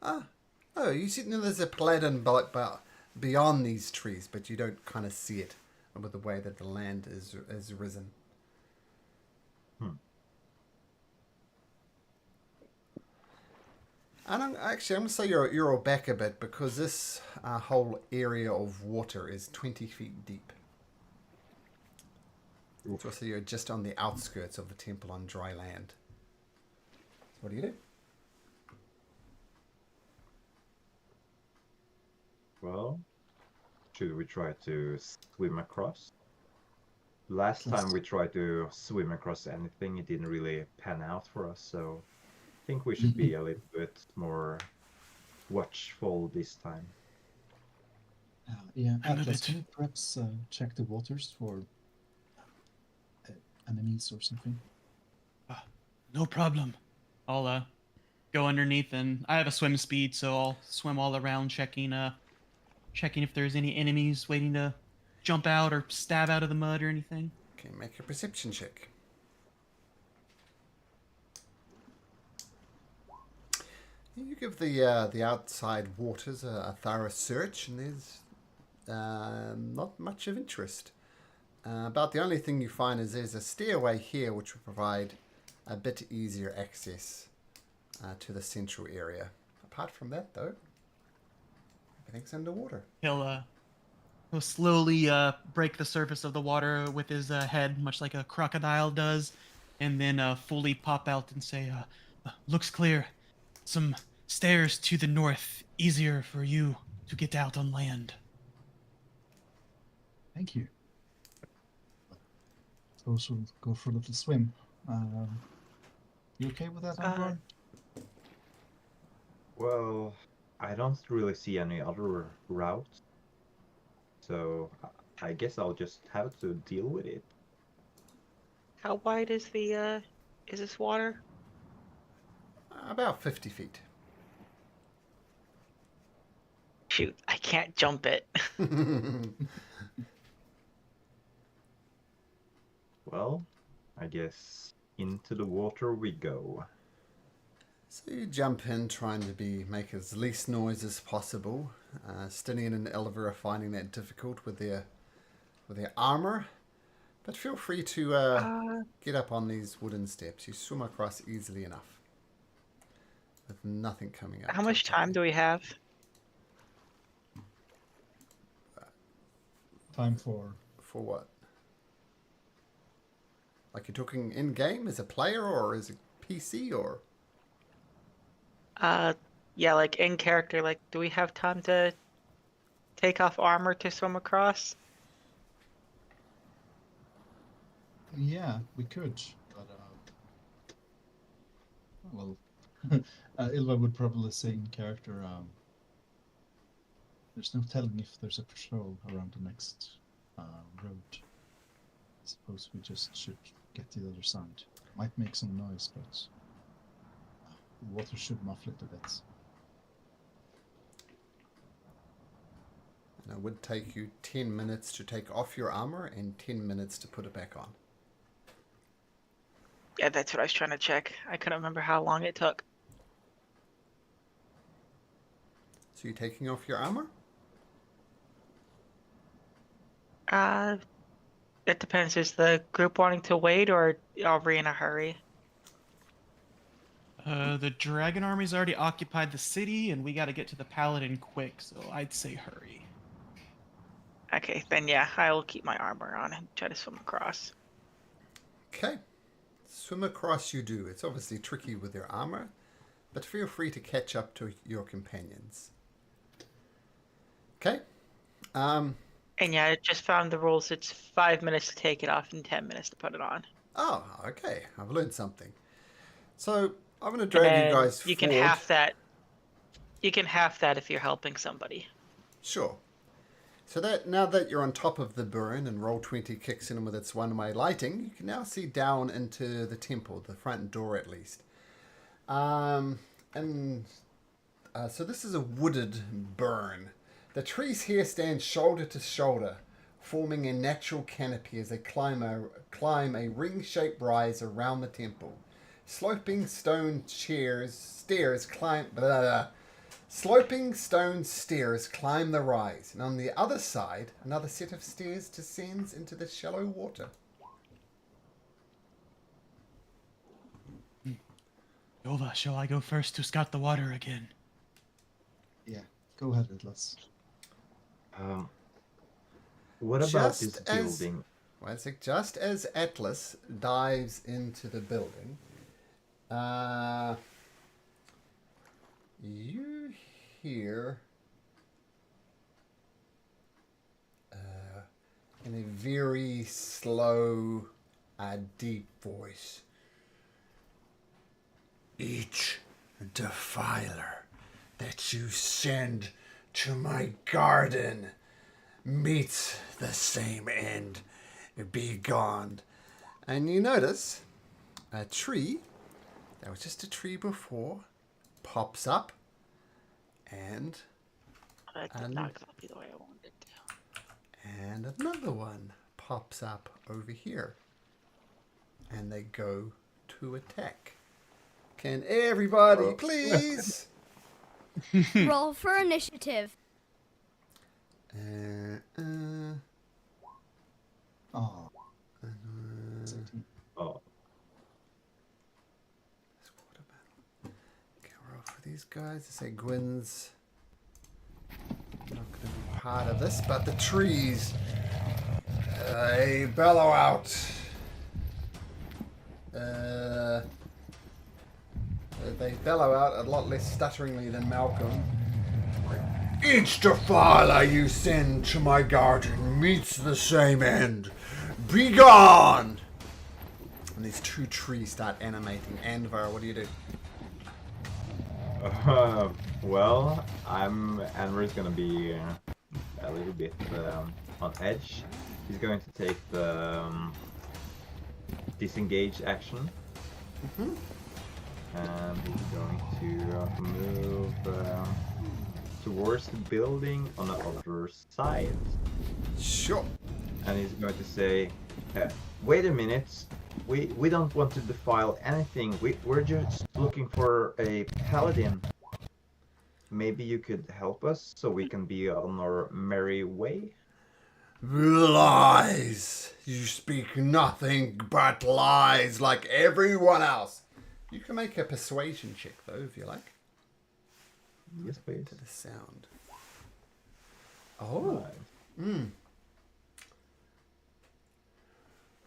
Oh, you see, no, there's a paladin beyond these trees, but you don't kind of see it with the way that the land is risen. And I'm going to say you're all back a bit because this whole area of water is 20 feet deep. So you're just on the outskirts of the temple on dry land. So what do you do? Well, should we try to swim across? Last time we tried to swim across anything, it didn't really pan out for us, so I think we should be a little bit more watchful this time. Yeah, I'm a Atlas, bit- can you perhaps check the waters for enemies or something? No problem. I'll go underneath, and I have a swim speed, so I'll swim all around, checking if there's any enemies waiting to jump out or stab out of the mud or anything. Okay, make a perception check. You give the outside waters a thorough search, and there's not much of interest. About the only thing you find is there's a stairway here which will provide a bit easier access to the central area. Apart from that, though, everything's underwater. He'll slowly break the surface of the water with his head, much like a crocodile does, and then fully pop out and say, "Looks clear. Some stairs to the north, easier for you to get out on land." Thank you. Suppose we'll go for a little swim. You okay with that, Andvar? Well, I don't really see any other route, so I guess I'll just have to deal with it. How wide is this water? About 50 feet. Shoot, I can't jump it. Well, I guess into the water we go. So you jump in, trying to make as least noise as possible. Stinian and Elver are finding that difficult with their armor, but feel free to get up on these wooden steps. You swim across easily enough, with nothing coming up. How much time do we have? Time for what? Like you're talking in game as a player or as a PC or? Yeah, like in character, like do we have time to take off armor to swim across? Yeah, we could, but well, Ilva would probably say in character. There's no telling if there's a patrol around the next road. I suppose we just should get to the other side. Might make some noise, but the water should muffle it a bit. And it would take you 10 minutes to take off your armor and 10 minutes to put it back on. Yeah, that's what I was trying to check. I couldn't remember how long it took. So you're taking off your armor? It depends. Is the group wanting to wait, or are we in a hurry? The dragon army's already occupied the city, and we got to get to the paladin quick. So I'd say hurry. Okay, then yeah, I will keep my armor on and try to swim across. Okay. Swim across you do. It's obviously tricky with your armor, but feel free to catch up to your companions. Okay. And yeah, I just found the rules. It's 5 minutes to take it off and 10 minutes to put it on. Oh, okay. I've learned something. So I'm going to drag you guys You forward. can half that. You can half that if you're helping somebody. Sure. So that now that you're on top of the burn and Roll20 kicks in with its one-way lighting, you can now see down into the temple, the front door at least. So this is a wooded burn. The trees here stand shoulder to shoulder, forming a natural canopy as they climb a ring-shaped rise around the temple. Sloping stone stairs climb the rise, and on the other side, another set of stairs descends into the shallow water. Yova, shall I go first to scout the water again? Yeah, go ahead, Atlas. What about this building? Just as Atlas dives into the building, you hear in a very slow, deep voice, each defiler that you send to my garden meets the same end. Be gone. And you notice a tree that was just a tree before pops up, and That did not go the way I wanted it to. and another one pops up over here, and they go to attack. Can everybody please Roll for initiative. Oh. Oh, Okay, roll for these guys. I say Gwyn's not going to be part of this, but the trees, they bellow out. They bellow out a lot less stutteringly than Malcolm. Each defiler you send to my garden meets the same end. Be gone! And these two trees start animating. Andvar, what do you do? well, Andvar's gonna be a little bit on edge. He's going to take the disengage action. And he's going to move towards the building on the other side. Sure. And he's going to say, wait a minute, we don't want to defile anything. We're just looking for a paladin. Maybe you could help us so we can be on our merry way? Lies! You speak nothing but lies like everyone else. You can make a persuasion check, though, if you like. Yes, please. To the sound. Oh.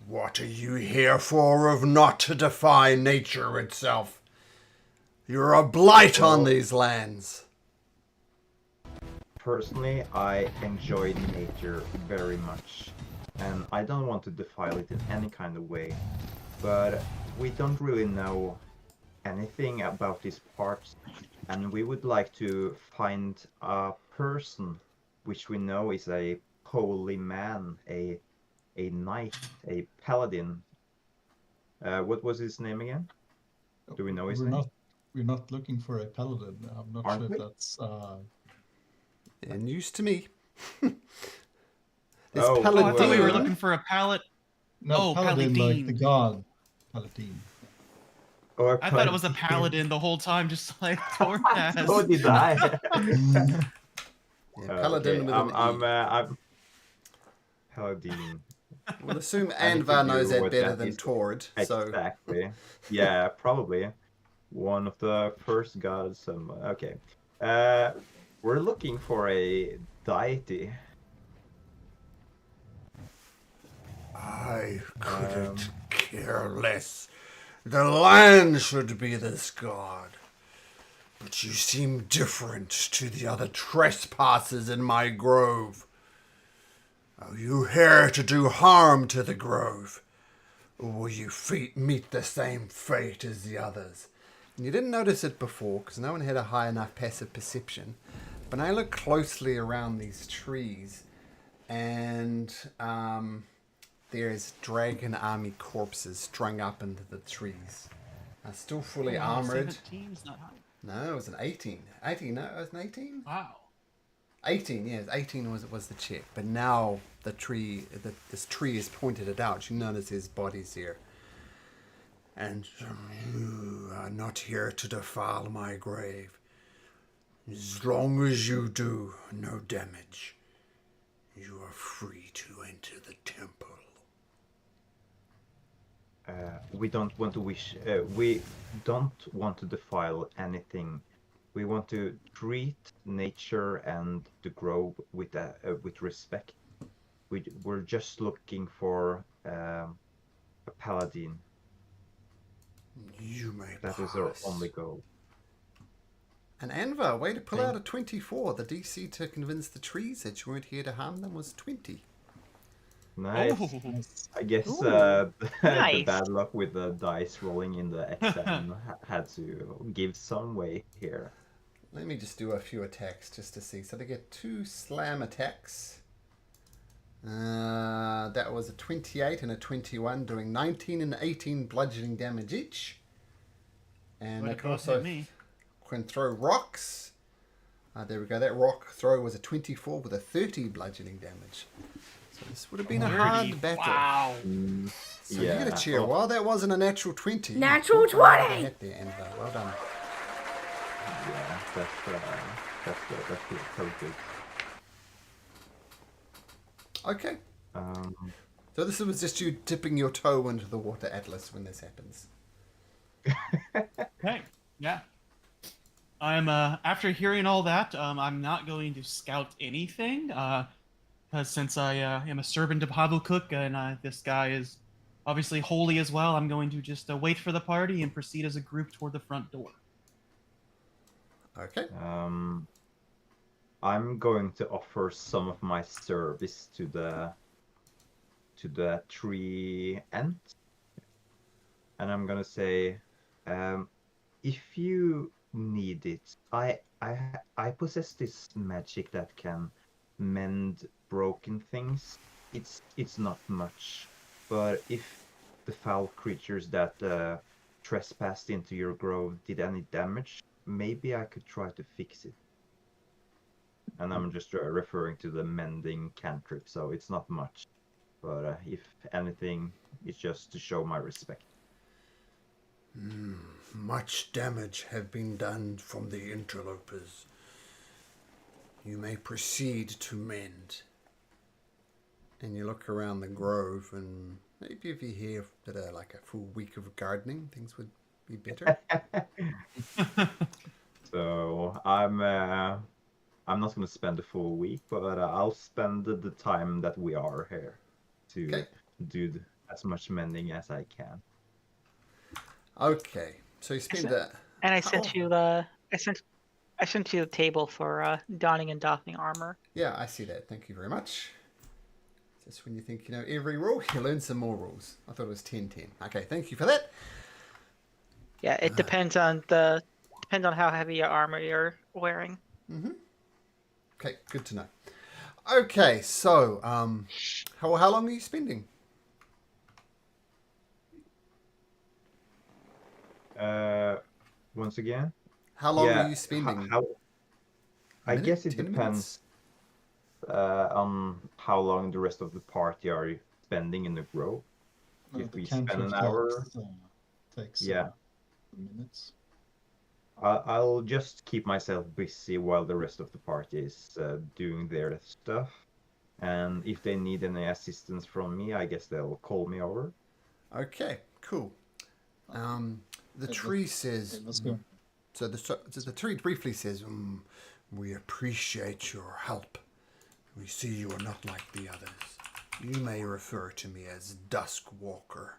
What are you here for if not to defy nature itself? You're a blight on these lands. Personally, I enjoy nature very much, and I don't want to defile it in any kind of way. But we don't really know anything about these parts, and we would like to find a person which we know is a holy man, a knight, a paladin, What was his name again? Do we know his we're name? we're not looking for a paladin. I'm not Aren't sure if we? that's And news to me. There's Oh, Oh, I thought we were Paladin. looking for a pallet. no Oh, paladin like the Paladin. god Paladin. or I thought it was a Paladin. paladin the whole time, just like Tor has. So did I. Yeah, Paladin with an E. I'm Paladin. We'll assume I need to Andvar knows do that what better that than is. Tord. So Exactly. Yeah, probably. One of the first gods. Okay. We're looking for a deity. I couldn't care less. The land should be this god. But you seem different to the other trespassers in my grove. Are you here to do harm to the grove? Or will you meet the same fate as the others? and you didn't notice it before because no one had a high enough passive perception. But I look closely around these trees, and there's dragon army corpses strung up into the trees. Still fully Wow, armored. 17 is not high. No, it was an 18. 18, no, it was an 18? Wow. 18, yes, 18 was the check. But now this tree has pointed it out. You notice his body's here. And you are not here to defile my grave. As long as you do no damage, you are free to enter the temple. We don't want to we don't want to defile anything. We want to treat nature and the grove with respect. We're just looking for a paladin. You may That pass. is our only goal. And Andvar, way to pull out a 24. The DC to convince the trees that you weren't here to harm them was 20. Nice. Oh. I guess Ooh, the nice. bad luck with the dice rolling in the XM had to give some way here. Let me just do a few attacks just to see. So they get 2 slam attacks. That was a 28 and a 21, doing 19 and 18 bludgeoning damage each. And Way they to can both also hit me. can throw rocks. There we go. That rock throw was a 24 with a 30 bludgeoning damage. So this would have been a 30. hard battle. Wow. So you get a cheer. well, Well, that wasn't a natural 20. Natural You got a 20! hit there, Andvar. Well done. yeah, that's good. That's good. So good. Okay. Um, So this was just you dipping your toe into the water, Atlas, when this happens. Okay. Yeah. I'm after hearing all that, I'm not going to scout anything. Because since I am a servant of Havelcook and this guy is obviously holy as well, I'm going to just wait for the party and proceed as a group toward the front door. Okay. I'm going to offer some of my service to the tree ant, and I'm gonna say, if you need it, I possess this magic that can mend broken things. It's not much, but if the foul creatures that trespassed into your grove did any damage, maybe I could try to fix it. And I'm just referring to the mending cantrip, so it's not much. But if anything, it's just to show my respect. Much damage have been done from the interlopers. You may proceed to mend. And you look around the grove, and maybe if you here did like a full week of gardening, things would be better. So I'm not going to spend a full week, but I'll spend the time that we are here to Okay. do as much mending as I can. Okay. So you spend that. And I sent you the I sent you the table for donning and doffing armor. Yeah, I see that. Thank you very much. Just when you think you know every rule, you learn some more rules. I thought it was 10-10. Okay, thank you for that. Yeah, it depends on how heavy your armor you're wearing. Okay, good to know. Okay, so how long are you spending? Once again, How long yeah. are you spending? How? A I minute? guess it 10 depends on how long the rest of the party are spending in the grove. If The we spend cantrip an hour, takes yeah, minutes. I'll just keep myself busy while the rest of the party is doing their stuff. And if they need any assistance from me, I guess they'll call me over. Okay, cool. The Okay, tree says. let's go. So the tree briefly says, "We appreciate your help. We see you are not like the others. You may refer to me as Dusk Walker."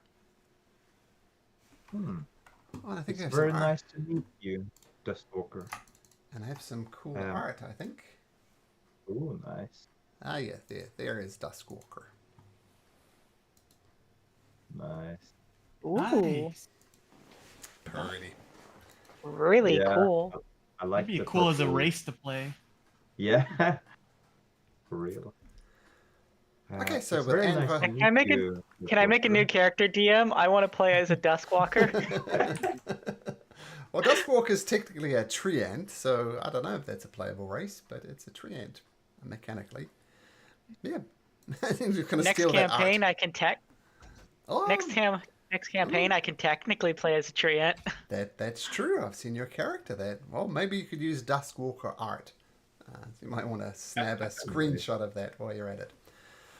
Hmm. Oh, and I think I It's have very some art. nice to meet you, Dustwalker. And I have some cool Um, art, I think. Oh, nice, Ah, yeah, there is Dusk Walker. nice. Ooh, Nice. Pretty. really Yeah, cool. I That'd like be the cool as a purple. race to play. Yeah, for real. Okay, so It's with very nice to Andvar. Can meet I make a you, Can I make a new Dustwalker. character, DM? I want to play as a Duskwalker. Well, Dusk is technically a tree ant, so I don't know if that's a playable race, but it's a tree ant mechanically. Yeah, I think we're gonna Next steal that art. campaign, I can tech. Oh, Next campaign, I can technically play as a treant. that's true. I've seen your character. Well, maybe you could use Duskwalker art. So you might want to snap a screenshot of that while you're at it.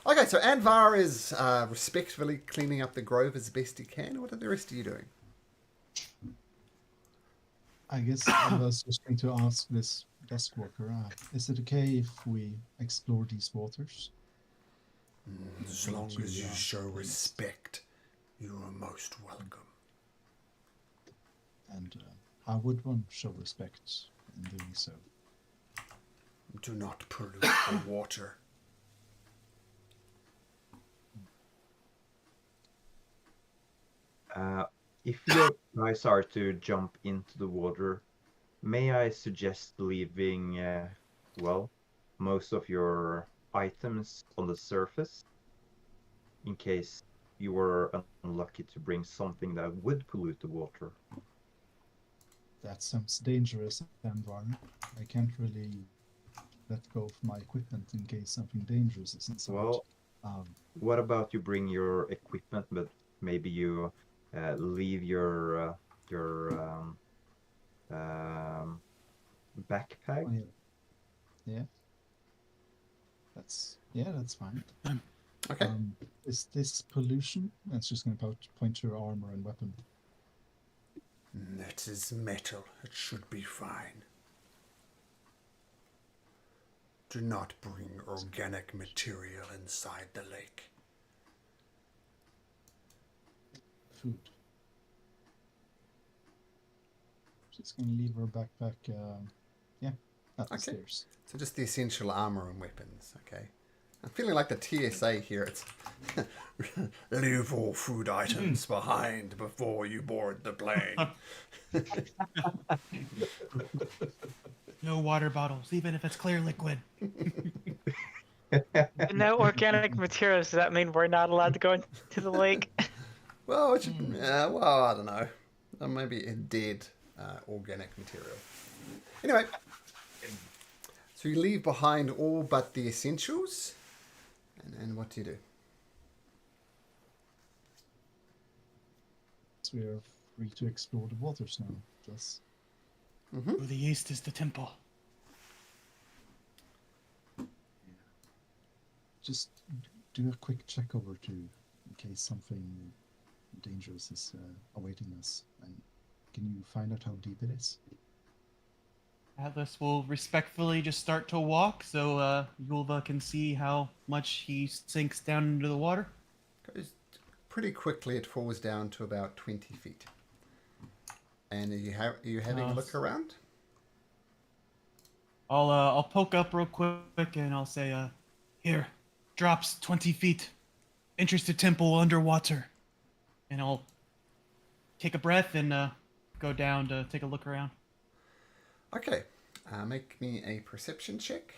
Okay, so Andvar is respectfully cleaning up the grove as best he can. What are the rest of you doing? I guess I was just going to ask this Duskwalker, is it okay if we explore these waters? As One or long two, as you yeah, show please. respect, you are most welcome. And how would one show respect in doing so? Do not pollute the water. If you guys are to jump into the water, may I suggest leaving, well, most of your items on the surface in case you were unlucky to bring something that would pollute the water? That sounds dangerous, Andvar. I can't really let go of my equipment in case something dangerous is inside. Well, what about you bring your equipment, but maybe you leave your backpack? oh, yeah. That's fine. Okay. Is this pollution? It's just going to point to your armor and weapon. That is metal. It should be fine. Do not bring organic material inside the lake. Food. She's going to leave her backpack, at the Okay. stairs. So just the essential armor and weapons, okay? I'm feeling like the TSA here. It's leave all food items behind before you board the plane. No water bottles, even if it's clear liquid. No organic materials. Does that mean we're not allowed to go into the lake? Well, I don't know. Maybe a dead organic material. Anyway, so you leave behind all but the essentials. And what do you do? So we are free to explore the waters now. Just To the east is the temple. just do a quick check over in case something dangerous is awaiting us. And can you find out how deep it is? Atlas will respectfully just start to walk so Yulva can see how much he sinks down into the water. Goes pretty quickly. It falls down to about 20 feet. And are you having a look around? I'll poke up real quick and I'll say, here, drops 20 feet. Interested temple underwater. And I'll take a breath and go down to take a look around. Okay. Make me a perception check.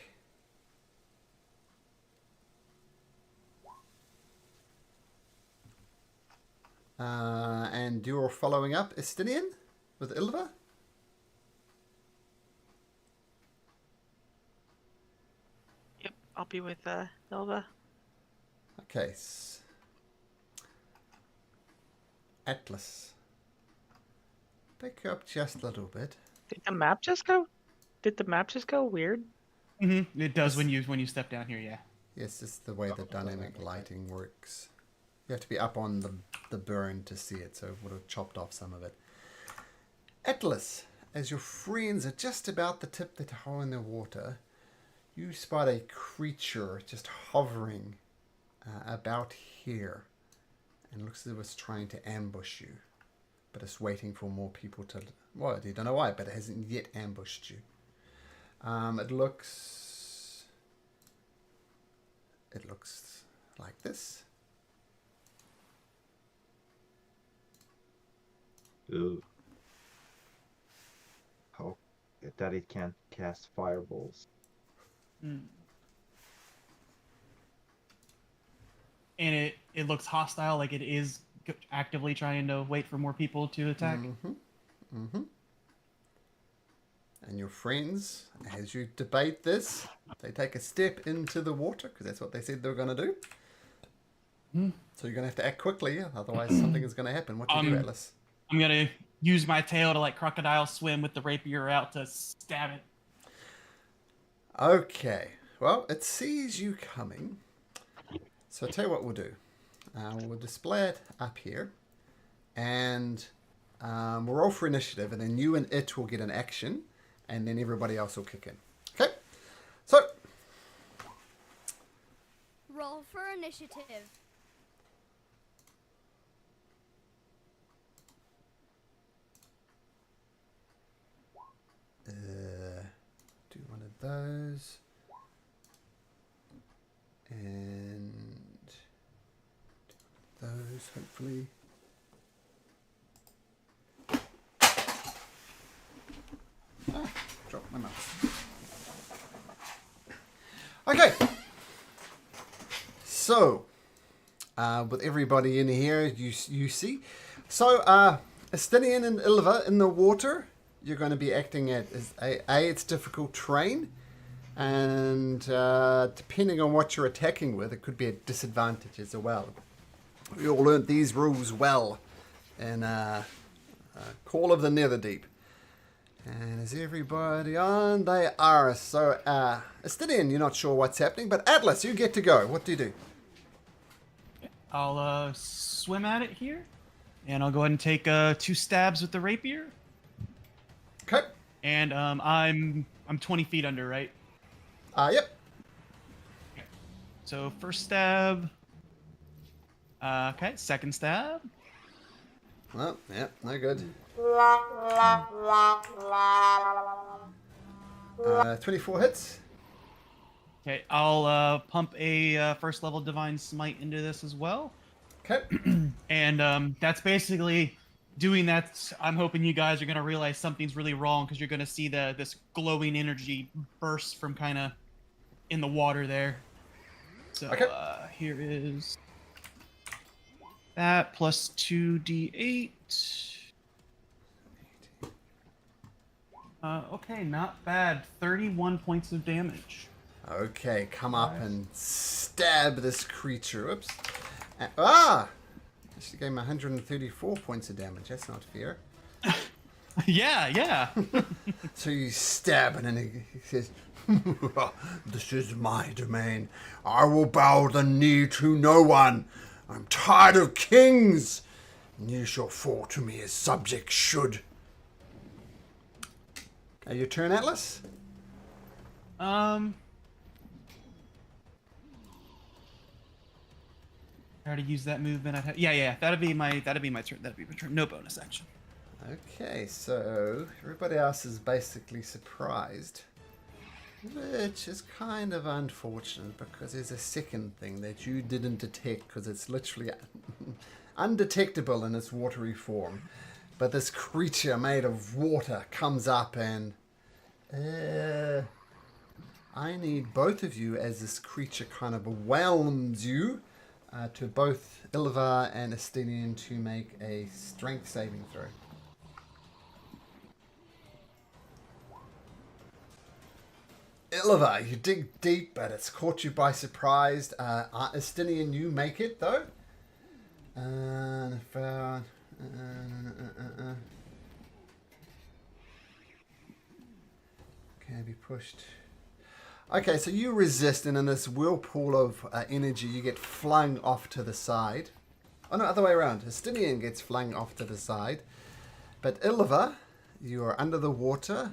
And you're following up Estinian? with Ilva? Yep, I'll be with Ilva. Okay. Atlas. Back you up just a little bit. Did the map just go? Did the map just go weird? It does when you step down here. Yeah. Yes, this is the way the dynamic lighting works. You have to be up on the burn to see it, so it would have chopped off some of it. Atlas, as your friends are just about to tip the toe in the water, you spot a creature just hovering about here. And it looks as if it's trying to ambush you. But it's waiting for more people to... Well, you don't know why, but it hasn't yet ambushed you. It looks like this. Ooh. How that it can't cast fireballs. And it looks hostile, like it is actively trying to wait for more people to attack. And your friends, as you debate this, they take a step into the water, because that's what they said they were going to do. So you're going to have to act quickly, otherwise something is going to happen. What do you do, Atlas? I'm gonna use my tail to like crocodile swim with the rapier out to stab it. Okay. Well, it sees you coming. So I'll tell you what we'll do. We'll display it up here. And we'll roll for initiative. And then you and it will get an action. And then everybody else will kick in. Okay? So. Roll for initiative. Do one of those. And those, hopefully. Drop my mouse. Okay. So, with everybody in here, you see. So, Estinian and Ilva in the water, you're going to be acting at it's difficult terrain. And depending on what you're attacking with, it could be a disadvantage as well. We all learnt these rules well in Call of the Netherdeep. And is everybody on? They are. So, Estinian, you're not sure what's happening, but Atlas, you get to go. What do you do? I'll swim at it here, and I'll go ahead and take 2 stabs with the rapier. Okay. And I'm 20 feet under, right? Yep. Okay. So first stab. Okay, second stab. Well, yeah, no good. 24 hits. Okay, I'll pump a first level divine smite into this as well. Okay. And that's basically doing that. I'm hoping you guys are gonna realize something's really wrong, because you're gonna see this glowing energy burst from kind of in the water there. So Okay. Here is that plus 2d8. Okay, not bad. 31 points of damage. Okay, come up and stab this creature. Oops. She gave him 134 points of damage. That's not fair. Yeah. So you stab and then he says, "This is my domain. I will bow the knee to no one. I'm tired of kings, and you shall fall to me as subjects should." Your turn, Atlas? I already used that movement. Yeah. That'd be my turn. That'd be my turn. No bonus action. Okay, so everybody else is basically surprised, which is kind of unfortunate because there's a second thing that you didn't detect because it's literally undetectable in its watery form. But this creature made of water comes up and I need both of you as this creature kind of overwhelms you to both Ilva and Estinian to make a strength saving throw. Illiva, you dig deep, but it's caught you by surprise. Estinian, you make it, though. Can be pushed. Okay, so you resist, and in this whirlpool of energy, you get flung off to the side. Oh, no, other way around. Estinian gets flung off to the side. But Illiva, you are under the water.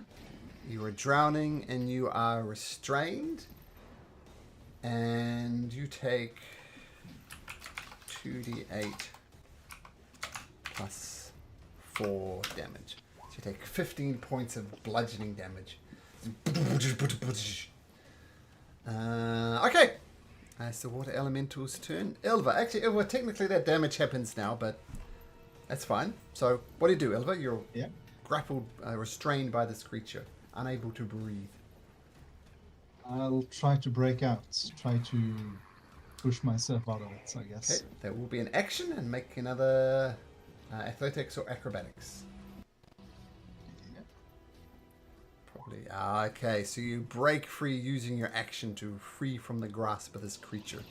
You are drowning, and you are restrained. And you take 2d8 plus 4 damage. So you take 15 points of bludgeoning damage. Okay. It's the water elemental's turn. Ilva. Actually, Ilva, technically that damage happens now, but that's fine. So, what do you do, Ilva? You're grappled, restrained by this creature, unable to breathe. I'll try to break out. Try to push myself out of it, I guess. Okay, that will be an action, and make another athletics or acrobatics. Probably. Okay, so you break free using your action to free from the grasp of this creature.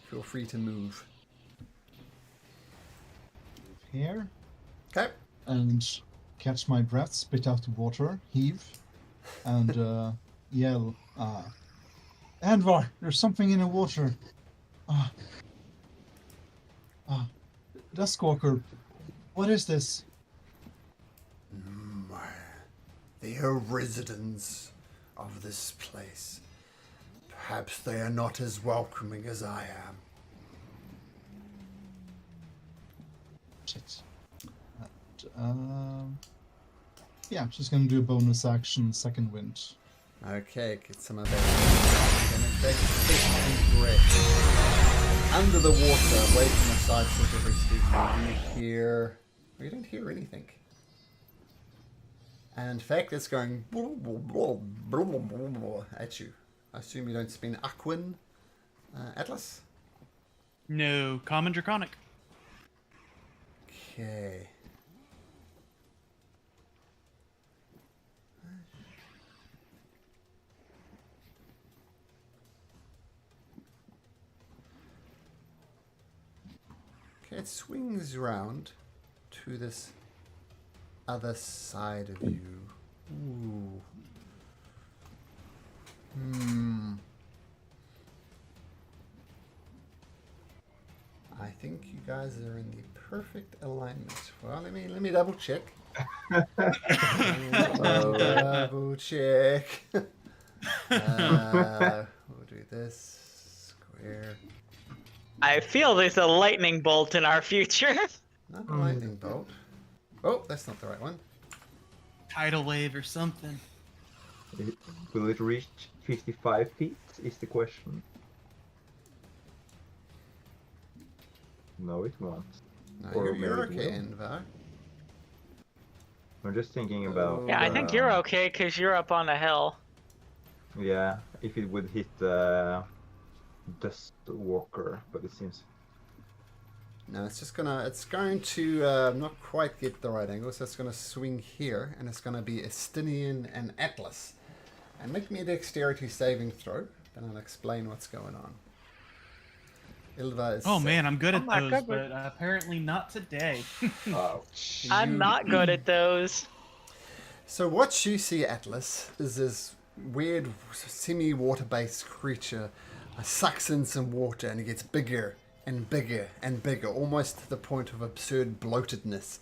Feel free to move. Here. Okay. And catch my breath, spit out the water, heave, and yell, Andvar, there's something in the water. Duskwalker, what is this? They are residents of this place. Perhaps they are not as welcoming as I am. Shit. Yeah, she's gonna do a bonus action, second wind. Okay, get some of that damage back. Under the water, away from the sides of the rest of you, you hear... Well, you don't hear anything. And in fact, it's going at you. I assume you don't spend Aquin, Atlas? No, common draconic. Okay. Okay, it swings around to this other side of you. Ooh. I think you guys are in the perfect alignment. Well, let me double check. Double check. We'll do this square. I feel there's a lightning bolt in our future. Not a lightning bolt. Oh, that's not the right one. Tidal wave or something. Will it reach 55 feet is the question. No, it won't. No, Or you're maybe it okay, will. Andvar. I'm just thinking about... Yeah, I think you're okay because you're up on a hill. Yeah, if it would hit the Dust Walker, but it seems... No, it's going to not quite get the right angle, so it's going to swing here, and it's going to be Estinian and Atlas. And make me a dexterity saving throw, then I'll explain what's going on. Ilva is... Oh man, I'm good at my those, God, but apparently not today. Oh. I'm not good at those. So what you see, Atlas, is this weird semi-water-based creature sucks in some water, and it gets bigger and bigger and bigger, almost to the point of absurd bloatedness,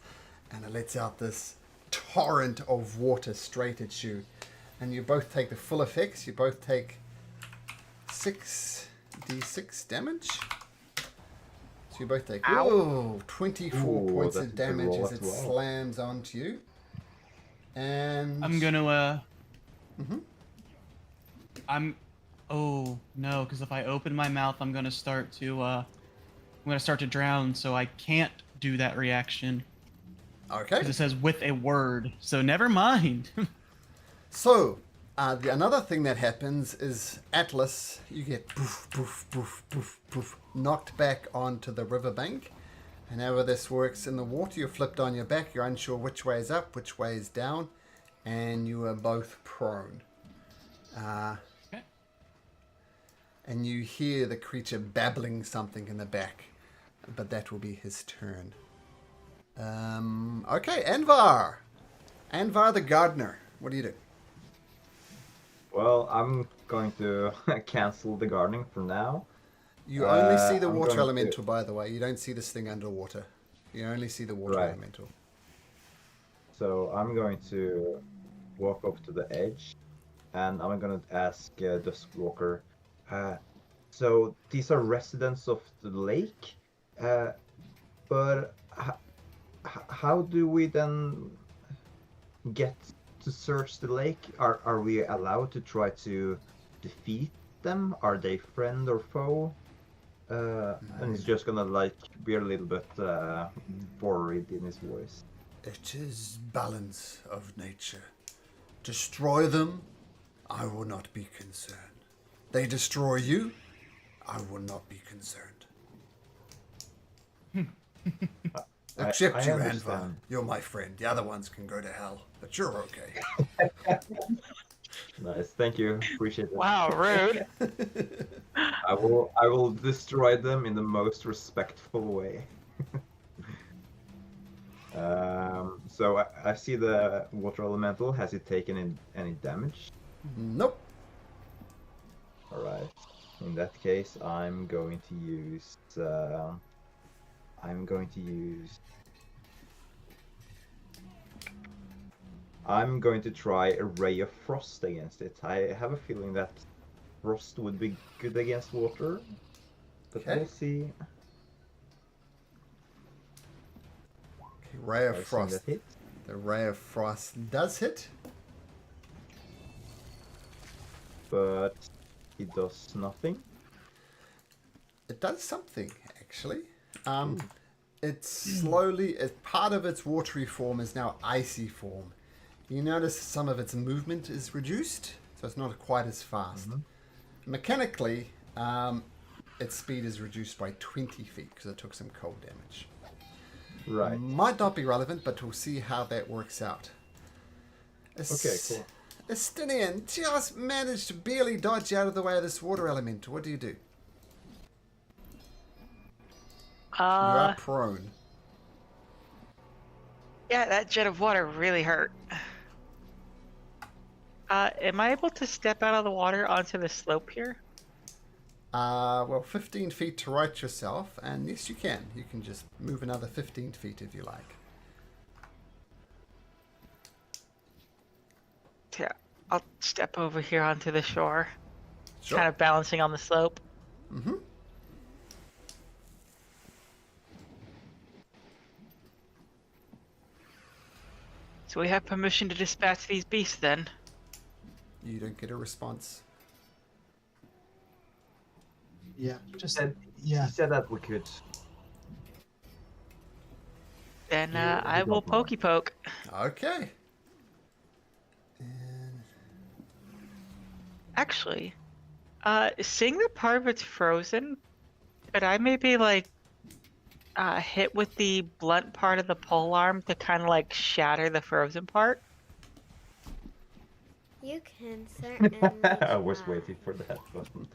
and it lets out this torrent of water straight at you, and you both take the full effects. You both take 6d6 damage. So you both take 24 points that's of a good damage roll as as it well. slams onto you. And I'm gonna oh no, because if I open my mouth, I'm gonna start to drown, so I can't do that reaction. okay. Because it says with a word, so never mind. So, another thing that happens is Atlas, you get poof, poof, poof, poof, poof, knocked back onto the riverbank. And however this works in the water, you're flipped on your back, you're unsure which way is up, which way is down, and you are both prone. and you hear the creature babbling something in the back, but that will be his turn. Okay, Andvar. Andvar the gardener. What do you do? Well, I'm going to cancel the gardening for now. You only see the I'm water going elemental, by the way. You don't see this thing underwater. You only see the water Right. elemental. So I'm going to walk up to the edge, and I'm going to ask Duskwalker. So these are residents of the lake, but how do we then get to search the lake? Are we allowed to try to defeat them? Are they friend or foe? And he's just gonna like be a little bit worried in his voice. It is balance of nature. Destroy them, I will not be concerned. They destroy you, I will not be concerned. Except I you, Andvar. understand. You're my friend. The other ones can go to hell, but you're okay. Nice, thank you, appreciate it. Wow, rude. I will destroy them in the most respectful way. So I see the water elemental. Has it taken any damage? Nope. All right. In that case, I'm going to use. I'm going to try a ray of frost against it. I have a feeling that frost would be good against water, but Okay. we'll see. Okay, ray of I assume frost. that hits. The ray of frost does hit. But it does nothing. It does something, actually. It's slowly, part of its watery form is now icy form. You notice some of its movement is reduced, so it's not quite as fast. Mechanically, its speed is reduced by 20 feet because it took some cold damage. Right. Might not be relevant, but we'll see how that works out. Okay, cool. Estinian just managed to barely dodge out of the way of this water element. What do you do? You are prone. Yeah, that jet of water really hurt. Am I able to step out of the water onto the slope here? Well, 15 feet to right yourself, and yes, you can. You can just move another 15 feet if you like. Yeah, I'll step over here onto the shore. Sure. Kind of balancing on the slope. Mm-hmm. So we have permission to dispatch these beasts then? You don't get a response. Yeah, just And yeah. He said that we could. Then Yeah, I we will don't know. pokey poke. Okay. And Actually, seeing that part of it's frozen, could I maybe like hit with the blunt part of the pole arm to kind of like shatter the frozen part? You can certainly. I was try. waiting for that button.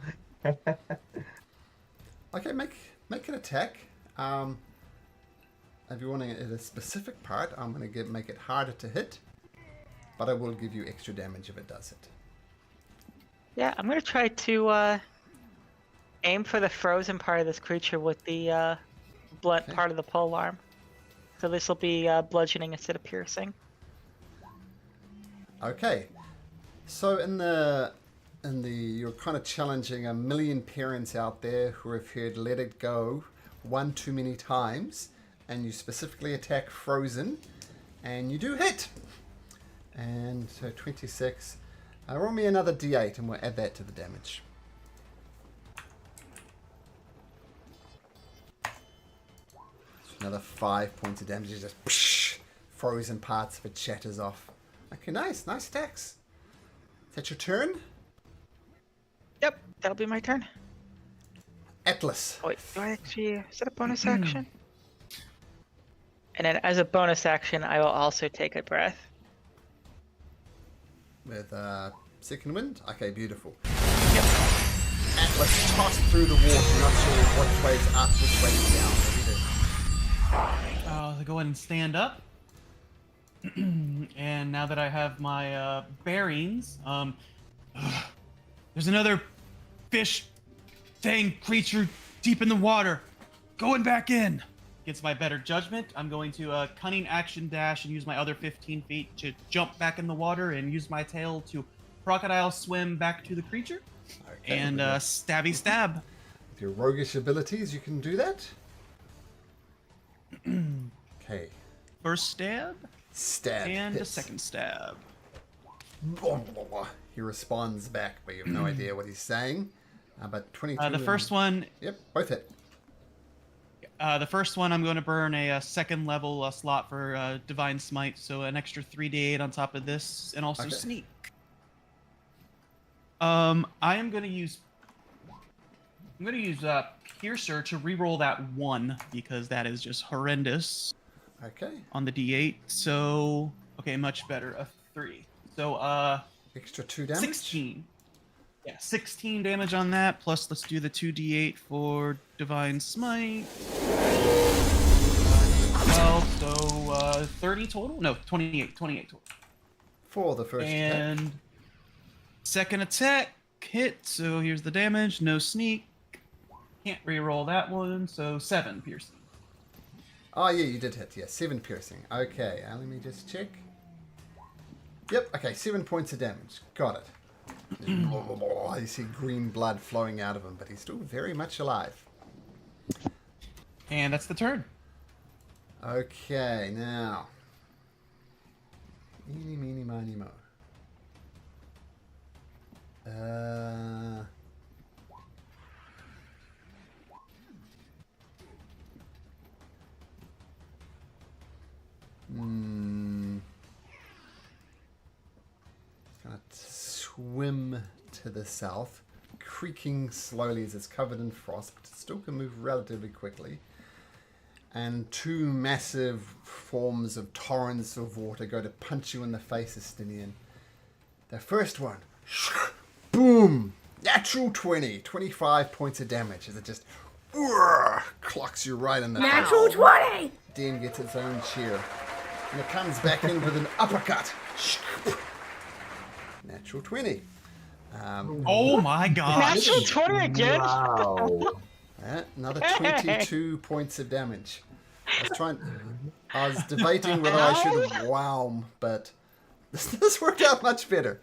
okay, make an attack. If you want to hit a specific part, I'm going to make it harder to hit, but I will give you extra damage if it does hit. Yeah, I'm gonna try to aim for the frozen part of this creature with the blunt Okay. part of the pole arm. So this will be bludgeoning instead of piercing. Okay, so you're kind of challenging a million parents out there who have heard "Let It Go" one too many times, and you specifically attack Frozen, and you do hit. And so 26. Roll me another D8, and we'll add that to the damage. So another 5 points of damage. Just frozen parts of it shatters off. Okay, nice attacks. Is that your turn? Yep, that'll be my turn. Atlas. Oh, wait, do I actually... Is that a bonus action? And then as a bonus action, I will also take a breath. With second wind? Okay, beautiful. Yep. Atlas Atlas tossed through the water. Not sure what way's up, which way's down. What do you do? I'll go ahead and stand up. And now that I have my bearings, there's another fish thing creature deep in the water. Going back in. Against my better judgment, I'm going to cunning action dash and use my other 15 feet to jump back in the water and use my tail to crocodile swim back to the creature. Okay, And stabby stab. with your roguish abilities, you can do that. Okay. First stab Stab. and a hits. second stab. He responds back, but you have no idea what he's saying. But 22. The first one, Yep, both hit. the first one, I'm going to burn a second level slot for Divine Smite, so an extra 3d8 on top of this, and also Okay. sneak. I am going to use. I'm going to use Piercer to reroll that 1 because that is just horrendous Okay. on the d8. So okay, much better. A 3. So Extra 2 damage. 16. Yeah, 16 damage on that. Plus, let's do the 2d8 for Divine Smite. 12, so 30 total? No, 28 total. For the first attack. And second attack hit, so here's the damage. No sneak. Can't reroll that one, so 7 piercing. Oh, yeah, you did hit. Yeah, 7 piercing. Okay, let me just check. Yep, okay, 7 points of damage. Got it. You see green blood flowing out of him, but he's still very much alive. And that's the turn. Okay, now. Eeny, meeny, miny, mo. Gonna swim to the south, creaking slowly as it's covered in frost, but it still can move relatively quickly. And 2 massive forms of torrents of water go to punch you in the face, Estinian. The first one, boom! Natural 20, 25 points of damage as it just clocks you right in the Natural face. 20! Den gets its own cheer. And it comes back in with an uppercut. Natural 20. Oh my gosh. Natural 20 again? Wow. Another 22 points of damage. I was debating whether I should have wow, but this worked out much better.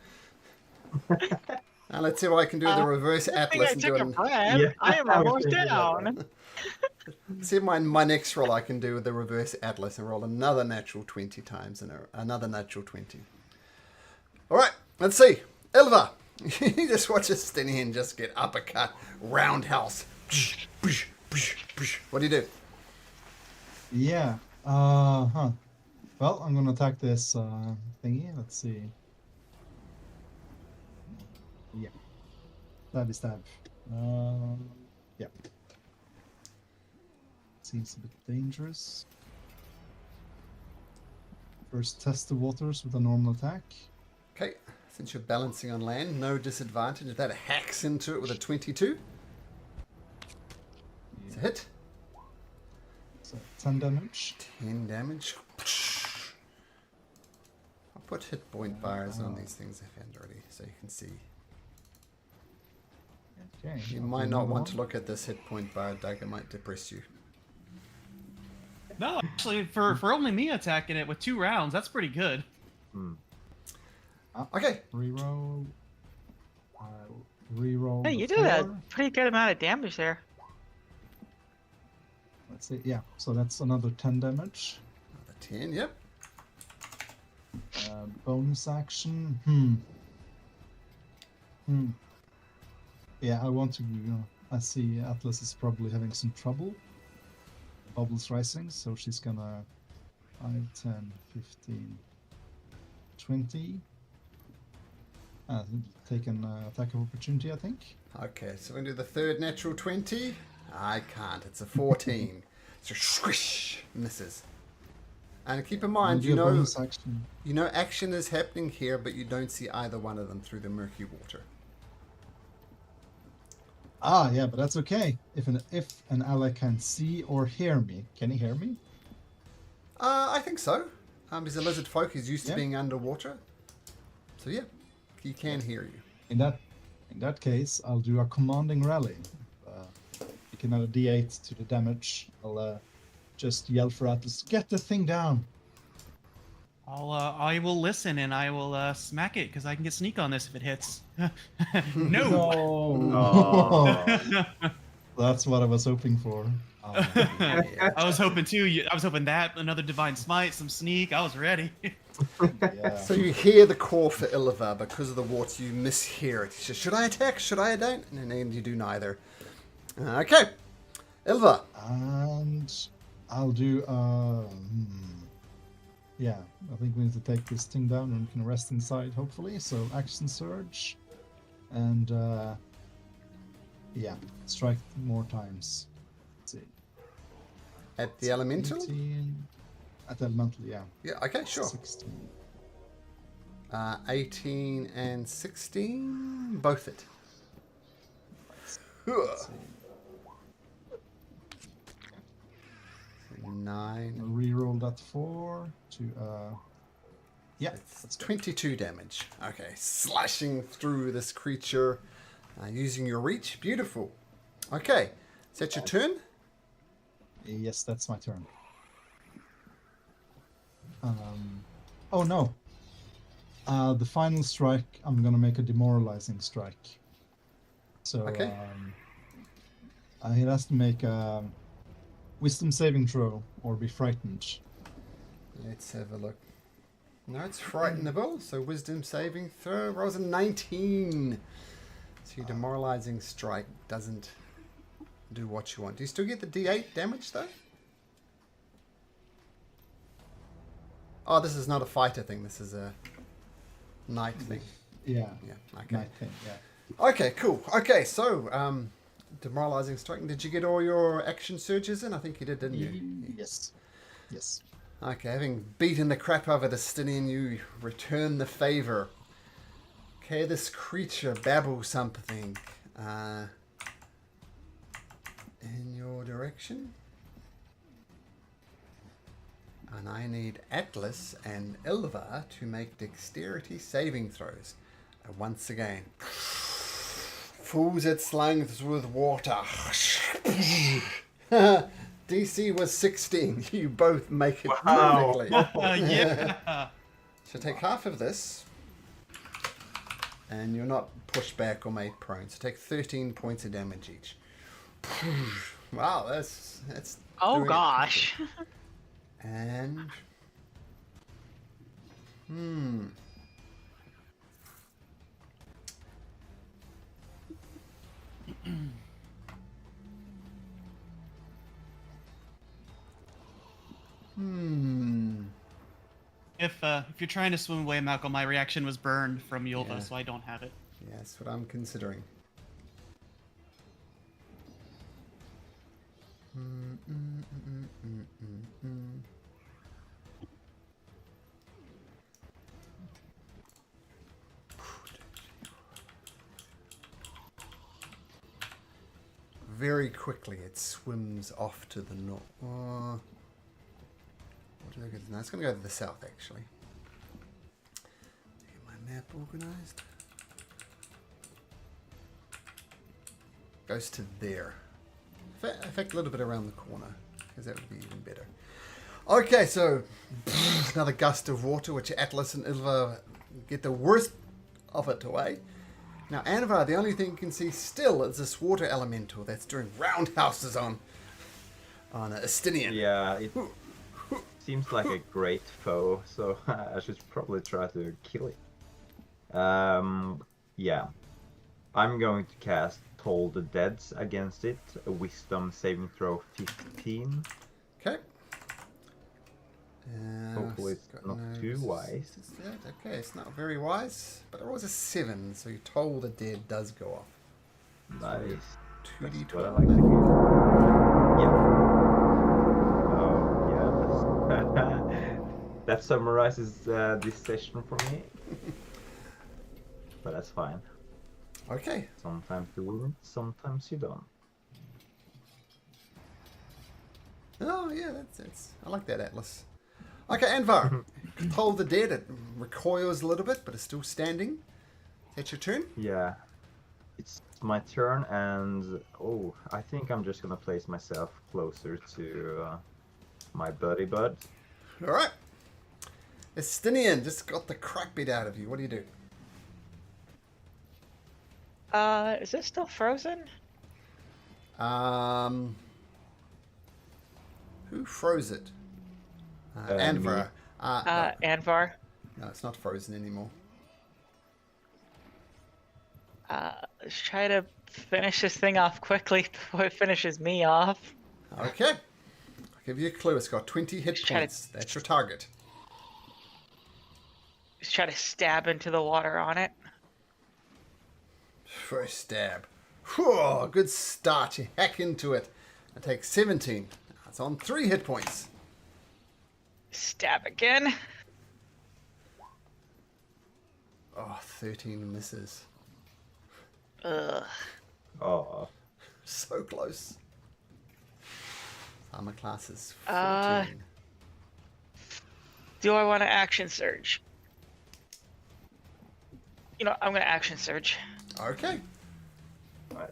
Now let's see what I can do with the reverse I think atlas I and took do a an, breath. Yeah, I am I was almost thinking about down. see my next roll I can do with the reverse atlas and roll another natural 20 times and another natural 20. All right, let's see. Elva, you just watch a Stinian just get uppercut, roundhouse. What do you do? Yeah. Well, I'm gonna attack this thingy. Let's see. Yeah. Stabby stab. Yeah. Seems a bit dangerous. First, test the waters with a normal attack. Okay, since you're balancing on land, no disadvantage. That hacks into it with a 22. It's a hit. So 10 damage. 10 damage. I'll put hit point bars on these things I found already so you can see. Okay. You I'll might do not another want to one. look at this hit point bar, Doug. It might depress you. No, actually, for only me attacking it with 2 rounds, that's pretty good. Okay. Reroll. Reroll. Hey, the you did a 4. pretty good amount of damage there. Let's see. Yeah. So that's another 10 damage. Another 10, yep. Bonus action. Yeah, I want to. I see Atlas is probably having some trouble. Bubbles rising, so she's gonna 5, 10, 15, 20. Take an attack of opportunity, I think. Okay, so we're going to do the third natural 20. I can't. It's a 14. So squish, misses. And keep in mind, Do a bonus action. you know action is happening here, but you don't see either one of them through the murky water. Ah, yeah, but that's okay. If an ally can see or hear me, can he hear me? I think so. He's a lizard folk. He's used to Yeah. being underwater. So yeah, he can hear you. In that case, I'll do a commanding rally. You can add a D8 to the damage. I'll just yell for Atlas, get the thing down. I will listen and I will smack it because I can get sneak on this if it hits. No. Oh. That's what I was hoping for. I was hoping too. I was hoping that another divine smite, some sneak. I was ready. Yeah. So you hear the call for Illiva. Because of the warts, you mishear it. He says, should I attack? Should I don't? And then you do neither. Okay. Illiva. And I'll do yeah, I think we need to take this thing down and we can rest inside, hopefully. So action surge, and yeah, strike more times. Let's see. At the elemental? 18, at the elemental, yeah. Yeah, okay, sure. 16. 18 and 16. Both it. Let's see. 9. I'll reroll that 4 to yeah, It's that's good. 22 damage. Okay, slashing through this creature using your reach. Beautiful. Okay, is that your turn? Yes, that's my turn. Oh no. The final strike, I'm gonna make a demoralizing strike. So Okay. he has to make a wisdom saving throw or be frightened. Let's have a look. No, it's frightenable. So wisdom saving throw rolls a 19. So your demoralizing strike doesn't do what you want. Do you still get the D8 damage though? Oh, this is not a fighter thing. This is a knight thing. Yeah. Yeah. Okay. Night thing, yeah. Okay. Cool. Okay. So demoralizing strike. Did you get all your action surges in? I think you did, didn't you? Yes. Yes. Okay, having beaten the crap out of the Stinian, you return the favor. Okay, this creature babbles something in your direction. And I need Atlas and Ilva to make dexterity saving throws. And once again, fills its lungs with water. DC was 16. You both make it Wow. perfectly. Yeah. So take half of this, and you're not pushed back or made prone. So take 13 points of damage each. Wow, that's Oh doing it. gosh. And If you're trying to swim away, Malcolm, my reaction was burned from Yulva, Yeah. so I don't have it. yeah, that's what I'm considering. Very quickly, it swims off to the north. What do I go to now? It's going to go to the south, actually. Get my map organized. Goes to there. In fact, a little bit around the corner, because that would be even better. Okay, so another gust of water, which Atlas and Ilva get the worst of it away. Now, Andvar, the only thing you can see still is this water elemental that's doing roundhouses on a Stinian. Yeah, it seems like a great foe, so I should probably try to kill it. Yeah. I'm going to cast Toll the Deads against it. A wisdom saving throw 15. Okay. Hopefully it's not too wise. Okay, it's not very wise, but it was a 7, so you told the dead does go off. Nice. That's 2d12. what I like to hear. Yeah. Oh, yeah. That summarizes this session for me. But that's fine. Okay. Sometimes you win, sometimes you don't. Oh, yeah, that's I like that, Atlas. Okay, Andvar. Toll the dead. It recoils a little bit, but it's still standing. Is that your turn? Yeah, it's my turn, and oh, I think I'm just gonna place myself closer to my buddy bud. All right. Estinian just got the crap beat out of you. What do you do? Is it still frozen? Who froze it? Me. Andvar. No, Andvar. no, it's not frozen anymore. Let's try to finish this thing off quickly before it finishes me off. Okay. I'll give you a clue. It's got 20 hit Just try to- points. That's your target. Just try to stab into the water on it. First stab. Whew, good start. You hack into it. I take 17. It's on 3 hit points. Stab again. Oh, 13 misses. Ugh. Oh, So close. Armor class is 14. Do I want to action surge? You know, I'm gonna action surge. Okay. nice.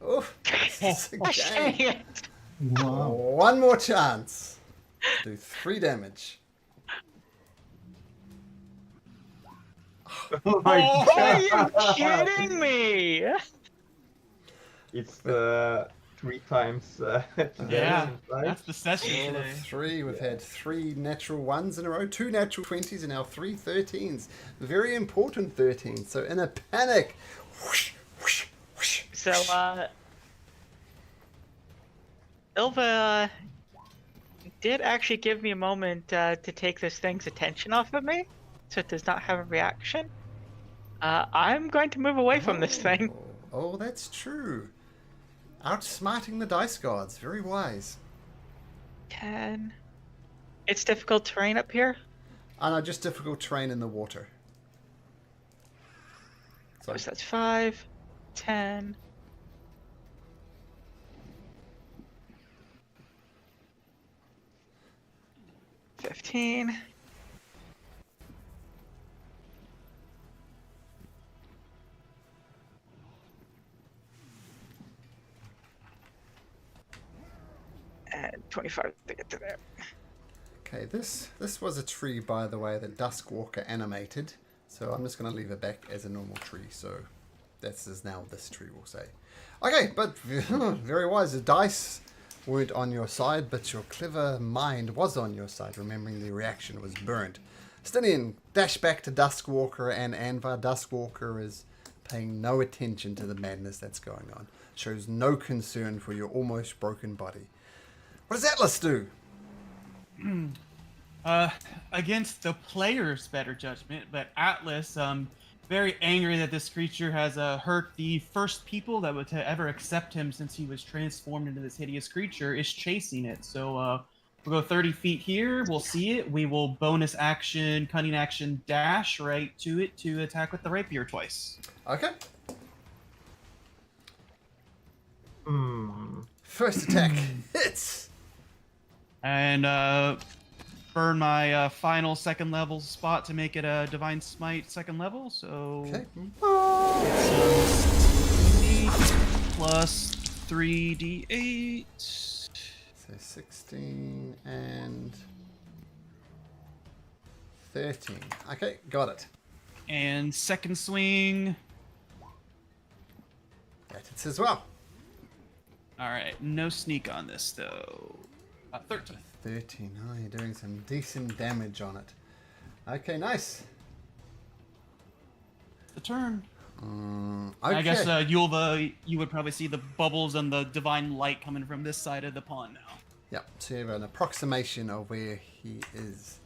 Oh, this is a Dang game. it. Wow. One more chance. Do 3 damage. Oh my Are god! you kidding me? It's 3 times today, Yeah, right? that's the session Roll of today. 3. We've had 3 natural 1s in a row, 2 natural 20s, and now 3 13s. Very important 13s. So in a panic. Whoosh, whoosh, whoosh, So, whoosh. Ilva did actually give me a moment to take this thing's attention off of me, so it does not have a reaction. I'm going to move away from this thing. Oh, that's true. Outsmarting the dice gods. Very wise. 10. It's difficult terrain up here. Oh, no, just difficult terrain in the water. So that's 5, 10. $15. And 25 to get to there. Okay, this was a tree, by the way, that Duskwalker animated. So I'm just going to leave it back as a normal tree. So this is now this tree, we'll say. Okay, but very wise. The dice weren't on your side, but your clever mind was on your side, remembering the reaction was burnt. Stinian, dash back to Duskwalker and Andvar. Duskwalker is paying no attention to the madness that's going on. Shows no concern for your almost broken body. What does Atlas do? Against the player's better judgment, but Atlas, very angry that this creature has hurt the first people that would ever accept him since he was transformed into this hideous creature, is chasing it. So we'll go 30 feet here. We'll see it. We will bonus action, cunning action, dash right to it to attack with the rapier twice. Okay. Hmm. First attack hits. And burn my final second level spot to make it a divine smite second level. So Okay. it's 8 plus 3d8. So 16 and 13. Okay, got it. And second swing. That hits as well. All right, no sneak on this though. 13. 13. Oh, you're doing some decent damage on it. Okay, nice. The turn. Okay. I guess Yulva, you would probably see the bubbles and the divine light coming from this side of the pond now. Yep, so you have an approximation of where he is.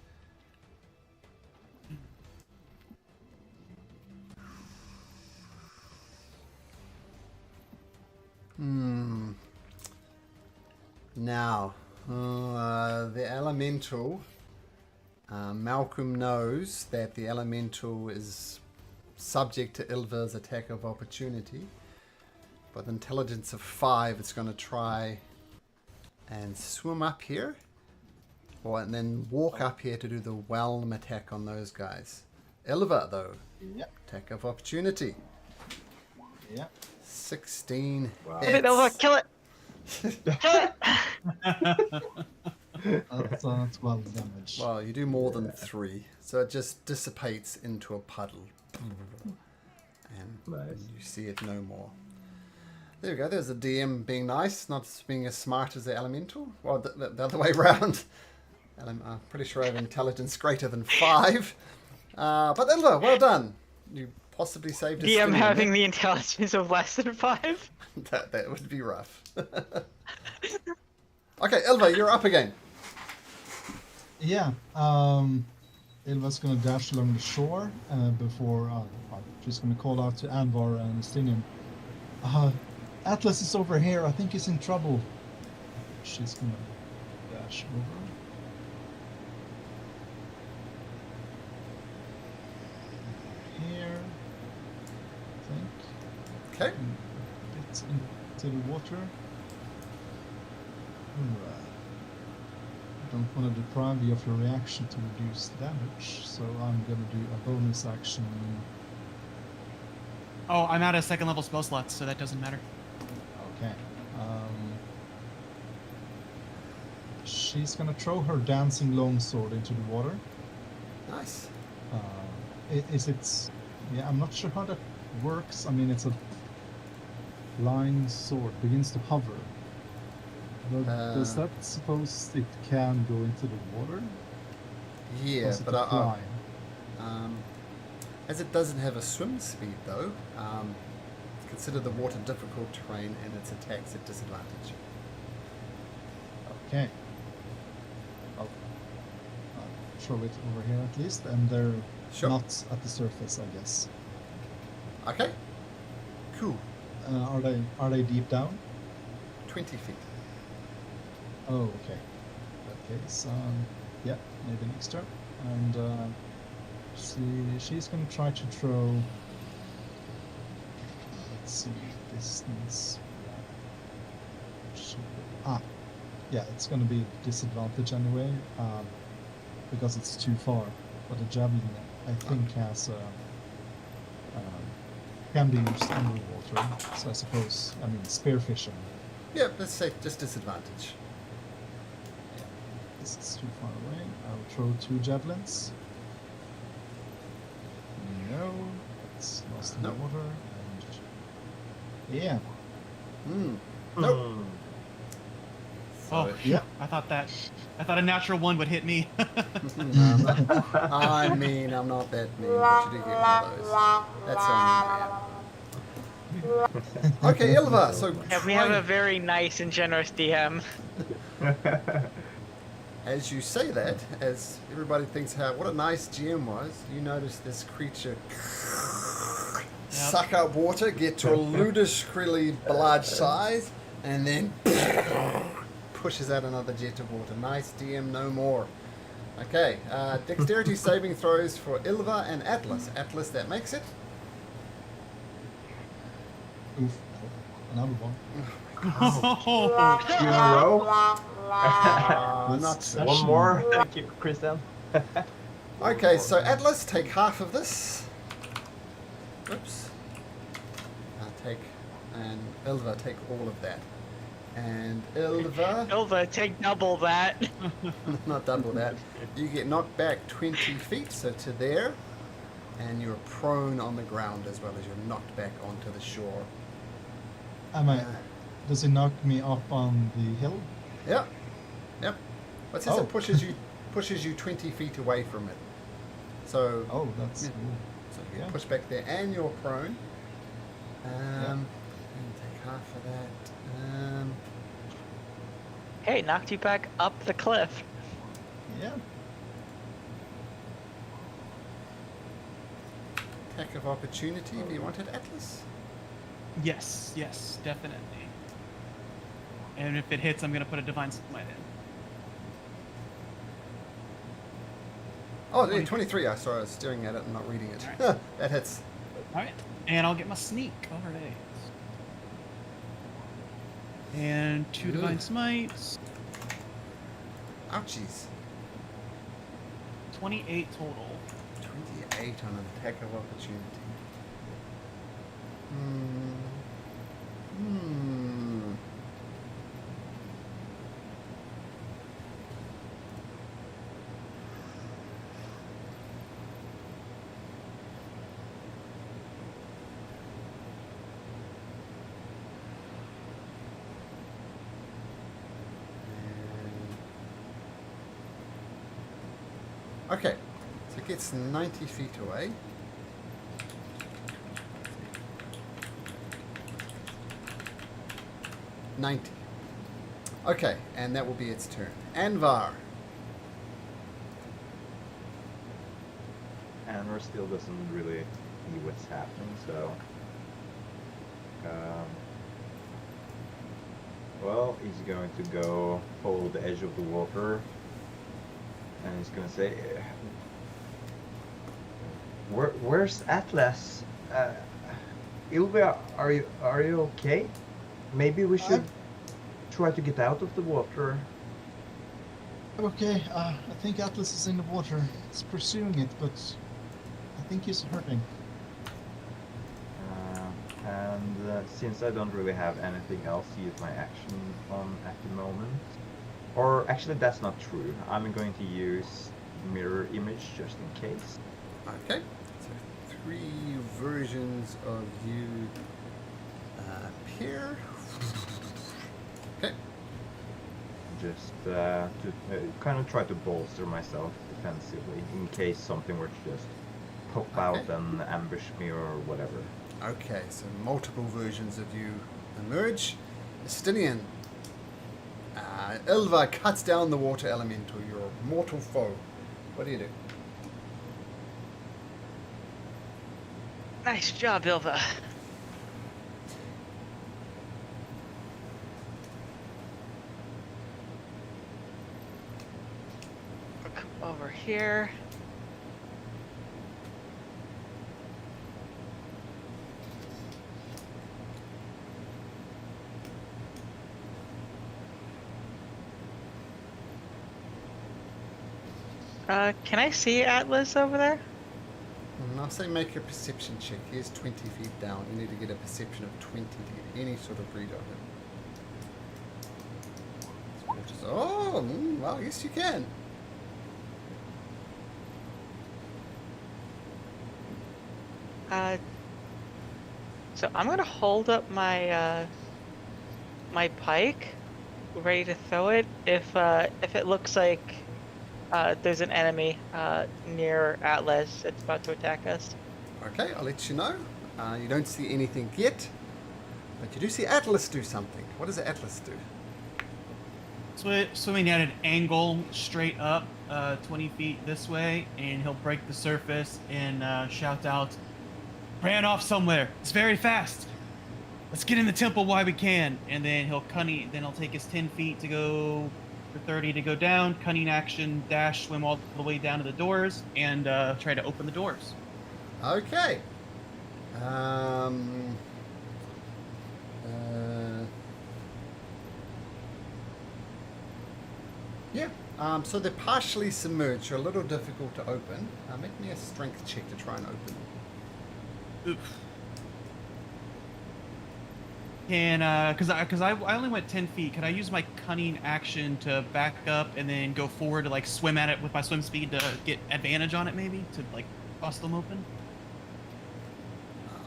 Now, the elemental. Malcolm knows that the elemental is subject to Ilva's attack of opportunity. With intelligence of 5, it's going to try and swim up here. And then walk up here to do the whelm attack on those guys. Ilva, though. Yep. Attack of opportunity. Yep. 16 Wow. Hit it, Ilva, kill it! Kill it! That's 12 damage. Well, you do more than 3, so it just dissipates into a puddle. And Nice. you see it no more. There we go, there's the DM being nice, not being as smart as the elemental. Well, the other way around. I'm pretty sure I have intelligence greater than 5. But Ilva, well done. You possibly saved a DM skin having there. the intelligence of less than 5? That would be rough. Okay, Ilva, you're up again. Yeah. Ilva's gonna dash along the shore before she's gonna call out to Andvar and sting him. Atlas is over here. I think he's in trouble. She's gonna dash over. Here, I think. Okay. Bit into the water. Alright. Don't want to deprive you of your reaction to reduce damage, so I'm gonna do a bonus action. Oh, I'm out of second level spell slots, so that doesn't matter. Okay. She's gonna throw her dancing longsword into the water. Nice. Yeah, I'm not sure how that works. I mean, it's a flying sword, begins to hover. But does that suppose it can go into the water? Yeah, Does it but fly? as it doesn't have a swim speed, though, consider the water difficult terrain and its attacks at disadvantage. Okay. I'll throw it over here at least, and they're Sure. not at the surface, I guess. Okay. Cool. Are they deep down? 20 feet. Oh, okay. In that case, yeah, maybe next turn. And she's gonna try to throw. Let's see, distance. Yeah, it's gonna be disadvantage anyway, because it's too far. But the javelin, I think, has can be used underwater. So I suppose, I mean, spearfishing. Yeah, let's say just disadvantage. This is too far away. I'll throw 2 javelins. No, it's lost in Nope. the water. And yeah, Nope. Oh, So, yeah. I thought a natural 1 would hit me. I mean, I'm not that mean, but you do get one of those. That's only fair. Okay, Ilva, so Yeah, we have try- a very nice and generous DM. as you say that, as everybody thinks how what a nice GM was, you notice this creature suck up water, get to a ludicrously large size, and then pushes out another jet of water. Nice DM, no more. Okay, dexterity saving throws for Ilva and Atlas. Atlas, that makes it. Oof, another one. Oh, 2 in a row. Not That's so. One more. Thank you, Christian. Okay, so Atlas, take half of this. Oops. And Ilva, take all of that. And Ilva, Ilva, take double that. not double that. You get knocked back 20 feet, so to there. And you're prone on the ground as well as you're knocked back onto the shore. Does it knock me up on the hill? Yep. Yep. But since Oh. it pushes you 20 feet away from it. So, Oh, that's Yeah. cool. so you Yeah. get pushed back there and you're prone. And take half of that. Hey, knocked you back up the cliff. Yeah. Attack of opportunity if you wanted, Atlas. yes, definitely. And if it hits, I'm gonna put a divine smite in. Oh, yeah, 23. Sorry, I was staring at it and not reading it. Alright. That hits. All right, and I'll get my sneak. All right. And 2 divine smites. Ouchies. 28 total. 28 on an attack of opportunity. Okay, so it gets 90 feet away. Okay, and that will be its turn. Andvar. Andvar still doesn't really see what's happening, so well, he's going to go follow the edge of the water, and he's going to say, "Where's Atlas? Ilva, are you okay? Maybe we should try to get out of the water." Okay, I think Atlas is in the water. It's pursuing it, but I think he's hurting. And since I don't really have anything else to use my action on at the moment, or actually that's not true, I'm going to use mirror image just in case. Okay, so 3 versions of you appear. Okay. Just to kind of try to bolster myself defensively in case something were to just pop out and ambush me or whatever. Okay, so multiple versions of you emerge. Estinian. Ilva cuts down the water elemental, your mortal foe. What do you do? Nice job, Ilva. I'll come over here. Can I see Atlas over there? I'll say make a perception check. He is 20 feet down. You need to get a perception of 20 to get any sort of read on him. Oh, well, yes you can. So I'm gonna hold up my my pike, ready to throw it if it looks like there's an enemy near Atlas that's about to attack us. Okay, I'll let you know. You don't see anything yet, but you do see Atlas do something. What does Atlas do? Swimming at an angle straight up 20 feet this way, and he'll break the surface and shout out, "Ran off somewhere. It's very fast. Let's get in the temple while we can." And then he'll take his 10 feet to go for 30 to go down, cunning action, dash, swim all the way down to the doors, and try to open the doors. Okay. So they're partially submerged. You're a little difficult to open. Make me a strength check to try and open them. Oof. Can because I only went 10 feet. Can I use my cunning action to back up and then go forward to like swim at it with my swim speed to get advantage on it, maybe to like bust them open?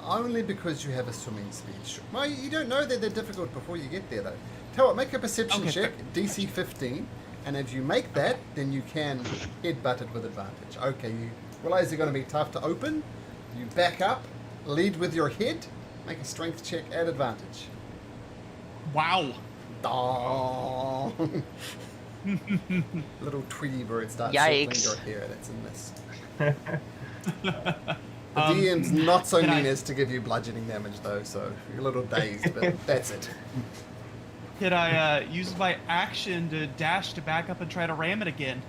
Only because you have a swimming speed. Well, you don't know that they're difficult before you get there, though. Tell what, make a perception check, DC 15, and if you make that, then you can headbutt it with advantage. Okay, you realize they're going to be tough to open. You back up, lead with your head, make a strength check at advantage. Wow. Oh. Little Tweety bird starts circling Yikes. your hair. That's a miss. The DM's not so mean as to give you bludgeoning damage, though, so you're a little dazed, but that's it. Could I use my action to dash to back up and try to ram it again?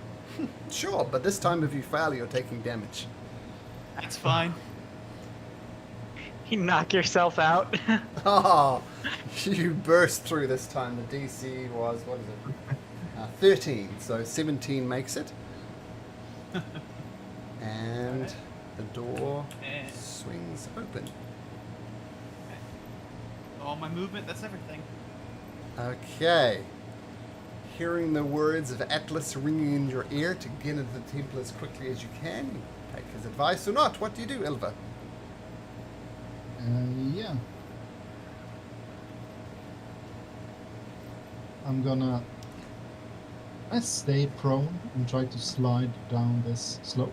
Sure, but this time if you fail, you're taking damage. That's fine. You knock yourself out. Oh, you burst through this time. The DC was, what is it? 13, so 17 makes it. And Alright. the door And swings open. all my movement, that's everything. Okay. Hearing the words of Atlas ringing in your ear to get into the temple as quickly as you can, you take his advice or not. What do you do, Ilva? Yeah. I'm gonna stay prone and try to slide down this slope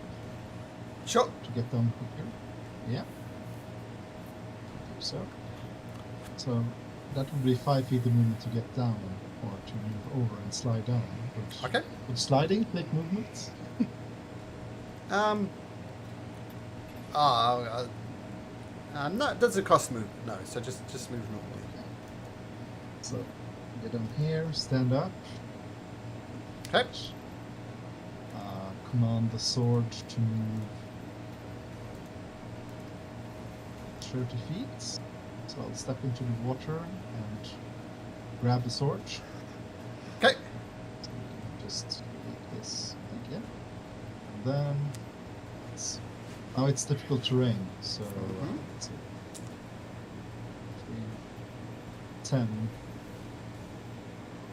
Sure. to get down quicker. Yeah. So that would be 5 feet of movement to get down, or to move over and slide down. Which, Okay. would sliding take movements? No, it doesn't cost move. No, so just move normally. So get down here, stand up, Okay. command the sword to move 30 feet. So I'll step into the water and grab the sword. Okay. Just make this again. And then now it's difficult terrain, so let's see. 10.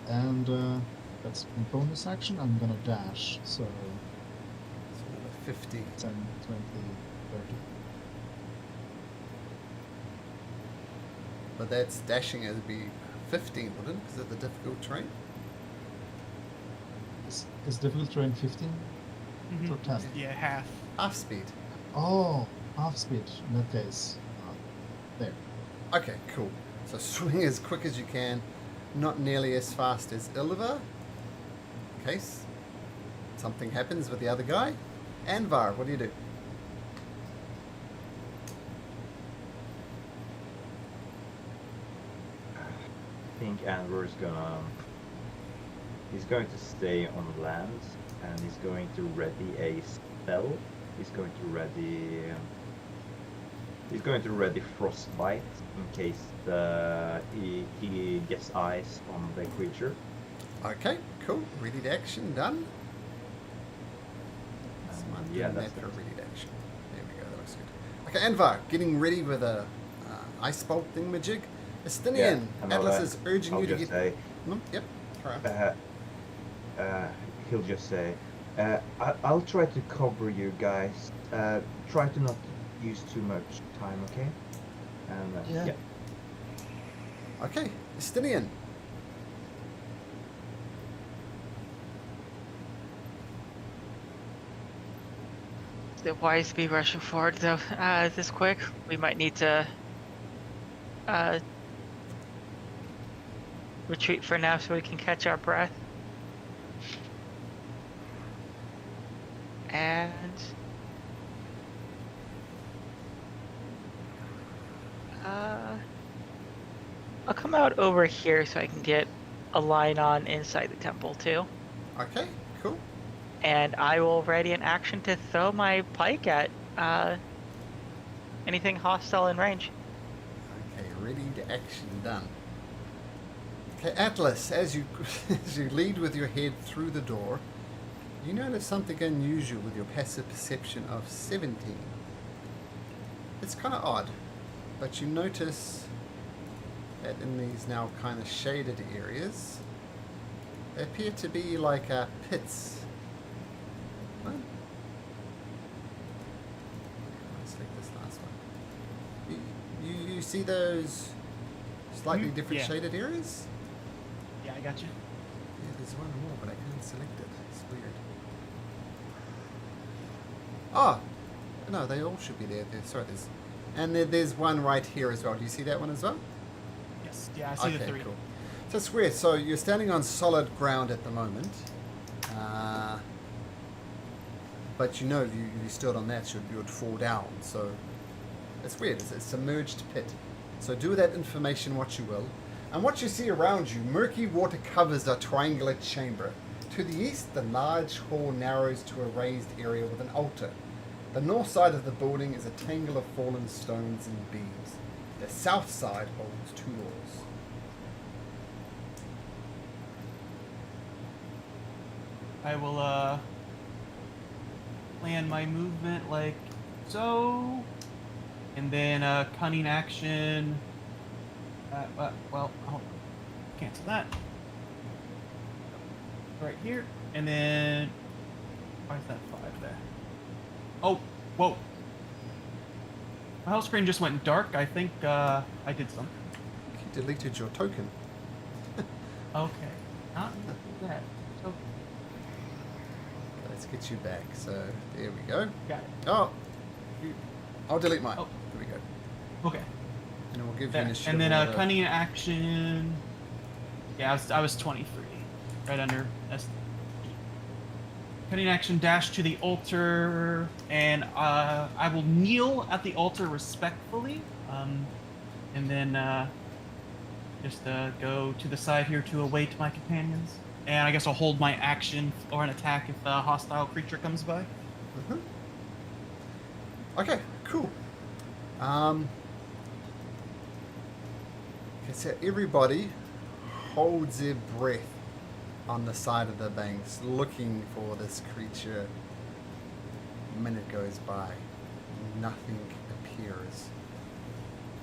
And that's my bonus action. I'm gonna dash, so So another 50. 10, 20, 30. But that's dashing as be 15, wouldn't it? Because of the difficult terrain. Is difficult terrain 15? Mhm. Or 10? Yeah, half. Half speed. Oh, half speed in that case. There. Okay, cool. So swing as quick as you can, not nearly as fast as Ilva. In case something happens with the other guy. Andvar, what do you do? I think Andvar is he's going to stay on land, and he's going to ready a spell. He's going to ready frostbite in case he gets eyes on the creature. Okay, cool. Ready to action, done. Let's mark Yeah, the that's map for it. ready to action. There we go, that looks good. Okay, Andvar, getting ready with a ice bolt thingamajig. Estinian, and Atlas is urging I'll you to just get... say, Yep, alright. he'll just say, I'll try to cover you guys. Try to not use too much time, okay? And Yeah. Okay, Estinian. So why is be rushing forward though this quick? We might need to retreat for now so we can catch our breath. And I'll come out over here so I can get a line on inside the temple too. Okay, cool. And I will ready an action to throw my pike at anything hostile in range. Okay, ready to action, done. Okay, Atlas, as you as you lead with your head through the door, you notice something unusual with your passive perception of 17. It's kind of odd, but you notice that in these now kind of shaded areas, they appear to be like pits. What? Let's take this last one. You see those slightly Mhm, different yeah. shaded areas? Yeah, I got you. Yeah, there's one more, but I can't select it. It's weird. Oh! No, they all should be there. Sorry, there's one right here as well. Do you see that one as well? Yes. Yeah, I see the three. Cool. So it's weird. So you're standing on solid ground at the moment. But you know if you stood on that, you would fall down. So it's weird. It's a submerged pit. So do with that information what you will. And what you see around you, murky water covers a triangular chamber. To the east, the large hall narrows to a raised area with an altar. The north side of the building is a tangle of fallen stones and beams. The south side holds 2 doors. I will plan my movement like so, and then cunning action. Well, I'll cancel that right here, and then why is that 5 there? Oh, whoa! My whole screen just went dark. I think I did something. You deleted your token. Okay, not that. So, Let's get you back. So there we go. got it. Oh, I'll delete mine. Oh. There we go. Okay. And we'll give you There. initiative. And then order. cunning action. Yeah, I was 23, right under S. Cunning action dash to the altar, and I will kneel at the altar respectfully, and then just go to the side here to await my companions. And I guess I'll hold my action or an attack if a hostile creature comes by. Mhm. Okay, cool. Okay, so everybody holds their breath on the side of the banks, looking for this creature. A minute goes by, nothing appears.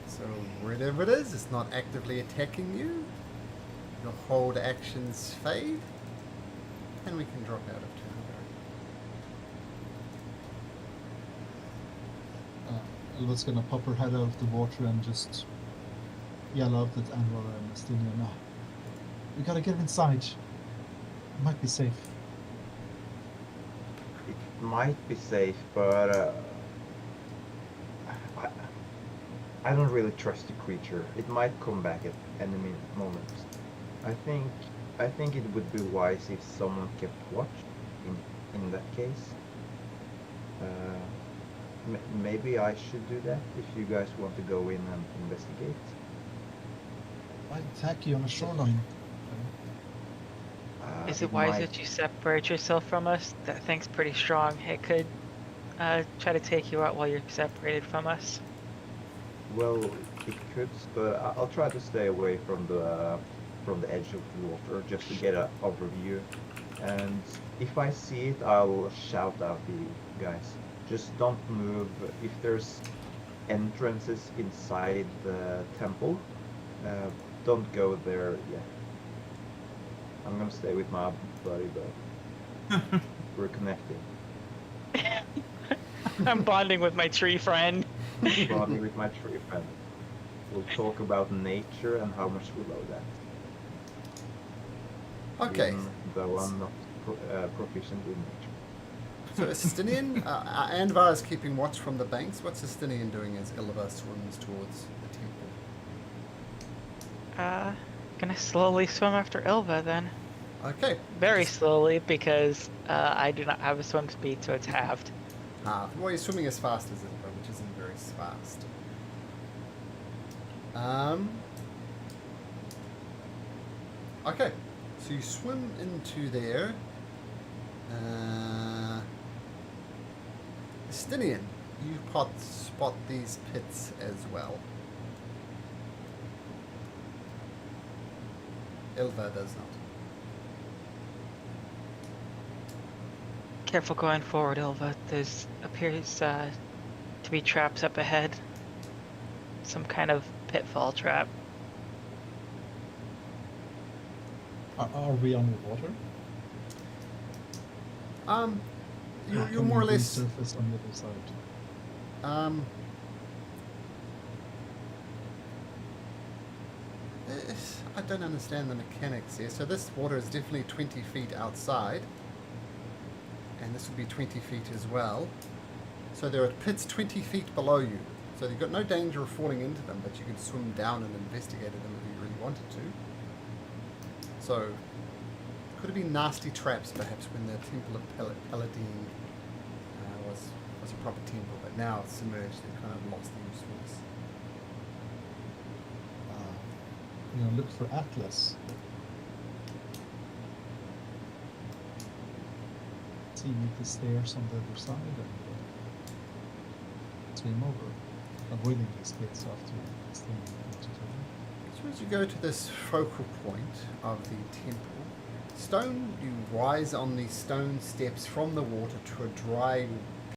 So whatever it is, it's not actively attacking you. Your hold actions fade, and we can drop out of turn. Elva's gonna pop her head out of the water and just yell out at Andvar and Estinian, "Ah, we gotta get inside. It might be safe." It might be safe, but I don't really trust the creature. It might come back at any moment. I think it would be wise if someone kept watch. In that case, maybe I should do that if you guys want to go in and investigate. Might attack you on the shoreline. Is it wise might- that you separate yourself from us? That thing's pretty strong. It could try to take you out while you're separated from us. Well, it could, but I'll try to stay away from the edge of the water just to get an overview. And if I see it, I'll shout out to you guys. Just don't move. If there's entrances inside the temple, don't go there yet. I'm gonna stay with my buddy, but we're connected. I'm bonding with my tree friend. Bonding with my tree friend. We'll talk about nature and how much we love that. Okay. Even though I'm not proficient in nature. So Estinian, Andvar is keeping watch from the banks. What's Estinian doing as Ilva swims towards the temple? Gonna slowly swim after Ilva then. Okay. Very slowly because I do not have a swim speed, so it's halved. Well, you're swimming as fast as Ilva, which isn't very fast. Okay. So you swim into there. Estinian, you spot these pits as well. Ilva does not. Careful going forward, Ilva. There's appears to be traps up ahead. Some kind of pitfall trap. Are we on the water? You're more or less. Surface on the other side. I don't understand the mechanics here. So this water is definitely 20 feet outside, and this would be 20 feet as well. So there are pits 20 feet below you. So you've got no danger of falling into them, but you could swim down and investigate them if you really wanted to. So could have been nasty traps, perhaps, when the Temple of Paladine was a proper temple, but now it's submerged. They've kind of lost the usefulness. Look for Atlas. See, meet the stairs on the other side. swim over, avoiding these pits after staying into town. So as you go to this focal point of the temple, you rise on the stone steps from the water to a dry